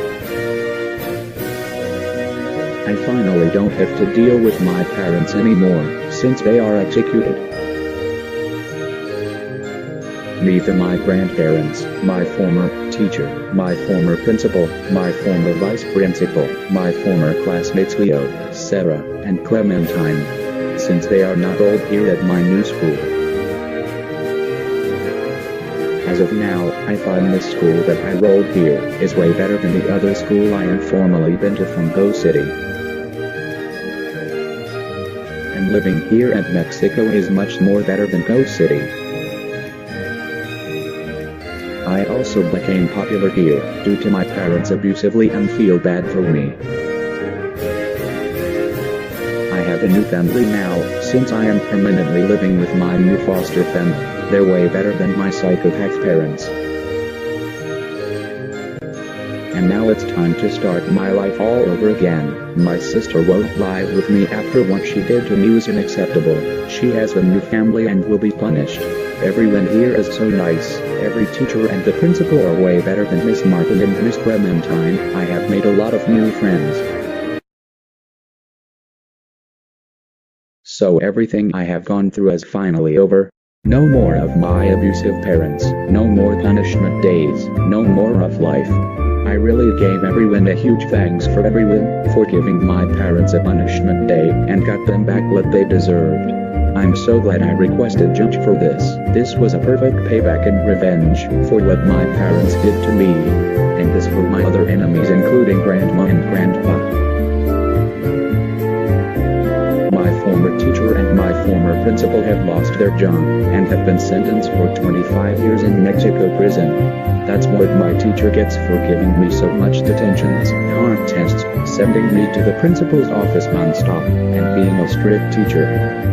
I finally don't have to deal with my parents anymore, since they are executed. Neither my grandparents, my former teacher, my former principal, my former vice principal, my former classmates Leo, Sarah, and Clementine, since they are not all here at my new school. As of now, I find this school that I rolled here is way better than the other school I have formerly been to from Go City. And living here at Mexico is much more better than Go City. I also became popular here, due to my parents abusively and feel bad for me. I have a new family now, since I am permanently living with my new foster family. They're way better than my psychopath parents. And now it's time to start my life all over again. My sister won't live with me after what she did to me was unacceptable. She has a new family and will be punished. Everyone here is so nice. Every teacher and the principal are way better than Miss Martin and Miss Clementine. I have made a lot of new friends. So everything I have gone through is finally over. No more of my abusive parents, no more punishment days, no more of life. I really gave everyone a huge thanks for everyone for giving my parents a punishment day and got them back what they deserved. I'm so glad I requested judge for this. This was a perfect payback and revenge for what my parents did to me. And this for my other enemies including Grandma and Grandpa. My former teacher and my former principal have lost their job and have been sentenced for 25 years in Mexico prison. That's what my teacher gets for giving me so much detentions, contests, sending me to the principal's office non-stop, and being a strict teacher.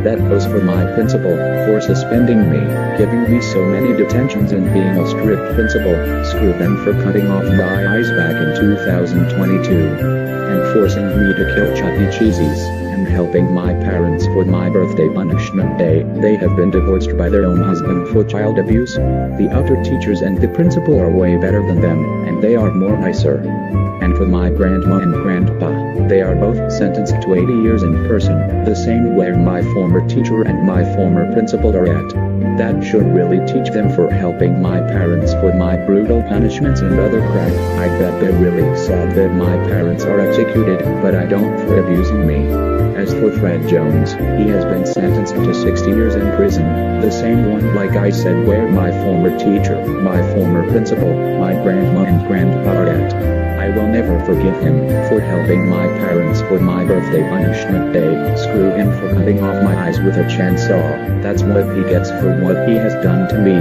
That goes for my principal, for suspending me, giving me so many detentions and being a strict principal. Screw them for cutting off my eyes back in 2022. And forcing me to kill Chuck E. Cheese's, and helping my parents for my birthday punishment day. They have been divorced by their own husband for child abuse. The other teachers and the principal are way better than them, and they are more nicer. And for my grandma and grandpa, they are both sentenced to 80 years in prison, the same where my former teacher and my former principal are at. That should really teach them for helping my parents for my brutal punishments and other crap. I bet they're really sad that my parents are executed, but I don't for abusing me. As for Fred Jones, he has been sentenced to 60 years in prison, the same one like I said where my former teacher, my former principal, my grandma and grandpa are at. I will never forgive him for helping my parents for my birthday punishment day. Screw him for cutting off my eyes with a chainsaw. That's what he gets for what he has done to me.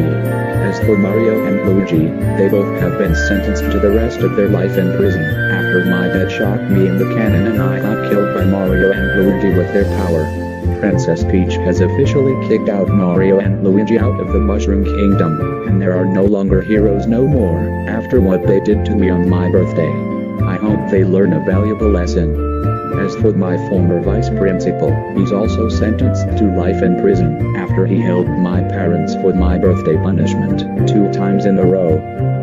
As for Mario and Luigi, they both have been sentenced to the rest of their life in prison, after my dad shot me in the cannon and I got killed by Mario and Luigi with their power. Princess Peach has officially kicked out Mario and Luigi out of the Mushroom Kingdom, and there are no longer heroes no more, after what they did to me on my birthday. I hope they learn a valuable lesson. for my former vice principal. He's also sentenced to life in prison after he helped my parents for my birthday punishment 2 times in a row.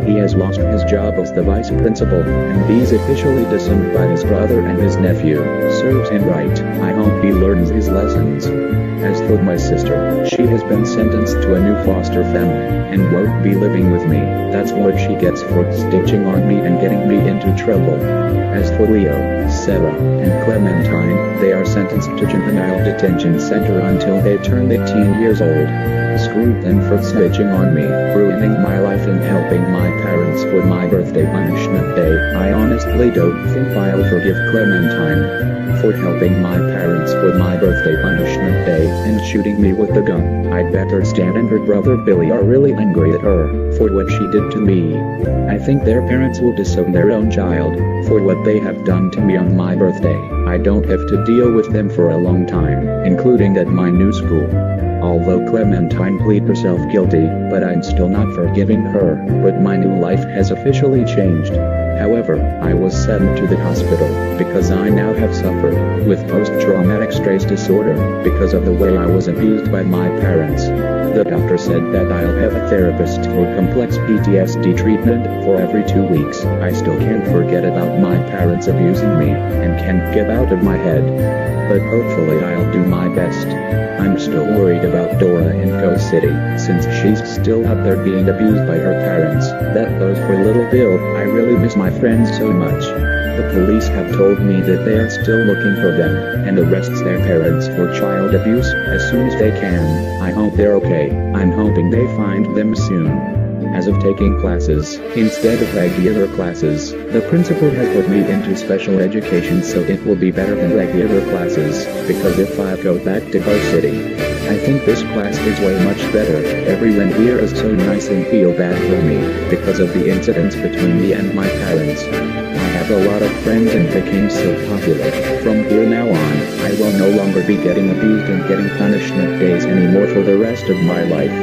He has lost his job as the vice principal, and he's officially disowned by his brother and his nephew. Serves him right. I hope he learns his lessons. As for my sister, she has been sentenced to a new foster family, and won't be living with me. That's what she gets for snitching on me and getting me into trouble. As for Leo, Sarah, and Clementine, they are sentenced to juvenile detention center until they turn 18 years old. Screw them for snitching on me, ruining my life and helping my parents for my birthday punishment day. I honestly don't think I'll forgive Clementine for helping my parents for my birthday punishment day and shooting me with the gun. I bet her Stan and her brother Billy are really angry at her for what she did to me. I think their parents will disown their own child for what they have done to me on my birthday. I don't have to deal with them for a long time, including at my new school. Although Clementine pleaded herself guilty, but I'm still not forgiving her. But my new life has officially changed. However, I was sent to the hospital because I now have suffered with post-traumatic stress disorder because of the way I was abused by my parents. The doctor said that I'll have a therapist for complex PTSD treatment for every 2 weeks. I still can't forget about my parents abusing me and can't get out of my head. But hopefully I'll do my best. I'm still worried about Dora in Ghost City, since she's still out there being abused by her parents. That goes for little Bill. I really miss my friends so much. The police have told me that they are still looking for them, and arrests their parents for child abuse as soon as they can. I hope they're okay. I'm hoping they find them soon. As of taking classes instead of regular classes, the principal has put me into special education so it will be better than regular classes, because if I go back to Ghost City, I think this class is way much better. Everyone here is so nice and feel bad for me, because of the incidents between me and my parents. I have a lot of friends and became so popular. From here now on, I will no longer be getting abused and getting punishment days anymore for the rest of my life.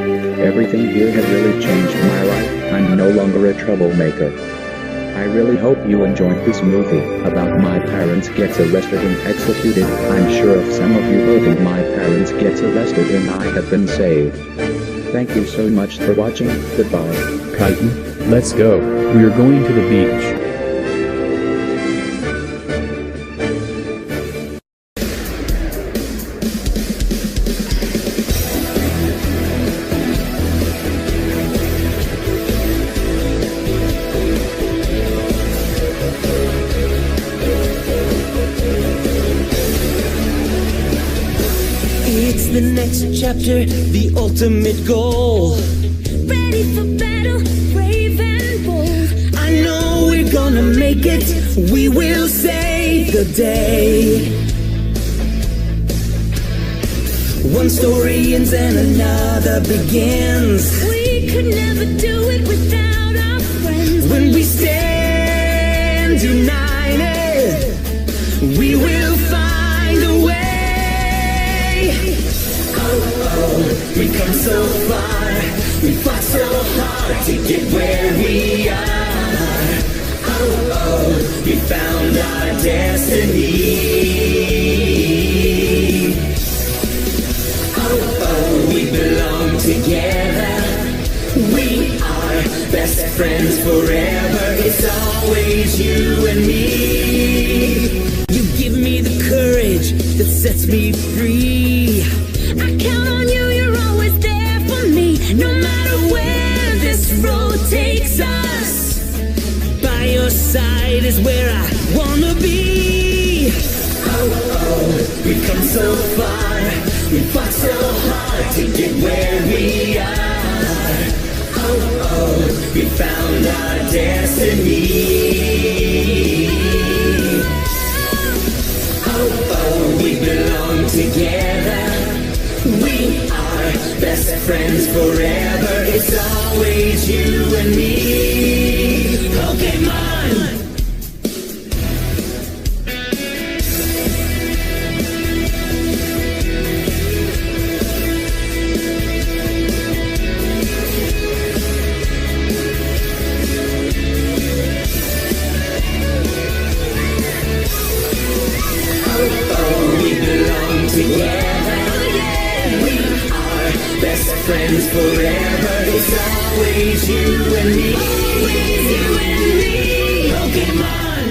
Everything here has really changed my life. I'm no longer a troublemaker. I really hope you enjoyed this movie about my parents gets arrested and executed. I'm sure of some of you hoping my parents gets arrested and I have been saved. Thank you so much for watching. Goodbye. Caillou, let's go. We are going to the beach. It's the next chapter, the ultimate goal. Ready for battle, brave and bold. I know we're gonna make it, we will save the day. One story ends and another begins. We could never do it without our friends. When we stand united, we will find a way. We come so far, we fought so hard to get where we are. We found our destiny. We belong together. We are best friends forever. It's always you and me. You give me the courage that sets me free. I count on you, you're always there for me. No matter where this road takes us, by your side is where I wanna be. We've come so far, we fought so hard to get where we are. We found our destiny. We belong together. We are best friends forever. It's always you and me. Pokemon! friends forever. It's always you and me. Always you and me. Pokemon.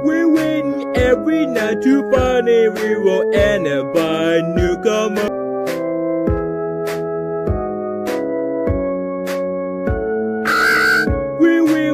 We're waiting every night to find a hero and a buy newcomer.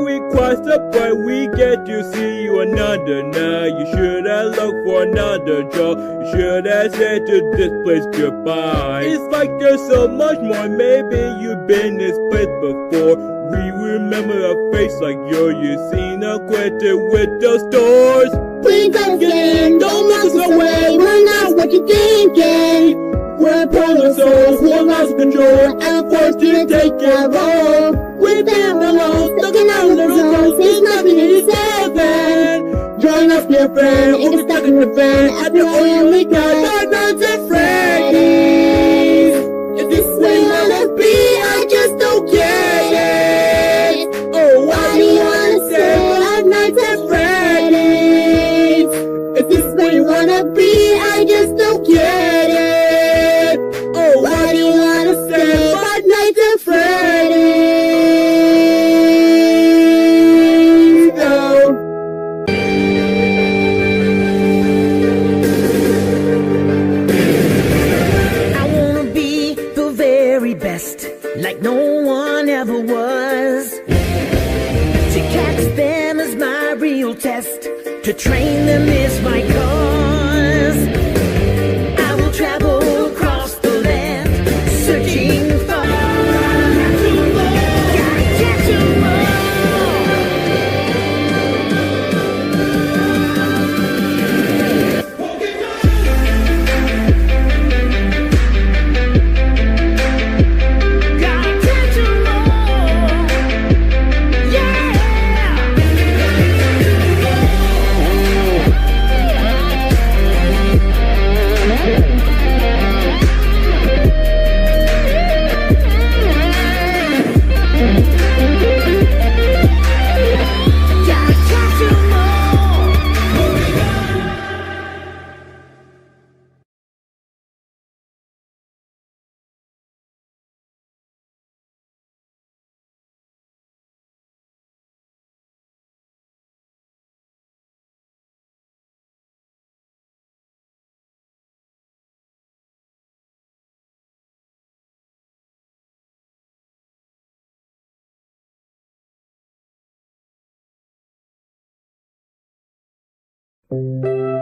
We cross the point, we get to see you another night. You should have looked for another job. You should have said to this place goodbye. It's like there's so much more. Maybe you've been this place before. We remember a face like yours. You seen acquainted with the stores. Please understand, don't look us away. We're not what you're thinking. We're polar souls who are lost control and forced to take a role. We've been alone, stuck in our little zone since 1987. Join us, dear friend, we'll be stuck in the fan at the oil we got. Five Nights at Freddy's. Is this where you wanna be? I just don't get it. Oh, why do you wanna say Five Nights at Freddy's? Is this where you wanna be? I just don't get it. Oh, why do you wanna say Five Nights at Freddy's? Like no one ever was. To catch them is my real test. To train them is my cause. I will travel across the land, searching for Thank you.